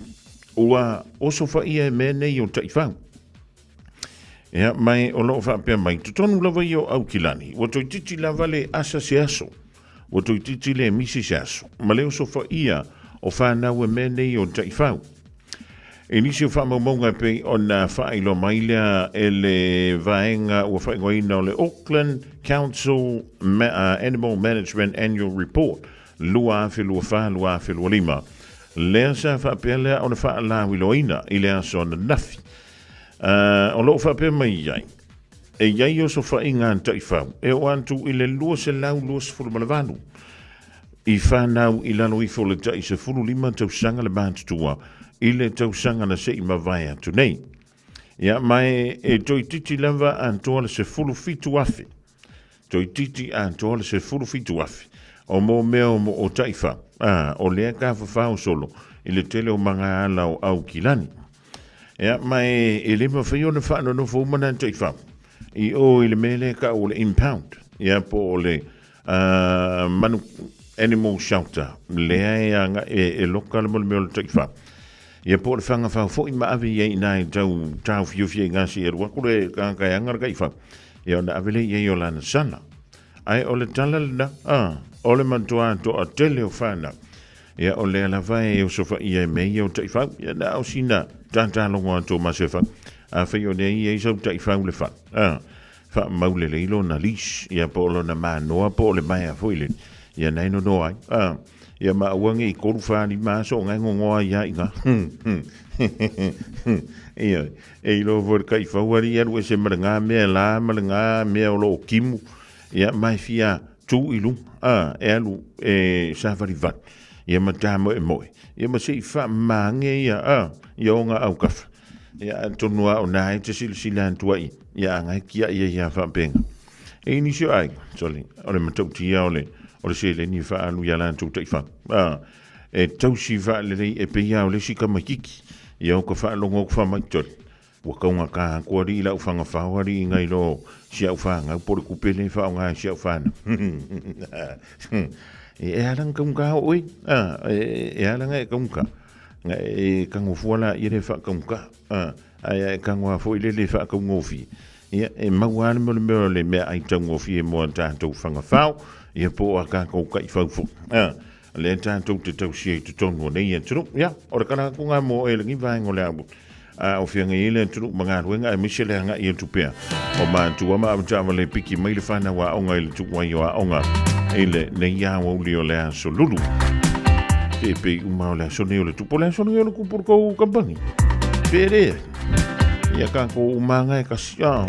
Ua oso wha I e mene I o taifau. Ia mai o lo wha pe mai. Tonu lava I o au kilani. Ua toi titi lava le asa se aso. Ua toi titi le misi se aso. Ma leo so wha ia o whanau e mene I o taifau. E nisi o whamaunga pe o na whailo mailea e le vaenga ua whaingoina o le Auckland Council Animal Management Annual Report. Lua awhilua wha, lua awhilua lima. Lea sa whapea lea o na whaalawiloina I lea so na nafi. O loo whapea mai iai. E iai o so whainga an taifau. E o antu I le lua se lau lua se furu malavanu. I whanau I lalo I fole tai se furu lima tau sanga le mātutua. I le tau sanga na se I mawai atu nei. Ia mai e toi titi lava an toa le se furu fitu afi. Toi titi an toa le se furu fitu afi. O mo mea mo o taifa. O lea ka whawhau solo. I le tele o mga ala o au kilani. Ia mai e le mawhai o na whaano no fōmana an taifa. I o I le mele ka o le impound. Ia po o le manu animal shelter. Lea e lokal mo le mea o le taifa. Ia po le whanga whau fo I maawe iei nai tau fiufie ngasi e rua kure kai angara kai whau. Ia ona awele iei o lana sana. Ai o le tala lina, o le mantua to a tele o whana. Ia o le ala vai e o sofa iei mei o tai whau. Ia na au sina tantalongo ato masefa. A whai o nei iei sau tai whau le whau. Wha maule le ilo na lis. Ia po lo na manoa po le mai a foile. Ia nei no no ai. Ia mauangi I koru whani maso ngai ngongoa ia inga. Ia, e ilo vor kai whauari aru e se maranga mea la, maranga mea o lo kimu. Ia mai fia tu ilu, e alu e safari vat. Ia matamo e moe. Ia ma se I wha mange ia, ia o ngā au kawha. ia tonua o nai te silsila tuai ia ngai kia ia fa penga e ni sio ai soli ole matautia ole se le ni fa alu ia lan tu te fa e tau si fa le e pe ia ole si ka makiki ia ko fa longo fa mai tot wa ka nga ka ko ri la fa nga fa wa ri ngai lo si au fa nga por ku pe le fa nga si au fa e alang kum ka oi e alang e kum ka e ka ngofuala i le fa kum ka ai ka ngwa fo ile le fa kum ngofi ia e mawan mo le me ai tau ngofi e mo ta tau fanga fa ia po aka ko ka i fa fu le ta tau te tau si te tonu nei e tru ia ora kana ku nga mo e le ngi vai ngole abu o fianga ile tru manga ruenga e michele nga i tu pe o ma tu ma ama le piki mai le fa na wa onga ile tu wa yo onga ile ne ya wo li o le so lulu e pe uma le so ne o le tu po le so ne o ku por ko kampani pere ia ka ko umanga e ka sia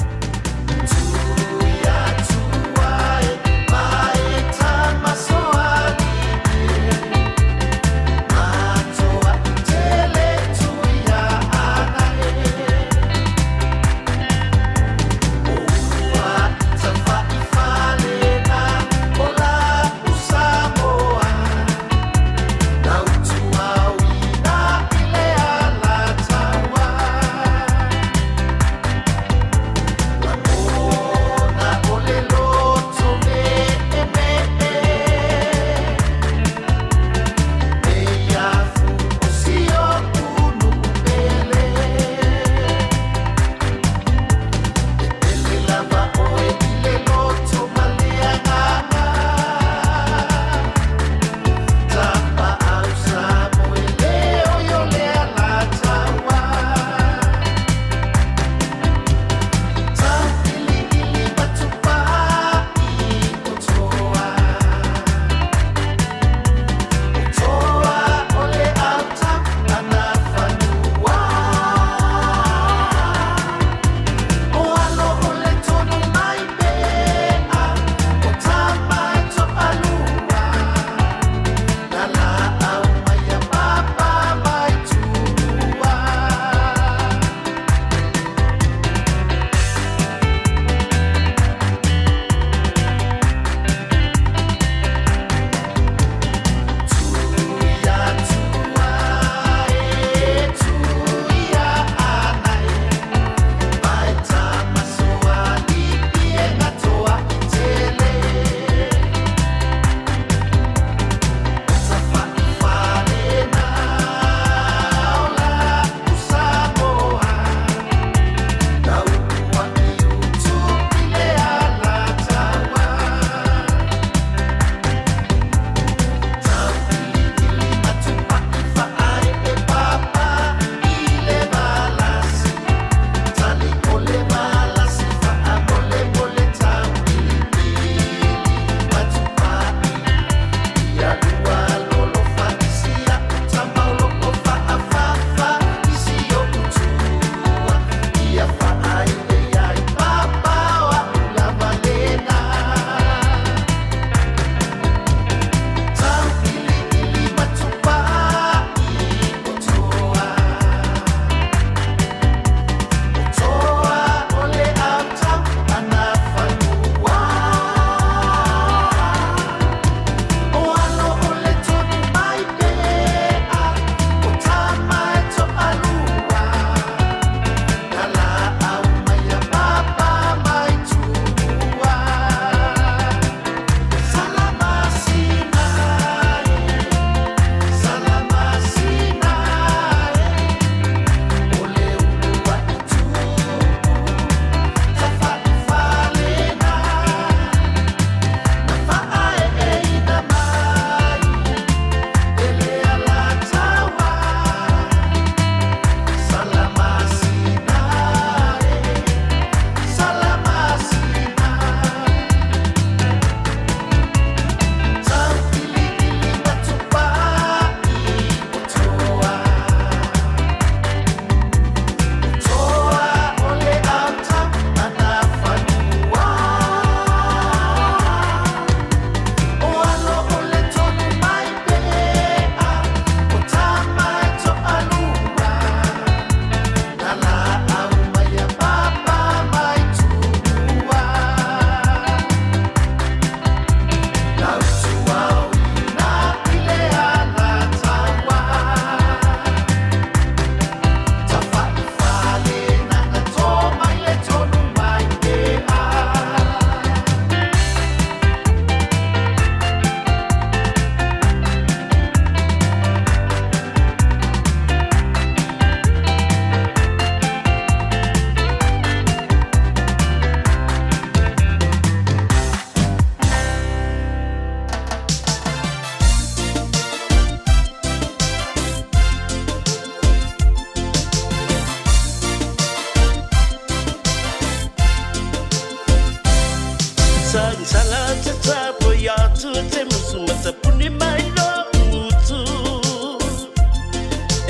Sang sanga tata boya tu te musumata puni mai no utu.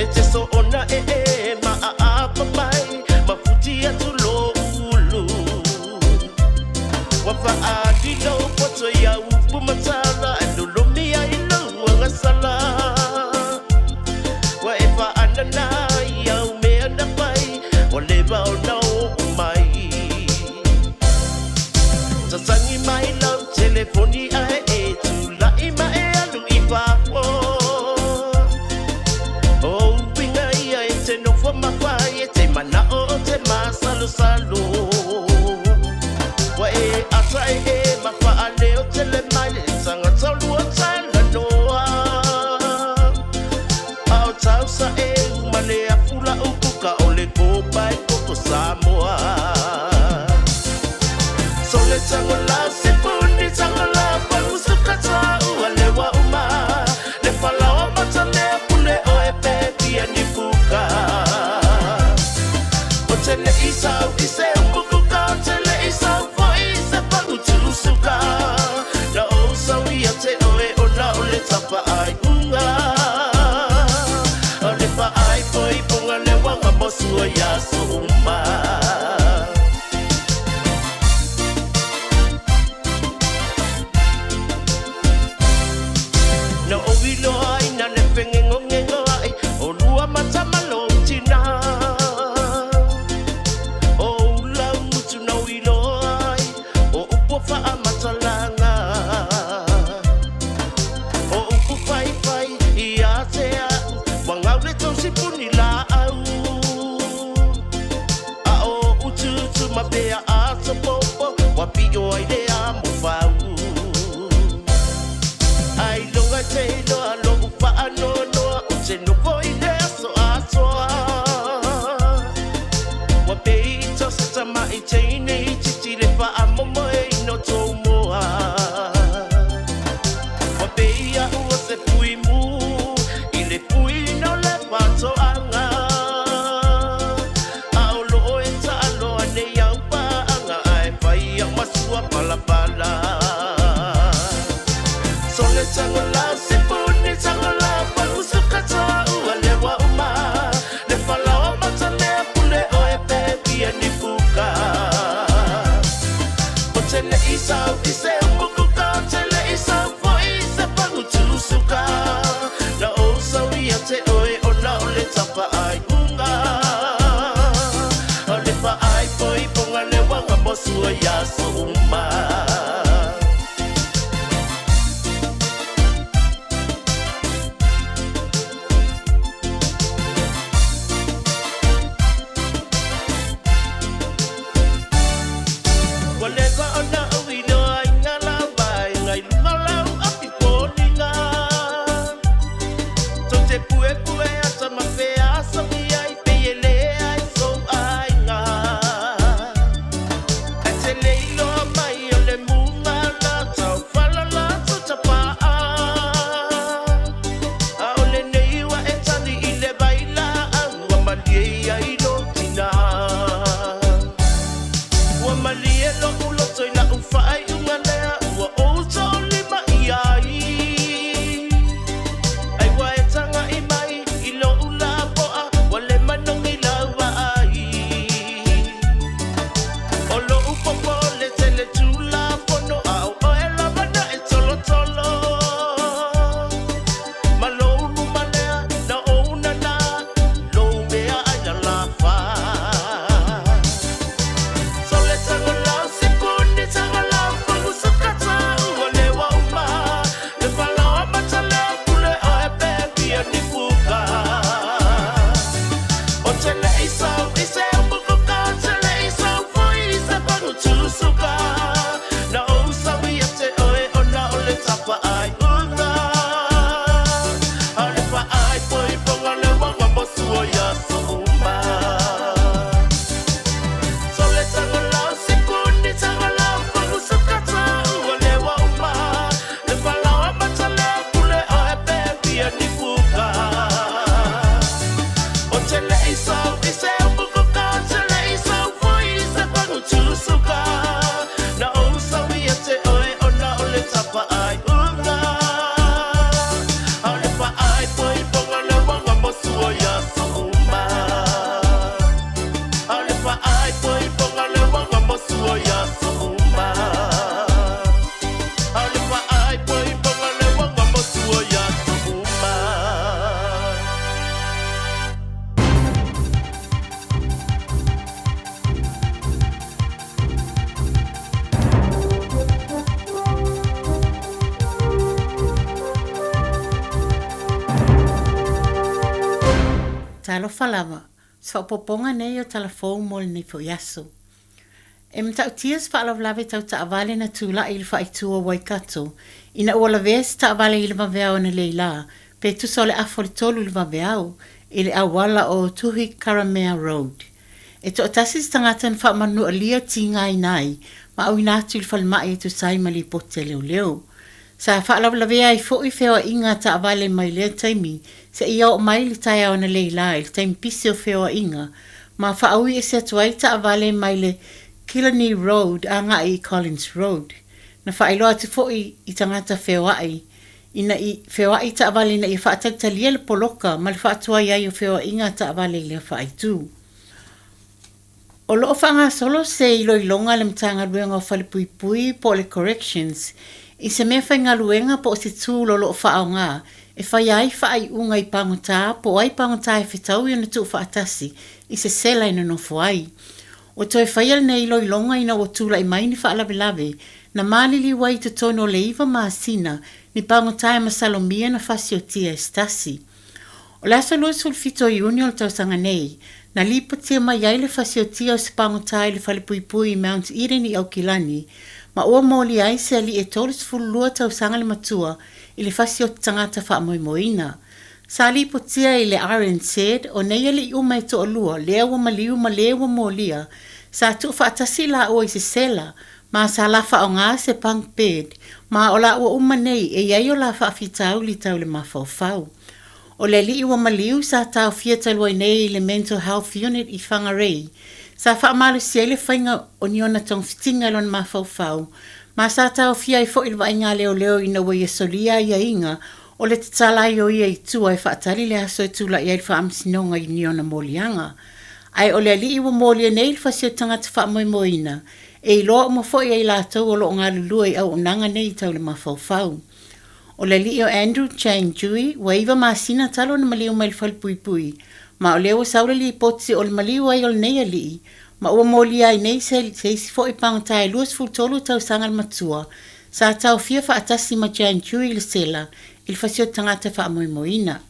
E te so ona ma a mai ma futi atu lo ulu. Wa fa adi no poto ya upu matala ando lo mi ai lo nga sala. Wa e fa anana ya me anda pai o le ba o no mai. Sangi mai lau telefoni ai e tu la ima e alu I papo. O winga ia e te no fo mawhai e te mana o te masalo salo. Wa e ata e mawha a leo tele mai le sanga taulu o tala noa. Ao tau sa e umane a fula upuka o le kopai koko Samoa. Sole tangola sipuni tangola pamusuka tau alewa uma le falawa matane pule o epe pia nipuka o tele isau ise umbukuka o tele isau fo ise pagutusuka na o sawi te oe o na o le tapa ai unga o le pa ai foi punga le wanga mosu o ya so uma. No ovilo ai na le pengengo ngengo ai o lua matama lo tina. O la mutu no ilo ai o upo fa amatalanga. O upo fai fai I ate a wangau le tau sipuni la au. A o utu tu mapea ato popo wapi o ai le amo fau. Ai longa te no alo upa ano no o te no voi de so atoa. Wa pei to se tama I te ine I titi le pa amomo e no to moa. Wa pei a ua se pui mu I le pui no le pato anga. A o loo e ta alo ane iau pa anga ai pai a masua pala pala. Sole tangola sipuni tangola pamusuka tau alewa uma le falawa matane pule o epe pia nipuka o tele isau ise umbukuka o tele isau fo ise pagutusuka na o sawi te oe o na o le tapa ai unga o le pa ai foi ponga le wanga mosu o ya so uma. Lay low. talo falava. Sa poponga nei o telefon mo ni fo yaso. E mta tias fa lave tau ta avale na tula il fa itua Waikato. Ina ola ves ta avale il vaveao na leila. Pe tu sole afoli tolu il vaveao. Ile awala o Tuhi Karamea Road. E to tasis tangata fa manu alia tinga inai. Ma au inatu il falmai tu sai mali pote leo. Sa fa lave ai fo I feo inga ta avale mai lea taimi. Se ia o mai li tai au na leila il taimi pisi o feo inga. Ma fa aui e se tuai ta avale mai le Killarney Road a ngā I Collins Road. Na whaeloa te fōi I tangata whewai. Ina I whewai ta awale na I whaatagtalia le poloka ma le whaatua iai o whewa inga ta awale le whaaitu. O loo whanga solo se I loilonga le mtanga ruenga o whalipuipui po le corrections. I se mea whainga ruenga po se tū lo loo whaao ngā. E whai ai whaai unga I pangota po ai pangota e whetau I na tū whaatasi. I se sela ina no whai. O toi whaial nei loilonga ina o tūla I mai ni whaalawelawe, na malili wai te tono le iwa maasina ni pangotai masalomia na whasiotia estasi. O lasa loa sulfito I uni o tau sanga nei, na lipatia mai ai le whasiotia o se pangotai le whalipuipui Mount Eden I Aukilani, ma ua mōli ai se ali e tolis fulua tau sanga le matua I le whasiotangata whaamoimoina. Sa lipatia I le RNZ o nei ali umai to olua, lea wa maliu ma lea wa mōlia, sa tu whaatasi la o I se sela, ma sa la wha o ngā se punk bed, ma o la ua umanei e iai o la whaafitau li tau le mawhauwhau. O le li iwa maliu sa tau fiatalua nei I le mental health unit I whangarei, sa whaamalu si ele whainga o niona tong fitinga lon mawhauwhau, ma sa tau fia I fo ilwa inga leo leo ina wa solia ia inga, o le tatala I o ia I tua I whaatali le aso I tula I alfa amsinonga I niona molianga. Ai o le li iwa molia nei il fasio tangata whaamoimoina, e I loa o mafo I lātou o lo ngā lulua I au unanga nei tau le mawhauwhau. O le li o Andrew Chang Dewey, wa iwa maasina talo na maliu mai le whalpuipui, ma o leo saura li potsi o le maliu ai o le nei ali, ma ua molia ai nei se isi fo I pangatai luas fultolu tau sangal matua, sa tau fia whaatasi ma Chang Dewey le sela, il fasio tangata whaamoimoina.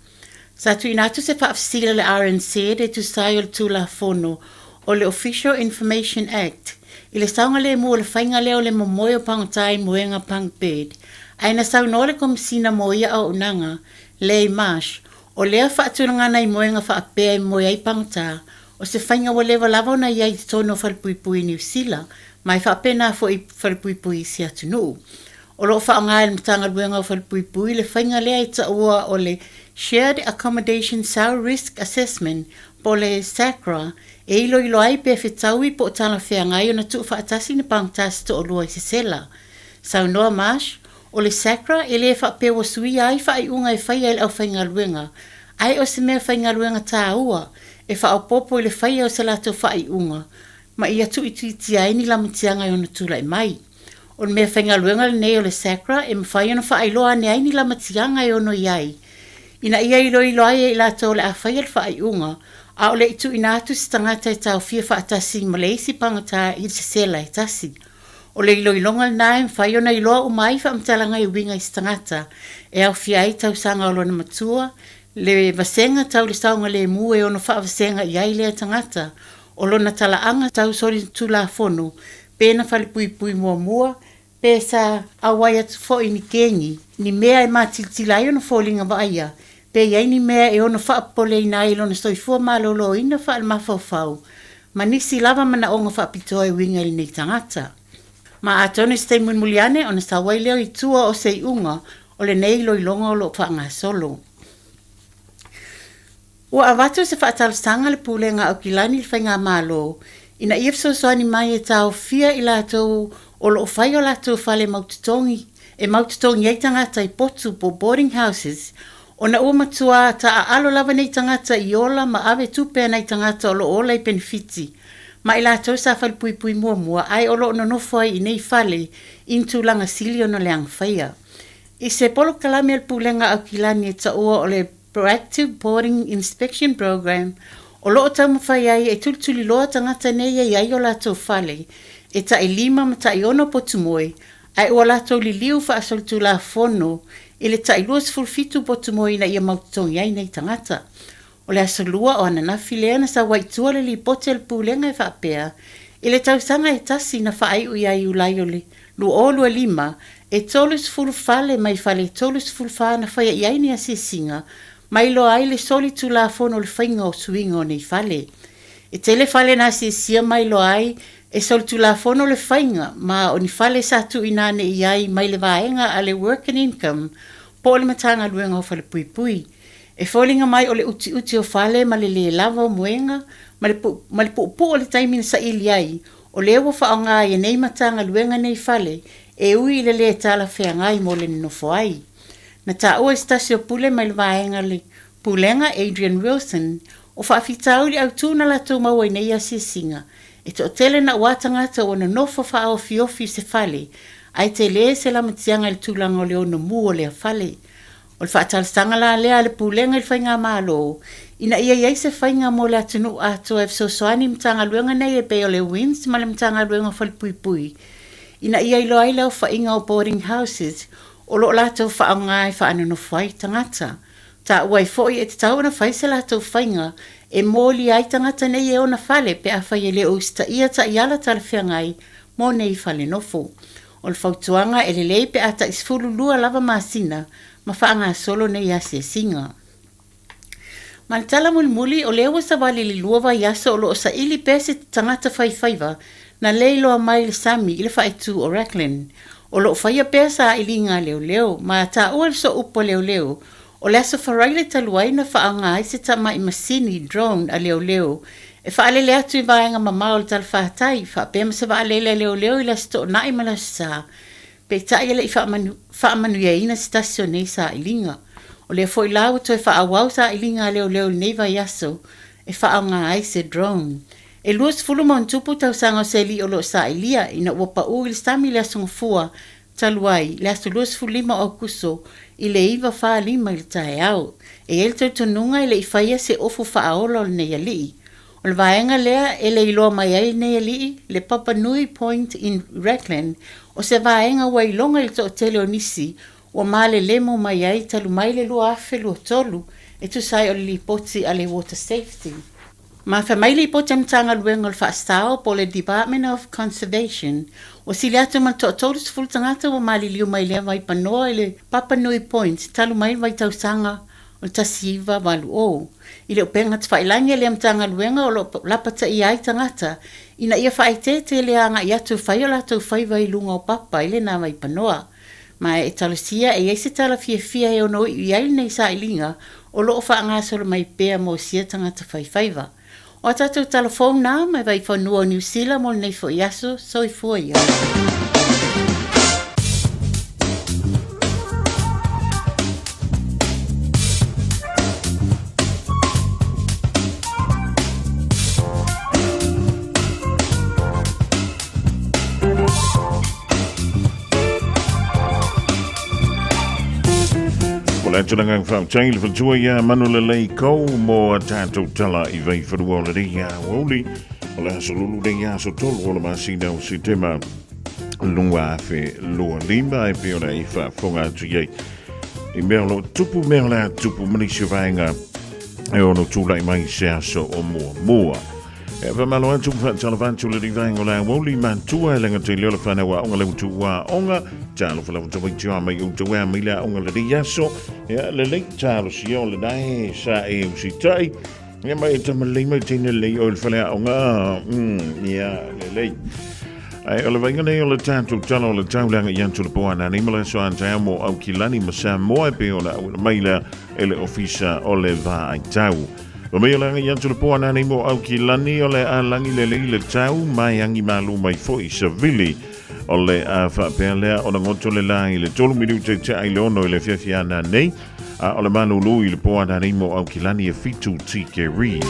Sa tu inatu se whaafsila le RNZ e tu sai o le tūla fono o le Official Information Act. I le saunga le mua le whainga leo le momoe o pangatai moenga punk bed. Aina sau no le komisina moia au unanga, le Marsh, o lea whaaturanga nei moenga whaapea I moia I pangata, o se whainga wa lewa lava na iai tono whalpuipui New Zealand, mai whaapena fo I whalpuipui si atunu. O lo whaanga e mtanga ruenga o whalpuipui le whainga lea I taua o le Shared Accommodation Sow Risk Assessment po le SACRA e ilo ilo ai pe whetaui po tana wheangai o na tu whaatasi ni pangtasi to o lua I se sela. Sau noa Marsh, o le SACRA e le whape wa sui ai whai unga e whai au whainga ruenga. Ai o se mea whainga ruenga tā ua e wha popo I le whai au se lato whai unga. Ma ia tu iti ai ni lamatianga o na tula I mai. O le mea whainga ruenga le nei o le SACRA e mwhai ona whai loa ne ai ni lamatianga o no iai. Ina ia ilo ilo ai e lato le a whai al whai unga, a o le itu inatu si tangata e tau fia whaatasi ma le isi pangata I se sela e tasi. O le ilo ilonga nae mwhai ona iloa o mai whaamtalanga I winga I tangata, e au fia ai tau sanga o lona matua, le vasenga tau le saunga le mua e ono wha vasenga I ai lea tangata, o lona talaanga tau sori tula fono, pena whalipui mua, pe sa awai atu fo I ni kengi, ni mea e mātiltilai ono fōlinga vaia, pe iai ni mea e ono whaapole I nai lona soifua malolo ina wha almawhauwhau, ma nisi lava mana onga whaapitoa I winga I nei tangata. Ma atone stei munmuliane ona sa wai leo I tua o sei unga o le nei loilonga o lo whaanga solo. Ua awatu se whaatalsanga le pūlenga au kilani le whainga malo, ina iefso soani mai e tau fia I latou o lo whai o latou whale maututongi, e maututongi ei tangata I potu po boarding houses, ona ua matua ta a alo lava nei tangata I ola ma ave tupea nei tangata o lo ola I benefiti, ma I latou sa whalpuipui mua ai o lo nonofo ai I nei whale intu langa sili o no leang whaia. I se polo kalame al pūlenga au kilani e ta ua o le Proactive Boarding Inspection Program, o loo tamu whai ai e tultuli loa tangata nei ai ai o latou whale, e ta I lima ma ta I ono potumoe, ai ua latou li liu wha asoltu la fono, I le ta I luas fulfitu potumoe na ia mautongi ai nei tangata. O le asolua o ana nafi lea na sa waitua le li pote le pulenga e whaapea. I le tausanga e tasi na whaai ui ai ulai o le lu olu e lima e tolus fulufale mai fale tolus fulufale na whaia iai ni asisinga mai lo ai le soli tu la fono le whainga o suinga o nei fale. E tele fale na asisia mai lo ai e soli tu la fono le whainga ma o ni fale sa tu inane iai mai le vaenga a le work and income po le matanga luenga o fale pui pui. E fōlinga mai o le uti o fale ma le lava o muenga ma le pu o le taimina sa ili ai o le ewa whaonga e nei matanga luenga nei fale e ui le tala wheangai mo le nofo ai. Na ta ua stasio pule mai le vaenga le pulenga Adrian Wilson o whaafitau li au tūna la tō mau ai nei asisinga e to tele na watangata o na nofo whao fiofi se fale ai te le se la matianga le tūlanga o le ono mu o le fale. O le whaatalsanga la lea le pulenga i whainga malo. Ina ia iei se whainga mo le atunu ato e fsosoani mtanga luenga nei e pe o le winds ma le mtanga luenga whale pui pui. Ina ia ilo ai leo whainga o boarding houses o lo lato whaonga e whaanano whai tangata. Ta uai foi e te tau na whaise lato whainga e mōli ai tangata nei e ona whale pe a whai e le oista ia ta iala tala whiangai mo nei whale nofo. O le whautuanga e le lei pe a ta isfulu lua lava masina ma whaanga solo nei ase singa. Ma le tala muli o lewa sa wali li luava yasa o lo sa ili pese tangata whaiwhaiva na leiloa mai le sami ili whaitu o Rackland. O lo whaia pesa a ili ngā leo ma ta ua so upo leo o le aso wharaile taluai na whaanga ai se tama i masini drone a leo e whaalele atu i vaenga mamao le tala whaatai whaapema sa waalele leo i la sto na i malasa pe tai ele i whaamanu ia ina stasio nei sa ilinga. O lea foi lau to e whaawau sa ilinga leo nei vai aso e whaanga ai se drone. E luas fuluma on tupu tau sanga o se li o lo sa ilia ina ua pa ui le stami le asunga fua taluai le aso luas fulima o kuso i le iwa wha lima i le tae au. E el tau tonunga i le i whaia se ofu whaaola o le nei alii. O le vaenga lea e le iloa mai ai nei alii le Papa Nui Point in Rackland o se vaenga ua ilonga i to tele o nisi o male lemo mai ai talu mai le lua afe lua tolu e tu sai o le lipoti a le water safety. Ma fa mai lipoti amtanga luenga o le whaastao po le Department of Conservation o sili atu man to tolus fultangata o mali liu mai lea vai panoa i le Papa Nui Point talu mai vai tausanga o tasiva walu o. I le upenga te whailangi le amtanga luenga o lo lapata i ai tangata ina ia whaitete le anga i atu whaiola tau whaiva i lunga o papa i le nā vai panoa. Ma e talosia e eise tala fia e ono i ai nei sa ilinga o loo whaanga solo mai pēa mo sia tangata whaiwhaiva. O tatou telefone nā mai vai whanua New Zealand mo nei fo iaso so i fua ia. Tulanga from Chail for Joya, Manula Ko, more Tato Tala, Eve for the Wall of the Yawoli, Olasulu de Yaso told all of us, Sino Sitema, Luafe, Lua Limba, Piona, Ifa, Fonga Tuye, Imelo, Tupu Mela, Tupu Manishavanga, I own two like my share so or more. Ever Malo to Salavantu Vangola, Woli Man, two island until Yolafana, Onga to Onga, Jalo for love to make Jama, you to wear Mila Onga de Yaso, yeah, the late Charles, Yola, Sa A.M.C. Tai, Yama Tamalima, Tina Lay, old fella, Onga, yeah, the late. I Olivanga all the time to tell all the time lang yan to the boan animal so antamo au kilani masam mo peona with maila ele ofisa Oliva ai tau. O mea langa yan to the boan animal au kilani ole a langi le tau mai angi malu mai foi sa vili ole a fa pelea o ngoto le langi le tolu minute te ai lono le fiafiana nei a ole manu lui le boan animal au kilani e fitu tikeri.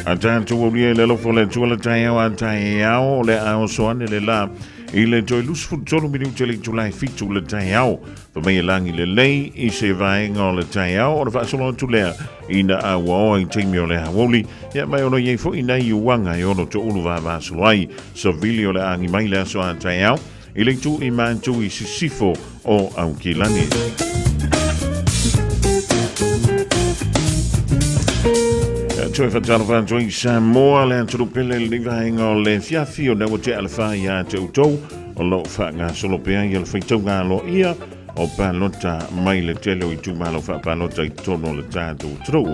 Atan tu olie le lofo le tu le taiao antaiao le ao soane le la i le toi lusfu tolu minuti le tu lai fitu le taiao pa mea langi le lei i se vaenga o le taiao o le whaasolo tu lea ina a wao i teimi o le hawoli ia mai ono iei fo ina i uanga i ono to ulu va vasolo ai sa vili o le angi mai le aso antaiao i le tu i mantu i sisifo o au kilani. Toi fatala fa toi Samoa le tru pele le vainga o le fiafi o na te alfa ya te utou o lo fa nga solo pe ia le faitau nga lo ia o palota mai le tele i tu malo fa palota i tono le tatu tru.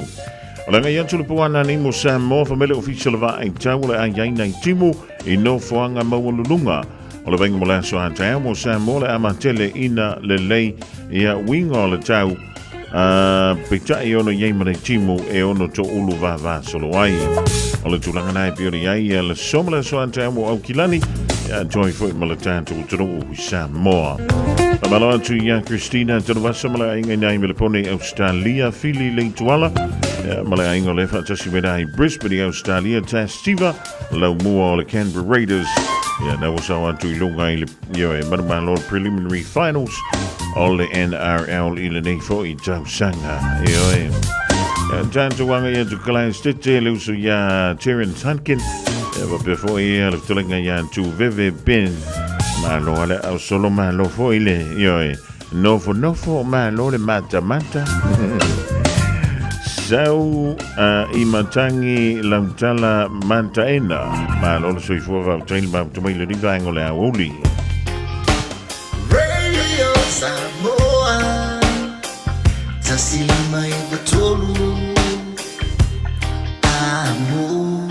O la ngai atu le puana ni mo Samoa famele official va ai tau le ai ai timu i no foanga maulunga. O le vainga mo la so ata mo Samoa le amatele ina le lei ia winga o le tau pita i ono iei mare timu e ono to ulu va solo ai. O le tulanga nai piori ai le somale so anta mo au kilani ia joy foi mala tanto utro Samoa. La malo tu ia Christina to va somale inga nai me le pone Australia fili le tuala. Mala inga le fa tasi me dai Brisbane Australia tastiva lo mua le Canberra Raiders. Ja, nou was al aan toe longa maar Lord preliminary finals al de NRL in de voor iets zou sanga. Ja, dan te wangen je te klein stitje loes ja Terence Hankin. Wat before je de tullinga ja toe vive bin. Maar lo ale au solo maar lo foile. Ja, no for maar lo de mata. Sau imatangi lamtala mantaena ma lo so ifo va train ba to mai le diva ngole a oli Radio Samoa tasilima ibutolu amo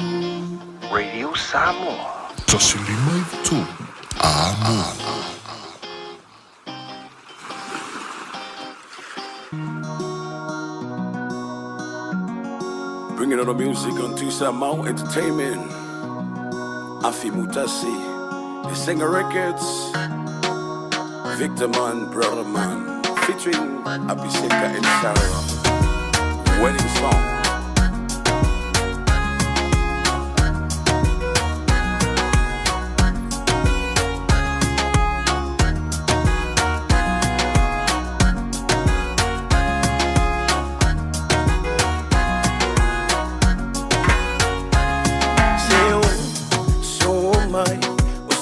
Radio Samoa tasilima ibutolu amo. Bringing all the music on Samoa Entertainment. Afi Mutasi, the Singer Records, Victor Man, Brother Man, featuring Abiseka and Sarah. Wedding song.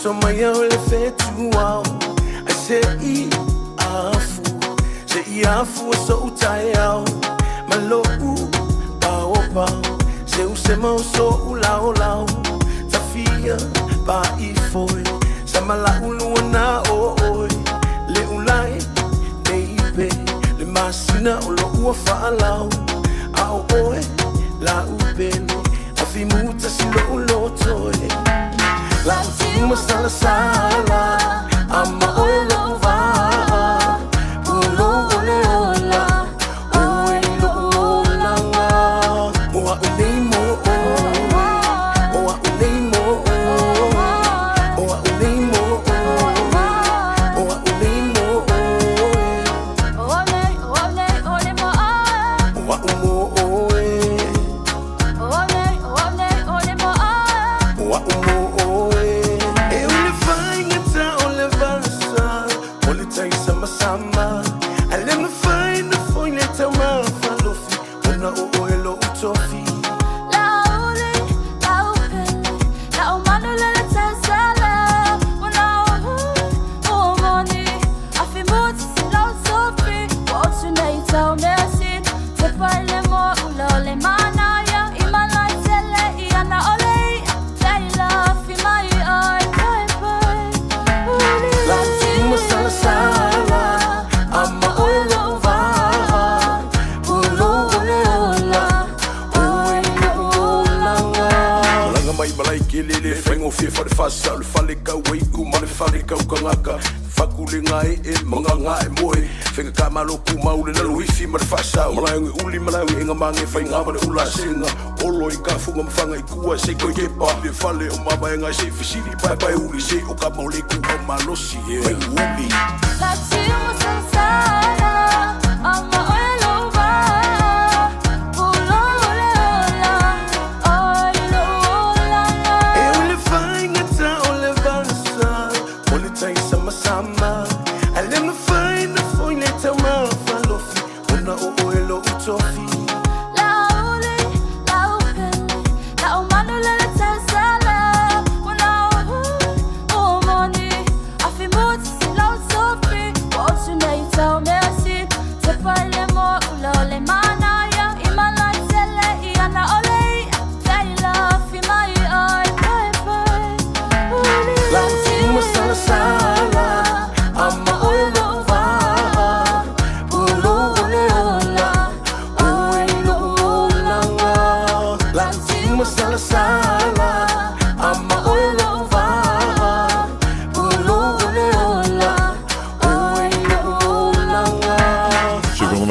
Somaya ole fetu wao I say afu so utayao malo bao se usema so ulao tafia ba ifoi samala uluana oi le ulai baby le masina ulo uafalao au oi la ubele afimuta silo ulotoe la última sala ama olova ulo oleola oelola oa unimo oa unimo oa unimo oa unimo ole mo oa umo ole mo oa umo. For the fast sound, falika way, kumale falika ukangaka, fakulingai mangangai moy, finger kamalo kumaule na luifi mar fast sound, malawi uli malawi inga mange fainga mane ula singa, olo ika funga mfanga ikua seko yepa, le fale o maba inga se fisili bye bye uli se o kamole ku o malosi yeah uli. Latino sansana, ama Ole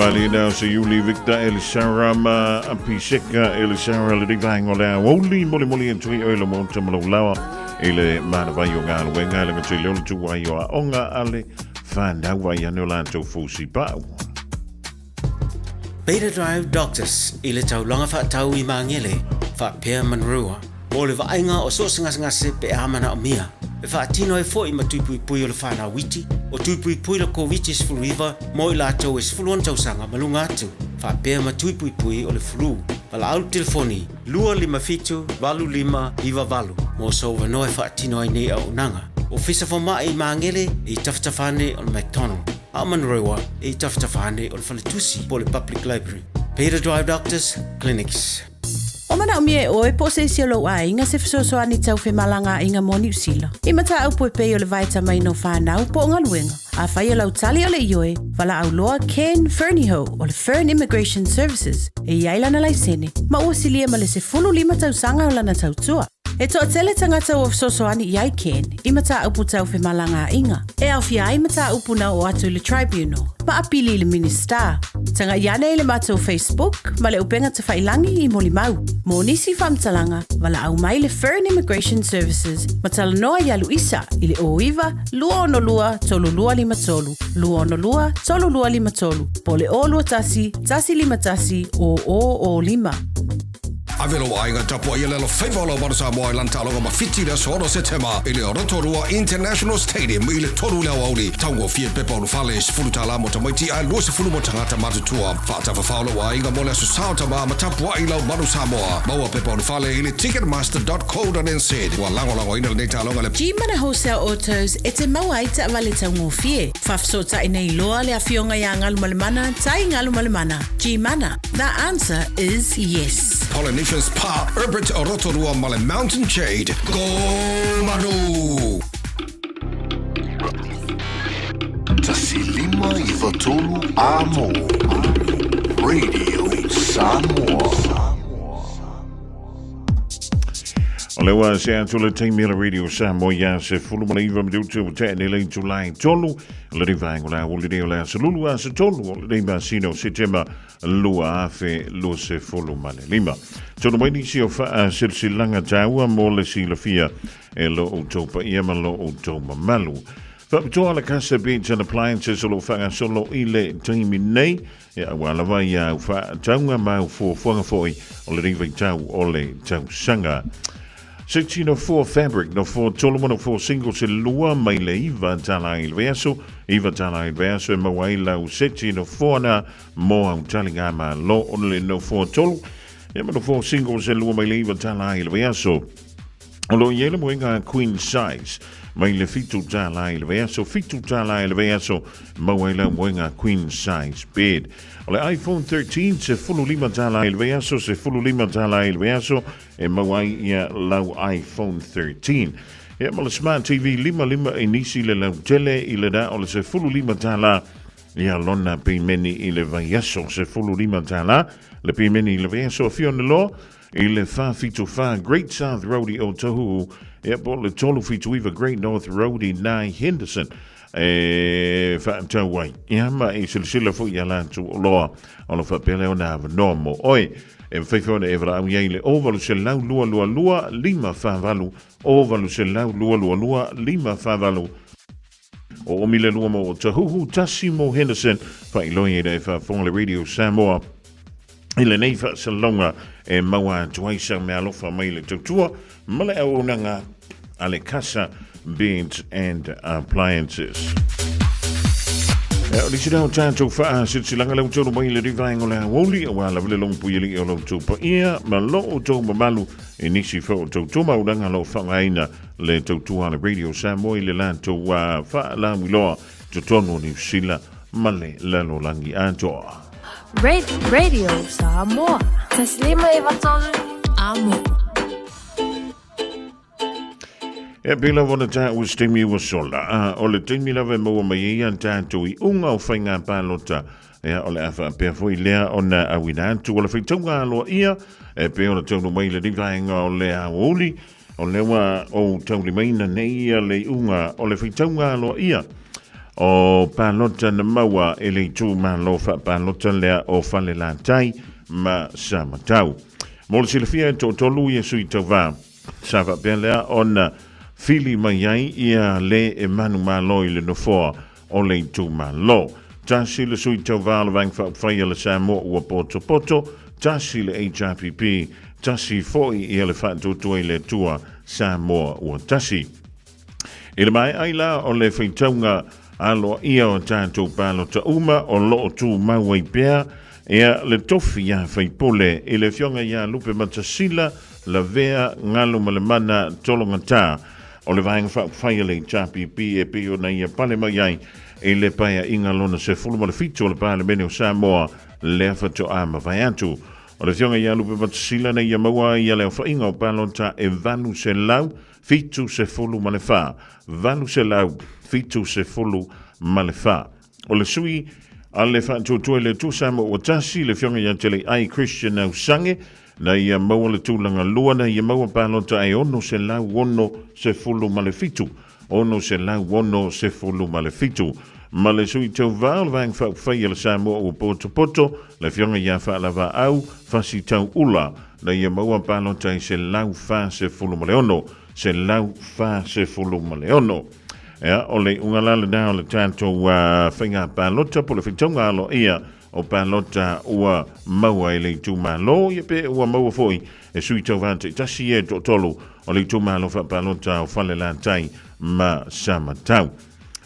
Mali na sa Yuli Victor Elisara ma Piseka Elisara le divang ola woli moli en tui oilo monta malolawa ele mana vai o ngalo we ngalo me tui leon tu wai o onga ale fanda wai anu lanto fusi pa. Beta Drive Doctors ile tau longa fa tau I mangele fa pia manrua ole va ainga o so singa se pe amana o mia e fa tino e foi ma tuipui pui o le fana witi o tuipui pui le COVID fluiva mo ila tau es fluon tau sanga malunga atu fa pia ma tuipui o le flu pala au telefoni lua lima fitu valu lima iva valu mo so va no e fa tino e nei au nanga o fisa fo mai mangele I taftafane o McDonald Amanrewa e taftafane o le faletusi po le Public Library Beta Drive Doctors Clinics. O mana o mie oe po se isi lo a inga se fisoso ani tau fe malanga inga mo New Zealand. I mata au po pe o le vaita mai no whanau po ngā luenga. A whai o lau tali o le ioe, wala au loa Ken Fernieho o le Fern Immigration Services e iaila na laisene. Ma ua silia ma le se fulu lima tau sanga o lana tau tua. E toa tele tangata o fisoso ani iai Ken, I mata upu tau fe malanga inga. E au fia I mata upu na o atu le tribunal. Ma apili le minister. Tanga iane le mato Facebook, ma le upenga te whailangi I moli mau. Mo nisi whamtalanga, wala au mai le Fern Immigration Services, ma tala noa ia Luisa, I le oiva, lua ono lua, tolu lua lima tolu, lua ono lua, tolu lua lima tolu, po le o lua tasi, tasi lima tasi, o lima. Avelo ainga tapua ia lelo whaiwalo marasa moa I lantaloga ma fiti da soro se tema I le Rotorua International Stadium I le toru leo auli taungo fie pepa unu whale sifurutala mo tamaiti a lua sifuru mo tangata matutua whaata whawhalo wa inga mole su saotama ma tapua I lau manu Samoa maua pepa unu whale I le ticketmaster.co.nz wa lango ina le neitaloga le G-Mana Wholesale Autos e te maua I ta avale taungo fie whafsota I nei loa le awhionga ia ngalu malemana tai ngalu malemana G-Mana, the answer is yes. Polynesian Spa, Herbert Rotorua Male Mountain Shade. Go Manu! Tasilima Ivatolu Amo Radio Samoa. O le wa se atu le teimi la Radio Samoa ia se fulu mana iwa mdiutu o te nele July tolu le rivang o la o le deo la se lulu a se tolu o le ma sino se tema lua afe lo se fulu mana lima. Tonu mai nisi o faa silsilanga taua mo le silafia e lo o topa ia ma lo o toma malu. Whapitoa la Casa Beach and Appliances o lo whanga solo I le teimi nei e awala vai au wha taunga mau fo whanga foi o le rivang tau o le tau sanga. 1604 fabric no for tolomano for single se lua mai le iva tala il verso e mawaila u 1604 na mo au talinga ma lo onle no for tol e no for single se lua mai le iva tala il verso o lo yele moinga queen size mai le fitu tala il verso mawaila moinga queen size bed o le iPhone 13 se fulu lima tala il verso e mawai ia lau iPhone 13 e ma le Smart TV lima e nisi le lau tele I le da o le se fulu lima tala ia lona pe meni I le vaiaso se fulu lima tala le pe meni I le vaiaso fiona lo I le fa fitu fa Great South Roadie o Tohu e po le tolu fitu iwa Great North Roadie nai Henderson e fa tawai ia ma I silsila fu ia lantu loa o lo fa pele o na normal oi e whaifona e wra au le ovalu se lau lua lima whavalu ovalu se lau lua lima whavalu o omile lua mo o tahuhu tasi mo Henderson wha iloi e wha le Radio Samoa I le nei wha salonga e maua tuaisa me alofa mai le tautua male au unanga ale Casa Beans and Appliances. O li sida o tātou wha silanga lau tōru mai le rivaengo le woli o wala vile long puili o lau tōpa ia ma lo o tō mamalu e nisi wha o tō tō mauranga lo whangaina le tautua le Radio Samoa I le lanto wa wha la miloa tō tono ni sila male lalo langi atoa. Radio Samoa. Taslima Ivatolu Amo. E pila wana tā ua stemi ua sola. O le teimi lawe maua mai ia tātou I unga o whainga pālota. O le awha pia fwoi lea o na awina atu. O le whaitaunga aloa ia. E pia o le taunu mai le rivaenga o le aoli. O le wa o tauli maina nei ia le unga. O le whaitaunga aloa ia. o palota na maua e le tū malo fa palota lea o fale la tai ma sa matau. Mo le silafia e tolu ia sui tau vā. Sa fa pia lea ona fili mai ai ia le e manu malo i le nofoa o le tū malo. Tasi le sui tau vā le vang whai le Samoa ua poto, tasi le HRPP, tasi foi i le whatutua i le tua Samoa ua tasi. I le mai ai la o le whaitaunga alo ia o tātou pālo ta uma o loo tū mauai pēr, ea le tofi ia whaipole i le fionga ia lupe matasila la vea ngalo malemana tolonga tā o le vaenga whai le HRPP e pio na ia pale mai ai e le paia inga lona se fulu ma le fitu o le pāle mene o Samoa le awhato ama vai atu. O le fionga ia lupe matasila na ia maua ia leo whainga o pālo ta e vanu se lau fitu se fulu ma le wha. Vanu se lau fitu se fulu ma le wha. O le sui a le whatua le tu Samoa o tasi le fionga ia tele ai Christian au sange na ia maua le tūlanga lua na ia maua pālota e ono se lau ono se fulu ma le fitu. Ono se lau ono se fulu ma le fitu. Ma le sui tau vāo le vāng whai le Samoa o poto le fionga ia whaalava au fasi tau ula na ia maua pālota e se lau wha se fulu ma le ono. Se lau wha se fulu ma le ono. Ea, o le ungalala nao le tātou whainga pālota po le whitonga alo ia o pālota ua maua e le tūmalo ia pe ua maua foi e sui tau vante tasi e tolu o le tūmalo wha pālota o whale la tai ma sama tau.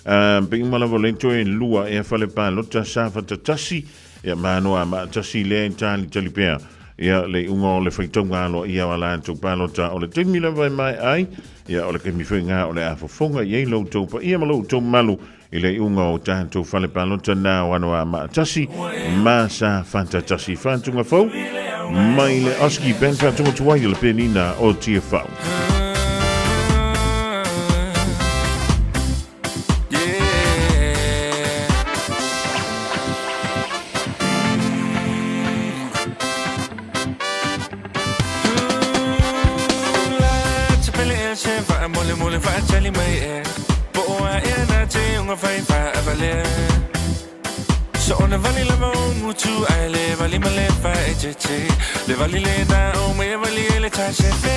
Pe imalawa le toe lua e whale pālota sa whata tasi ia manoa ma tasi le tali talipea ia le unga o le whaitonga alo ia wala tau pālota o le temila vai mai ai ia o le kemi whainga o le afafonga iei lau tau pa ia malau tau malu i le unga o tātou whale pālota nā wanoa ma tasi ma sa whanta tasi whantunga fau mai le aski ben whantunga tuai le penina o tia whau. So on the valley lava mutu ai le valley male fa eche le valley le da o me valley le ta se fe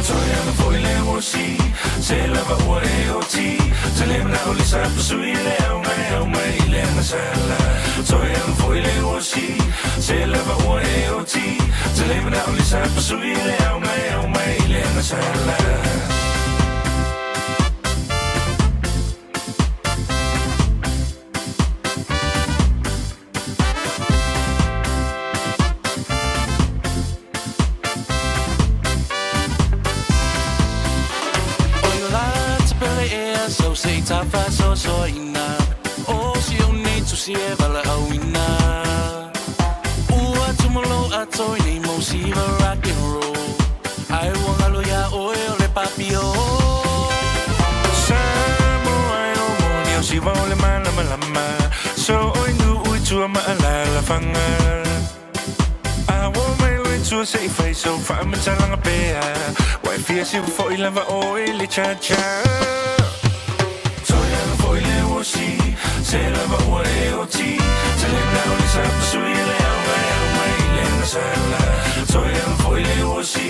so ya no foi le wosi se lava o e o ti se le na o le sa su ile o me ile na sala so ya no foi le wosi se lava o e o ti se le na o le sa su ile o me ile na sala. Say tafa so ina o si o nei tu si e vala awina ua tumolo atoi nei mo si va rock and roll ai wanga lo ya o le papio samo ai o mo si va le mala so oi nu ui tu ma la fanga I want my way to say face so fa me talanga pe why fear si fo i lava o le cha se lava o e o ti se le na o sa su ile o me ile na sala so e foi le o si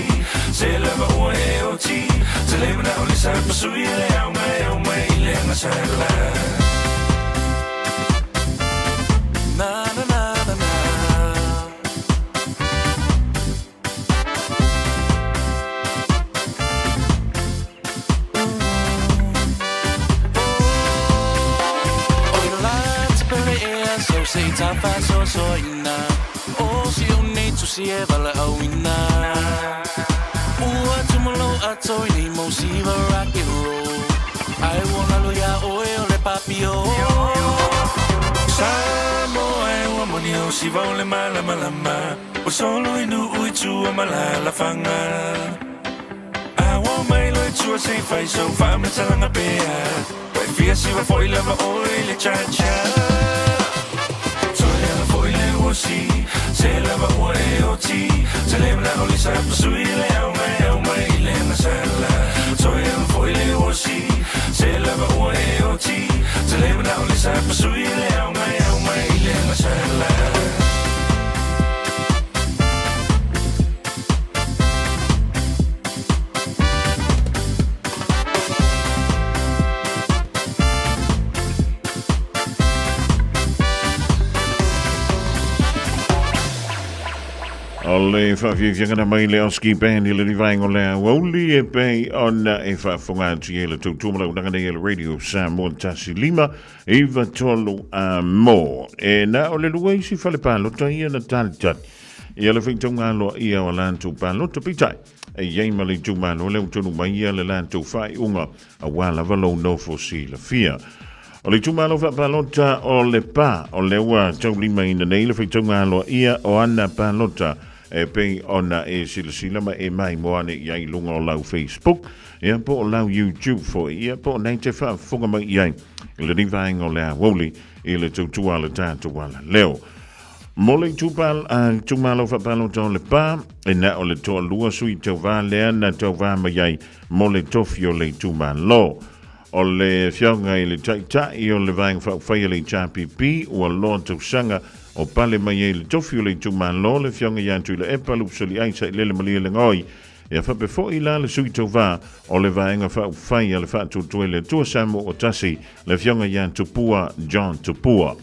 se lava o e o ti se le na o sa su ile o me ile na sala na na na na na say tafa so ina o si o nei tu si e vala awina ua tumolo atoi nei mo si va rock and roll ai wanga lo ya o le papio samo ai wa moni o si va le mala o solo inu ui tu mala fanga I want my lo tu say fai so fa me talanga pe wai fia si va foi lava o le cha se lava o e o ti se le na o le sa su ile o me ile na sala so e foi le o si se lava o e o ti Se le na o le sa pasui le au mai le masala. Ole whawhiwhianga mai le oski band ile ni vaingo lea wauli e pei ona e whawhonga ele tau tūmara unanga nei ele radio Samoa tasi lima e watolu a mo e na ole luai si whale pālota ia na tali tati ia le whaitau loa ia o lantou pālota pitai e iei ma le tūmano le utonu mai ia le lantou whai unga a wala valo no fosi la fia. O le tūmalo whapalota o le pā o le ua tau lima ina nei le whaitau loa ia o ana pālota e pei ona e sila ma e mai moane iai lunga o lau Facebook ia po o lau YouTube fo ia po nei te whafunga mai iai le ni vaenga o lea woli i le tautua le tātua wala leo mo le tūmalo whapalota o le pā e na o le toa lua sui tau wā lea na tau wā mai iai mo le tofi o le tūmalo o le whiaunga i le tai o le vaenga whai le tāpipi o loa tau sanga o pale mai e le tofi o le tūmalo le whiaunga i antu i le epalu soli aisa i lele malia le ngoi e whape fo i la le sui tau wā o le vaenga whai a le whātutua le tua samo o tasi le whiaunga i antu pua John Tupua.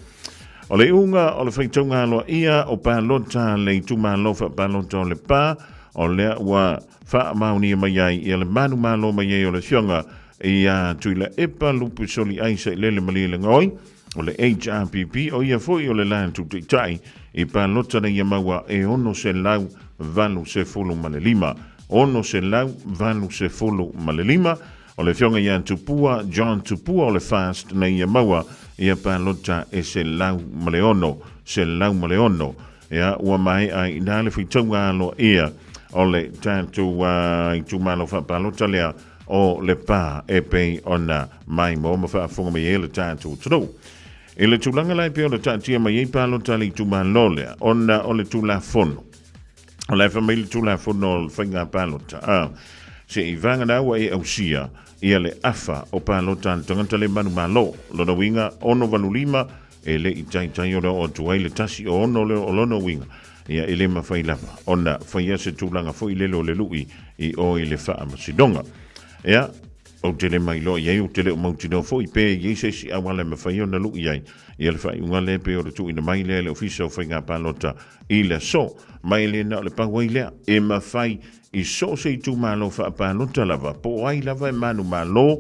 O le unga o le whaitaunga loa ia o pālota le tūmalo whapalota o le pā o lea ua wha mauni mai ai i le manu malo mai ai o le whiaunga i antu i le epalu soli aisa i lele malia le ngoi o le HRPP o ia foi o le lantu te tai i pālota na ia maua e ono se lau valu se fulu ma le lima. Ono se lau valu se fulu ma le lima o le whionga ia Tupua, John Tupua o le fast na ia maua ia pālota e se lau ma le ono, se lau ma le ono. Ia ua mai ai nā le whitaunga alo ia o le tātu i tūmalo whapālota lea o le pā e pei ona mai mo ma whaafunga mai e le tātu tunu. E le tūlanga lai peo le tātia mai e pālota le tūmalo lea ona o le tūla fono. O le whamai le tūla fono o le whainga pālota. Se i vanga na ua e ausia ia le afa o pālota le tangata le manu malo. Lona winga ono vanu lima e le i tai o le o tuai le tasi o ono le o lono winga. Ia ele ma whai lava. Ona whaia se tūlanga fo i lelo le lui i o i le wha masidonga. Ia o tele mai lo iai o tele o mautino fo i pe i se si awale ma whai o na lui iai. Ia le whai unga le pe o le tu ina mai le ofisa o whainga pālota i le so. Mai le na o le pawai lea e ma whai i so se i tū malo wha pālota lava. Po ai lava e manu malo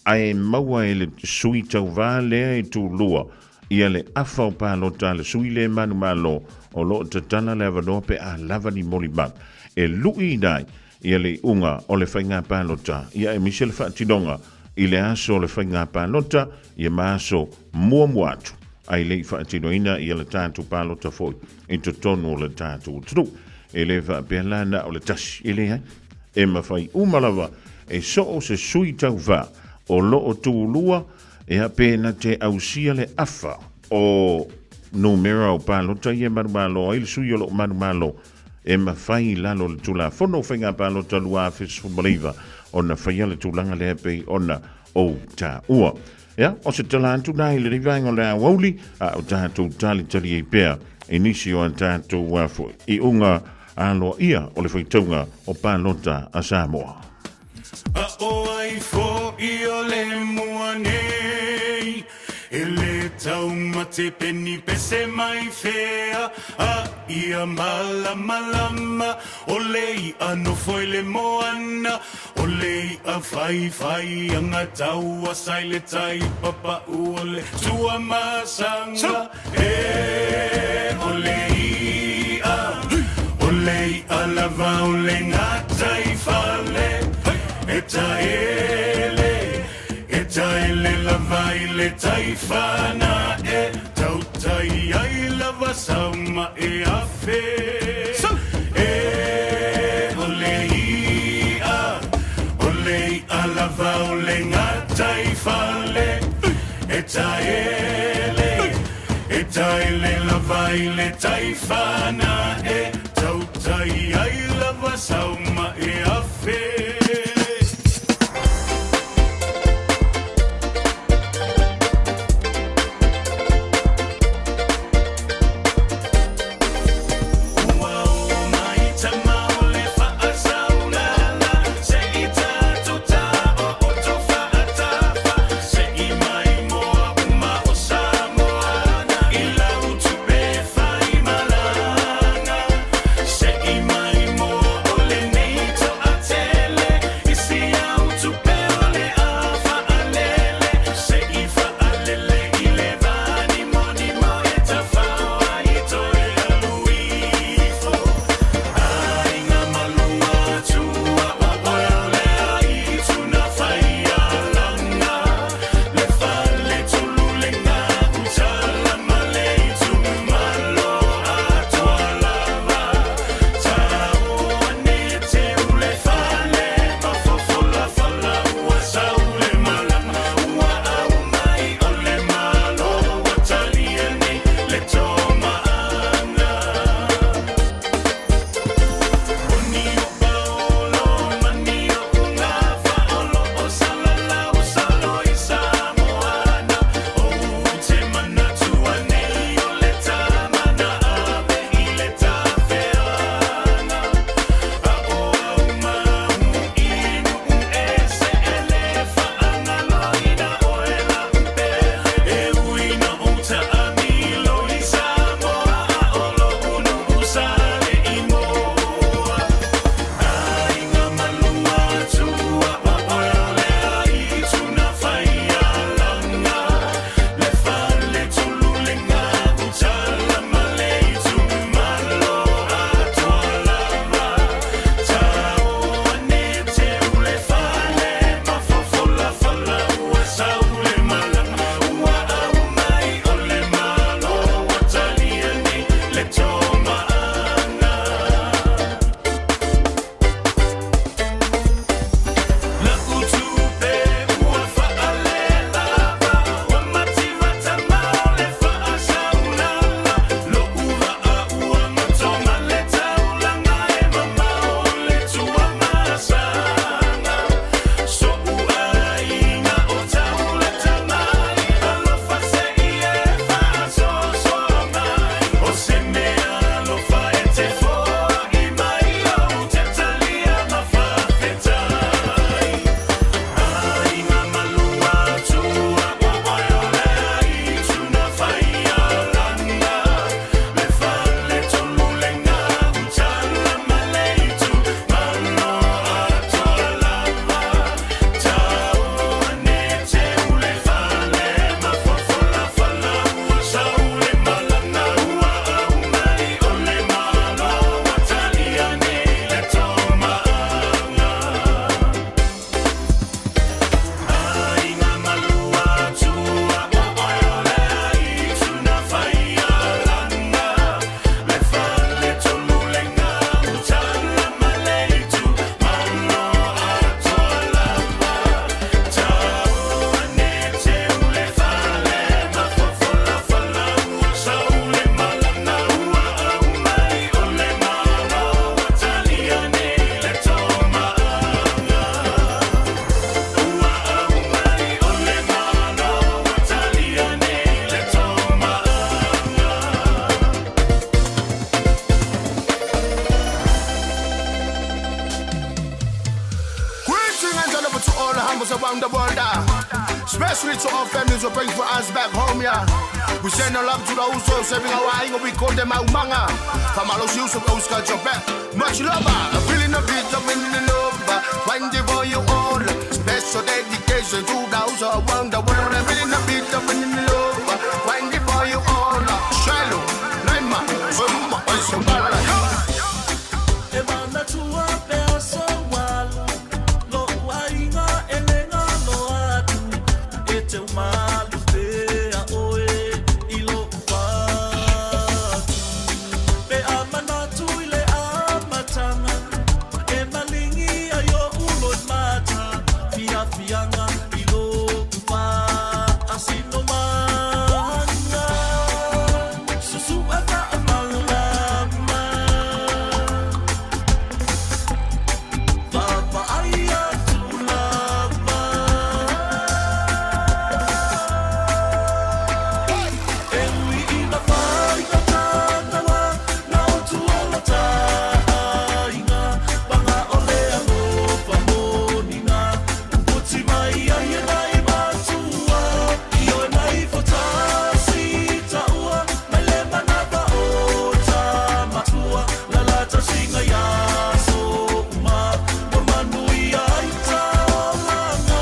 ai maua e le sui tau vā lea e tū lua. Ia le afa o pālota le sui le manu malo o lo te tana le avanoa pe a lava ni moli mak. E lui nai ia le unga o le whainga pālota. Ia e Michelle Whaatinonga i le aso o le whainga pālota ia maaso mua muatu. Ai le Whaatinoina ia le tātu pālota foi i to tonu o le tātu tru. E le whaapelana o le tasi. E le hai e mawhai umalawa e so o se sui tau vā o lo o tūlua e apena te ausia le afa o numera o pālota ia manu malo ai le sui o lo manu malo e mawhai lalo le tula fono whainga pālota lua afis fumaliva o na whaia le tūlanga le hapei o na o tā ua. Ia, o se talantu nai le rivainga le awauli a o tātou tali e pēr e nisi o an tātou wafo i unga aloa ia o le whaitaunga o pālota a Samoa. A o ai fo i o le mua nei e le tau mate peni pese mai fea a ia malama o lei ano foi le moana o lei a fai anga tau a sai le tai papa o le tua masanga e o lei a lava o le ngata i fale e le lava i le taifana e tau tai ai lava sauma e afe e o lei a lava o le ngata i fale e taele lava i le taifana e tau tai ai lava sauma e afe. Especially to our families who bring for us back home, yeah. We send our love to the Uso, saving our eye, we call them out manga. Kamalos use of Oscar Jobet. Much love, a feeling of beat of in the love. Find the boy you all. Special dedication to the Uso, wonder what a feeling of beat of in the love. Find the boy you all. Shallow, Naima, Zuma, Osabala. Emana tua pea so walu. Lo wainga elenga lo atu. E te umalu pea oe ilo watu. Pe amana tuile amatanga. E malingi ayo ulo mata. Fia fianga ilo wa asino manga. Susu ata amalama. Papa aya tulava. Ewi ina faina tanawa. Na utuola tainga. Banga olea no pamonina. Uputi mai aye nai matua. Iyo nai fotasi taua. Malema na baota matua. Lalata singa ya soma. Wamanui aita olanga.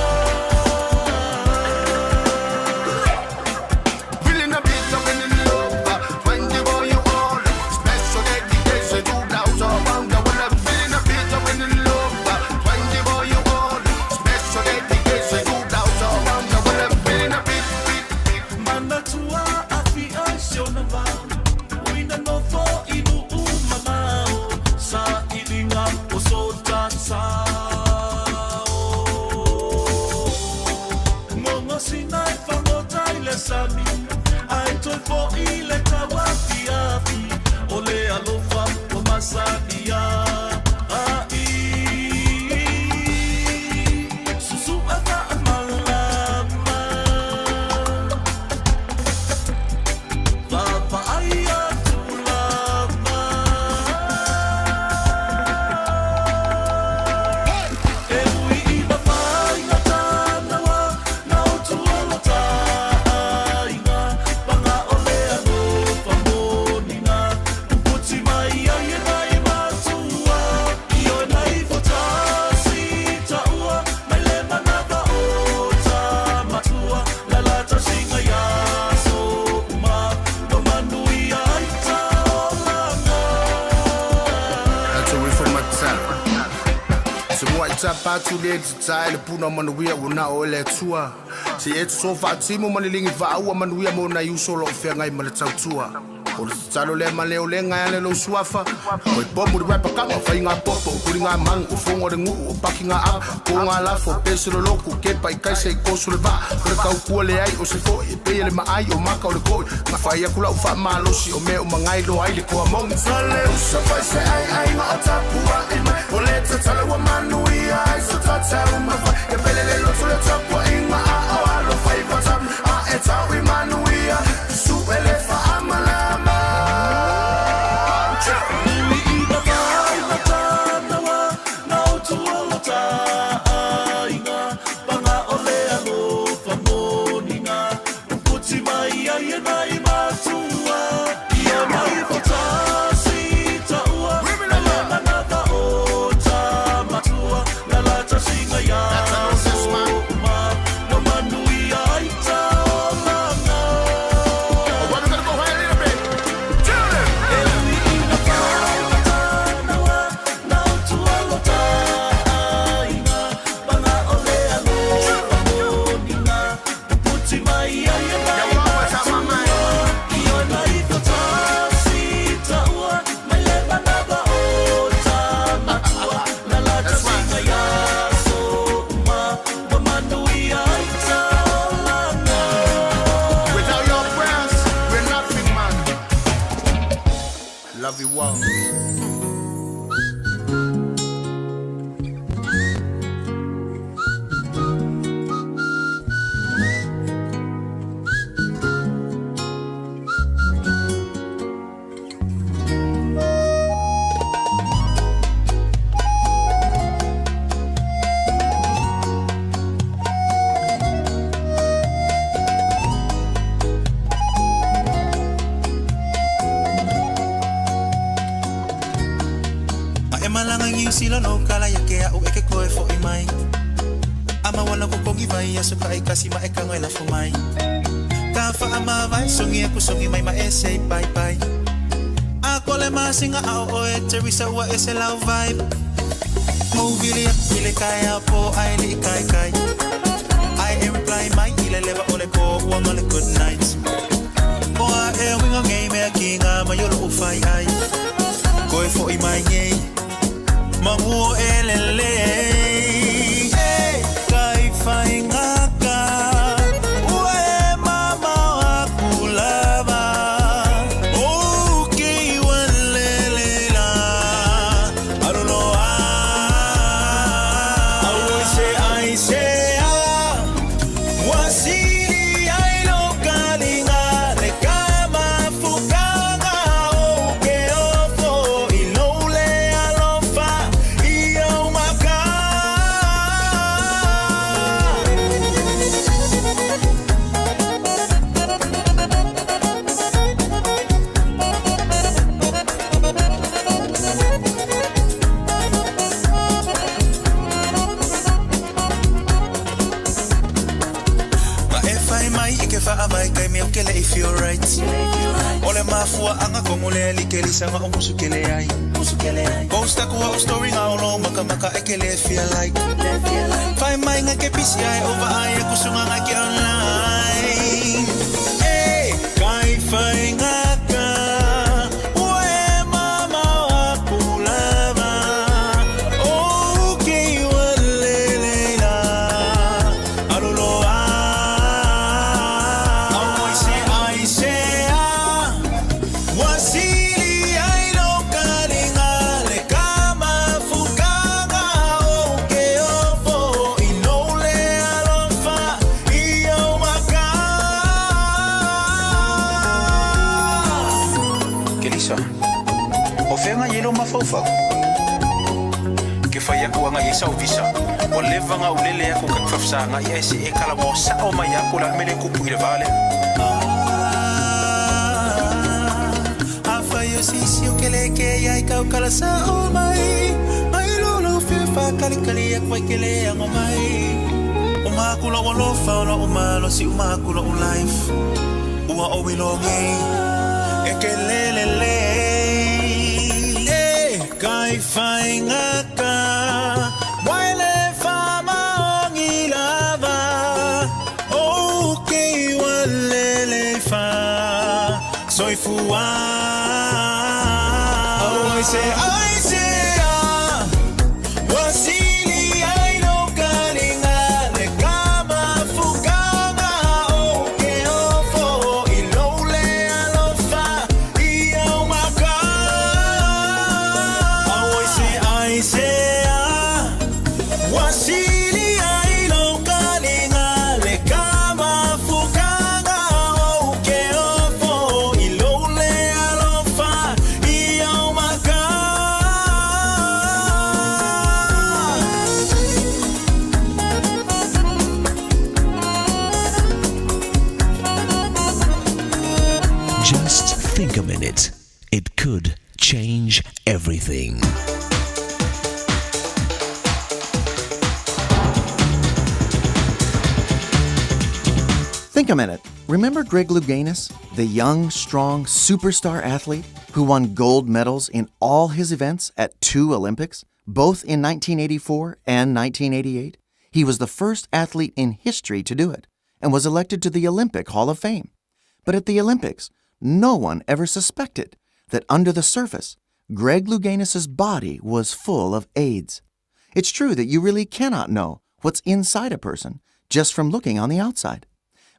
Feeling a bit of in the love. When the boy you all. Special dedication to the Uso, wonder what I'm feeling a bit of in the love. When the boy you all. Special dedication to the Uso, wonder what I'm feeling a bit. Mana tua afi ai siona vau. Uina no fo inu umamao. Sa ilinga o so tatsao. Ngongo sinai whangotai le sami. Ai toi fo i le kawafi afi. O le alofa o masania. Ai. Susu ata amalama. Papa aya tulava. Ewi ina faina tanawa. Na utuola tainga. Banga olea no pamonina. Uputi mai aye nai matua. Iyo nai fotasi taua. Malema na baota matua. Lalata singa ya soma. Wamanui aita olanga. That's a way from my time. So what tapa to the style puna manuia una ole tua. Si et so fa timo manilingi va ua manuia mo na yuso lo fe ngai mala tautua. O talo le male o le ngai le lo suafa. O bomu de rapa kama fa inga popo kuri nga mang o fongo de ngu o paki nga a ko nga la fo peso lo loku ke pai kai se ko sul va. Ko ka ku le ai o se fo e pe le ma ai o maka o le ko. Ma fa ia kula o fa malo si o me o mangai lo ai le ko among. Sale o se fa se ai nga atapua e ma o le talo wa manuia ai so tata ma fa e pele le lo so le tapua inga a o alo fa i fa tam a e ta wi manuia su ele fa amalama. Ewi ina faina tanawa. Na utuola tainga. Banga olea no pamonina. Uputi mai aye nai matua. Iyo nai fotasi taua. Malema na baota matua. Lalata singa ya soma. Wamanui aita olanga. Ewi ina faina tanawa. Na utuola tainga. Banga olea no pamonina. Uputi mai aye nai matua. Iyo nai fotasi taua. Malema na baota matua. Lalata singa ya soma. Wamanui aita olanga. Without your prayers, we're nothing, man. Love you all. sila no kala ya ke au eke koe fo I mai ama wana ko kongi vai aso kai kasi ma eka ngoi la fo mai ka fa ama vai songi aku songi mai ma ese bye bye ako le masinga au oe Teresa wa ese love vibe Movie ile kaya po ai li kai kai I reply mai ile leva ole ko one on a good night Boa e winga ngei me kinga ma yolo ufai ai Koi fo I mai ngei Mangu elele Kai fai ngaka Ue mama wakulava Oki walelela Aruloa I say Wasili ai lo kalinga Le kama fukanga Oke ofo Ilole alofa Iyo maka Ma e fai mai ike fa amai kai me okele I feel right Ole mafua anga kongole likeli sanga o musukele ai Posta kuwa o story nga ono maka maka ekele feel like Fai mai nga ke pisi ai over ai kusunga nga ke online Kai fai nga ka Ue mama wakulava Okay walelela Aluloa I say Wasili ai lo kalinga Le kama fukanga Oke ofo Inole alofa Iyo maka Kelisa O fenga yelo mafaufa Ke faya kuanga yesa uvisa O leva nga ulele yako kakfafsa nga yesi e kala mo sa o mayako la mele kupu ile vale Afayo sisi ukeleke ya ikau kala sa o mai Mai lolo fifa kali kali yak vai kele ang o mai Umakula walofa ona umalo si umakula o life Ua o wilongi Ekelelele Kai fai ngaka Waile fama ongi lava Okay walele fa Soy fua I say Wasili ai no kalinga Le kama fukanga Oke ofo Ilole alofa Iyo maka I say Wasili ai no kalinga Le kama fukanga Oke ofo Ilole alofa Iyo maka Just think a minute. It could change everything. Think a minute. Remember Greg Louganis, the young, strong, superstar athlete who won gold medals in all his events at 2 Olympics, both in 1984 and 1988? He was the first athlete in history to do it and was elected to the Olympic Hall of Fame. But at the Olympics, no one ever suspected that under the surface, Greg Louganis' body was full of AIDS. It's true that you really cannot know what's inside a person just from looking on the outside.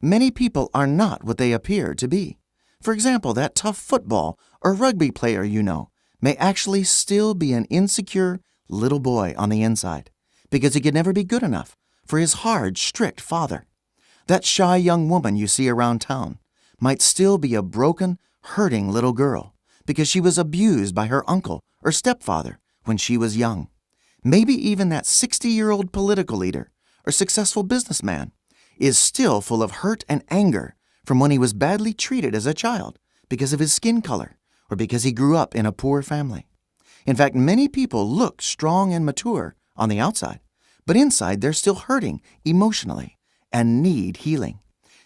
Many people are not what they appear to be. For example, that tough football or rugby player you know may actually still be an insecure little boy on the inside because he could never be good enough for his hard, strict father. That shy young woman you see around town might still be a broken, hurting little girl because she was abused by her uncle or stepfather when she was young. Maybe even that 60-year-old political leader or successful businessman is still full of hurt and anger from when he was badly treated as a child because of his skin color or because he grew up in a poor family. In fact, many people look strong and mature on the outside, but inside they're still hurting emotionally and need healing.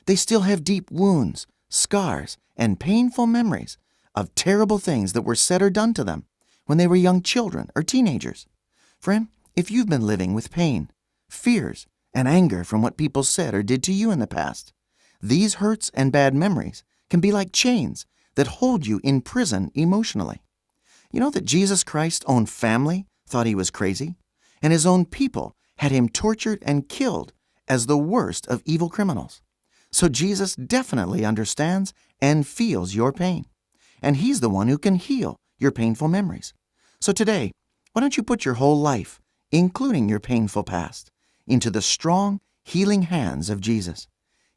They still have deep wounds, scars, and painful memories of terrible things that were said or done to them when they were young children or teenagers. Friend, if you've been living with pain, fears, and anger from what people said or did to you in the past, these hurts and bad memories can be like chains that hold you in prison emotionally. You know that Jesus Christ's own family thought he was crazy, and his own people had him tortured and killed as the worst of evil criminals. So Jesus definitely understands and feels your pain, and he's the one who can heal your painful memories. So today, why don't you put your whole life, including your painful past, into the strong, healing hands of Jesus?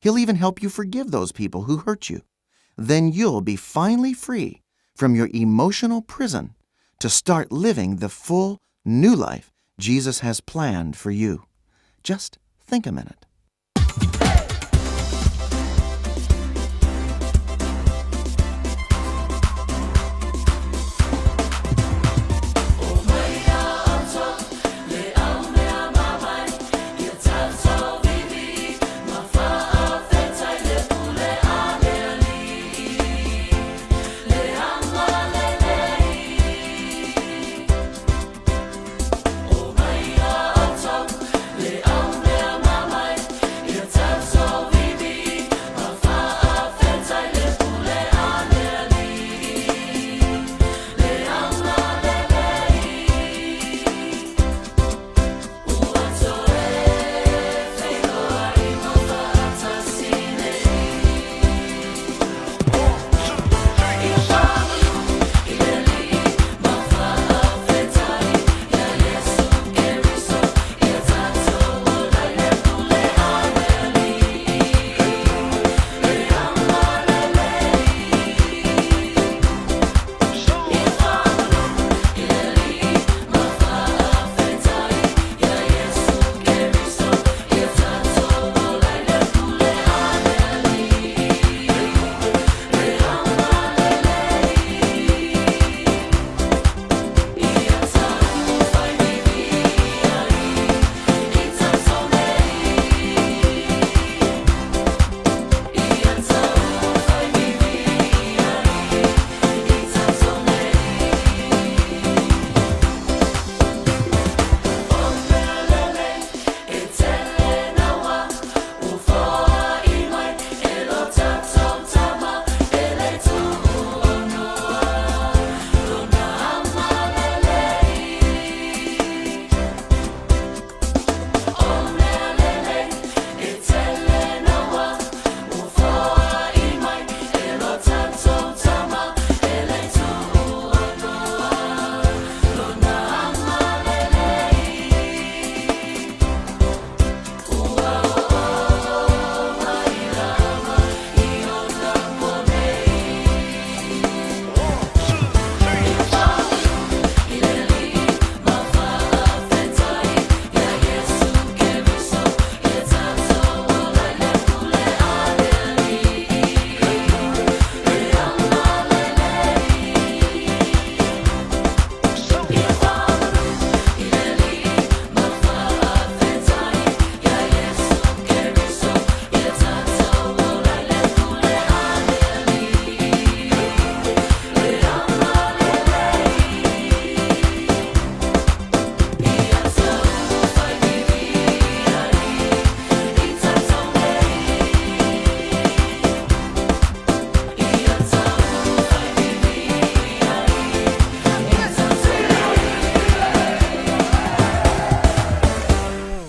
He'll even help you forgive those people who hurt you. Then you'll be finally free from your emotional prison to start living the full, new life Jesus has planned for you. Just think a minute.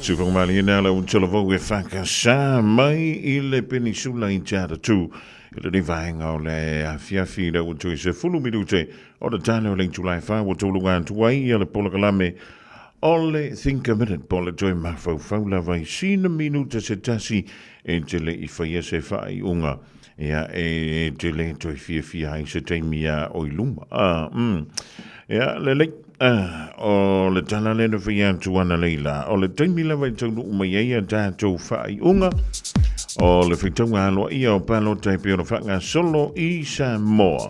Sufamali na la untolovo e whakasa mai I le peninsula in Tata tu. I le vaenga o le afiafi na unto I se fulu minute o le tane o le July 5 o tolu an tuai I le polakalame o le think a minute po le joy mafau faula vai sina minuta se tasi e te le I whaia se whai unga e te le toi fia ai se teimia o I luma. Ya le o le tala le no fia tuana leila o le taimi la vai tau mai ia tātou whai unga o le whitunga aloa ia o palo taipi o le whanga solo I Samoa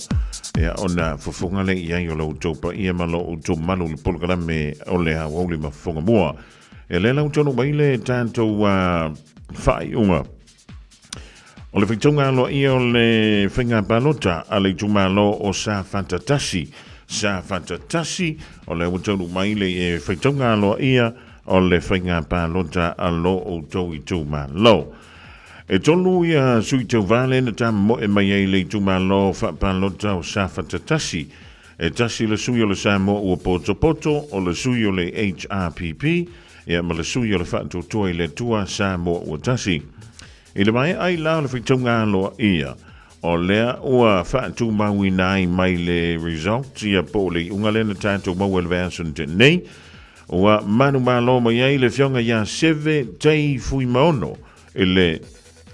ia o na whafunga le ia I o le utopa ia malo utopa malu le polkarame o le hawauli mafunga mua e le lau tonu mai le tātou whai unga o le whitunga aloa ia o le whinga palota a le tumalo o sa fantatasi sa fantatasi o le utau mai le e whaitonga aloa ia o le whainga pālota alo o tau I tū malo. E tolu ia sui tau vale na tā mo e mai ei le tū malo pālota o sa fantatasi. E tasi le sui o le sa mo ua poto o le sui o le HRPP ia ma le sui o le whaatotoa I le tua sa mo ua tasi. I le mai ai lao le whaitonga aloa ia o lea ua whaatu maui nai mai le result ia po le unga le na tātou mau ele version te nei ua manu malo mai ai le fionga ia 7 tei fui maono e le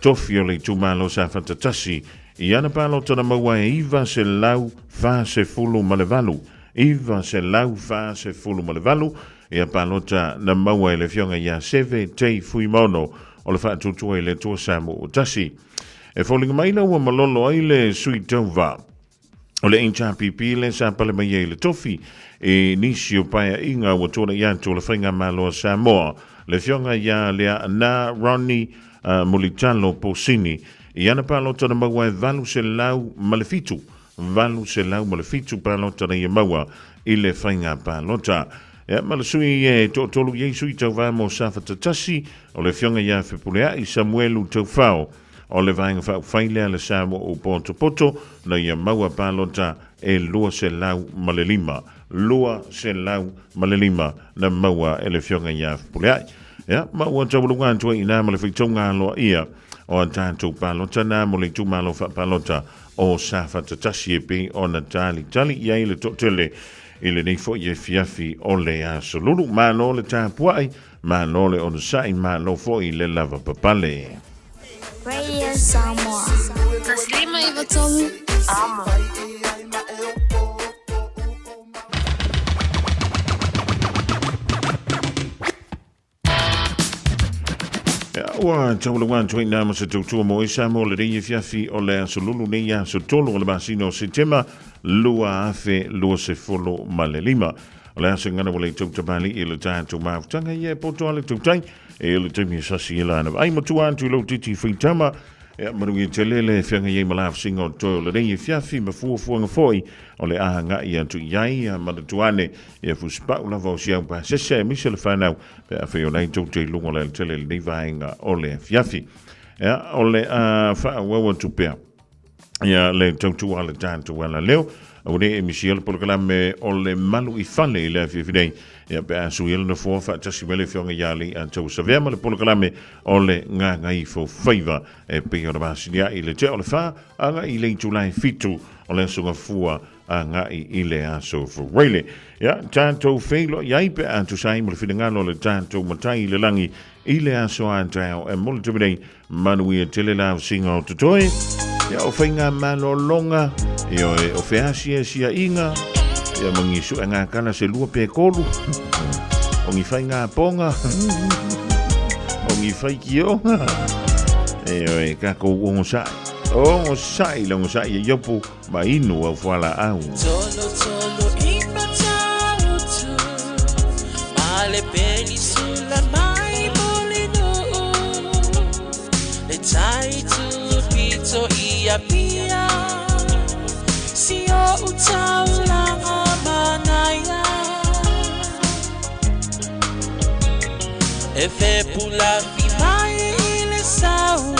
tofi o le tumalo sa fantatasi I ana palo tona maua e iwa se lau fa se fulu malevalu iwa se lau fa se fulu malevalu ia palota na maua e le fionga ia 7 tei fui maono o le whaatu tua I le tua samu o tasi e fōlinga mai na ua malolo ai le sui tauwa. O le HRPP le sa pale mai e le tofi e nisi o paia inga ua tōna ianto le whainga maloa Samoa. Le fionga ia lea na Ronnie Mulitalo Posini i ana palo tana maua e valu se lau malefitu. Valu se lau malefitu palo tana ia maua I le whainga palota. E malasui e tolu ye sui tauwa mo safatatasi o le fionga ia whepulea I Samuelu taufao. O le vainga whailea le Samoa o poto na ia maua palota e lua se lau malelima. Lua se lau malelima na maua e le fionga ia puleai. Ia, maua taulunga antua I nā male whitonga aloa ia o a tātou palota nā mole tūmalo palota o safatatasi e pi o na tali ia I le totele I le neifo I e fiafi o le a solulu. Mālo le tāpuai, mālo le o sai, mālo fo I le lava papale. Radio Samoa. Taslima Ivatolu. Amo. Ua taulunga tui nā ma se tautua mo I Samoa le rei fiafi o le asolulu nei a so tolu o le masino o setema lua afe lua se folo ma le lima. O le asa ngana wale tautapali I le tātou maafutanga I e poto ale tautai e le taimi sasi I lana. Ai matua antu lau titi whitama e marungi te lele whianga iei malaf singa o toi o le rei fiafi ma fuafuanga foi o le ahanga I antu iai a manatuane e fuspau lava o siau pa sese misa le whanau pe a wheo nei tautei lunga le tele le nei vaenga o le fiafi. O le whawawa tupea ia le tautua le tātou ala leo o ne e misiel polkalame o le malu I fale I le fiafinei ia pe a suiela na fua whaatasi mele fionga iali a tau savea ma le polkalame o le ngā ngai fo whaiva e pe o le masinia I le te o le wha anga I le tulai fitu o le sunga fua a ngai I le aso fo reile. Ia tātou whailo iai pe a tu sai mo le whingalo le tātou matai I le langi I le aso a tau e mole tuminei manui e tele lao singa o tutoe. Ia o whainga malo longa, ia o whiasia sia inga, ia mangisu e ngā kana se lua pe kolu, o ngi whainga ponga, o ngi whaikionga, ia e kako ongo sai, ongo sai, longo sai, ia yopu ma inu au whala au. Tolo ima tautu, male penisula mai molino, le taitu pito ia pia, si o utaula manaya, e fe pula fi mai ile sau,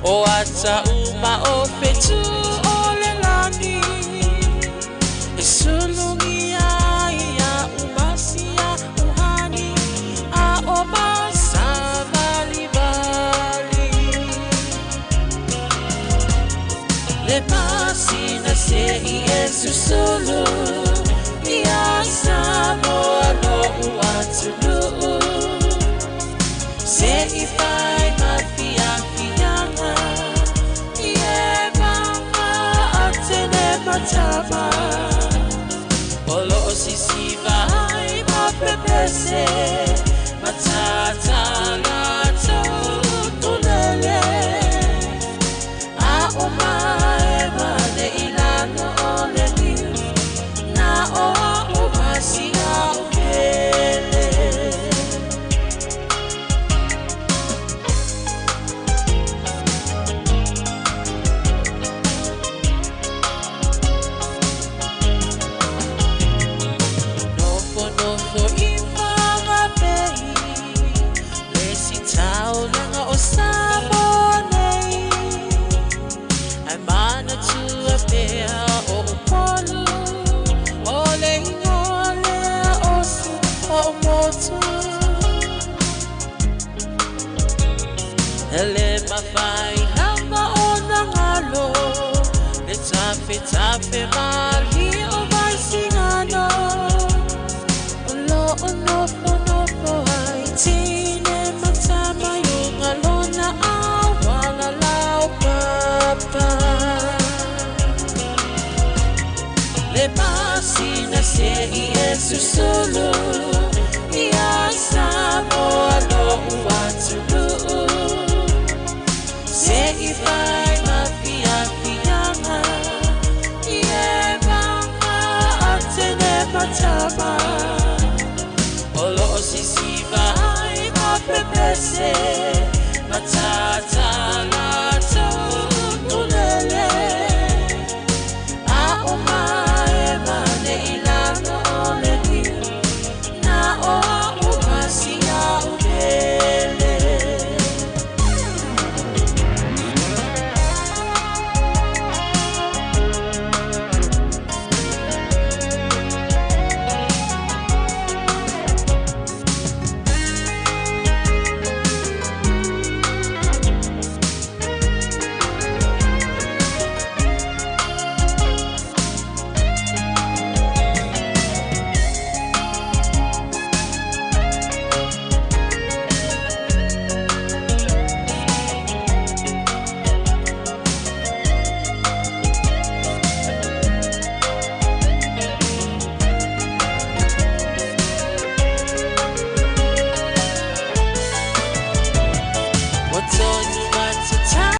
o ata uma o fetu o le lani, e sulungi ia umasia uhani, a o masa vali vali. Le pasina se Yesu solo, ia Samoa no uatulu, se ifai mafia fianga, ie mama atene matama, o se matata na tulele a o mai mane ilano o le liu na o masi a o pele Ele mafai hama ona ngalo le tape mali o mai singano Olo ono ai tine matama yung alona awala lau papa Le pasina se i esusulu Iasamo alo uatulu Se i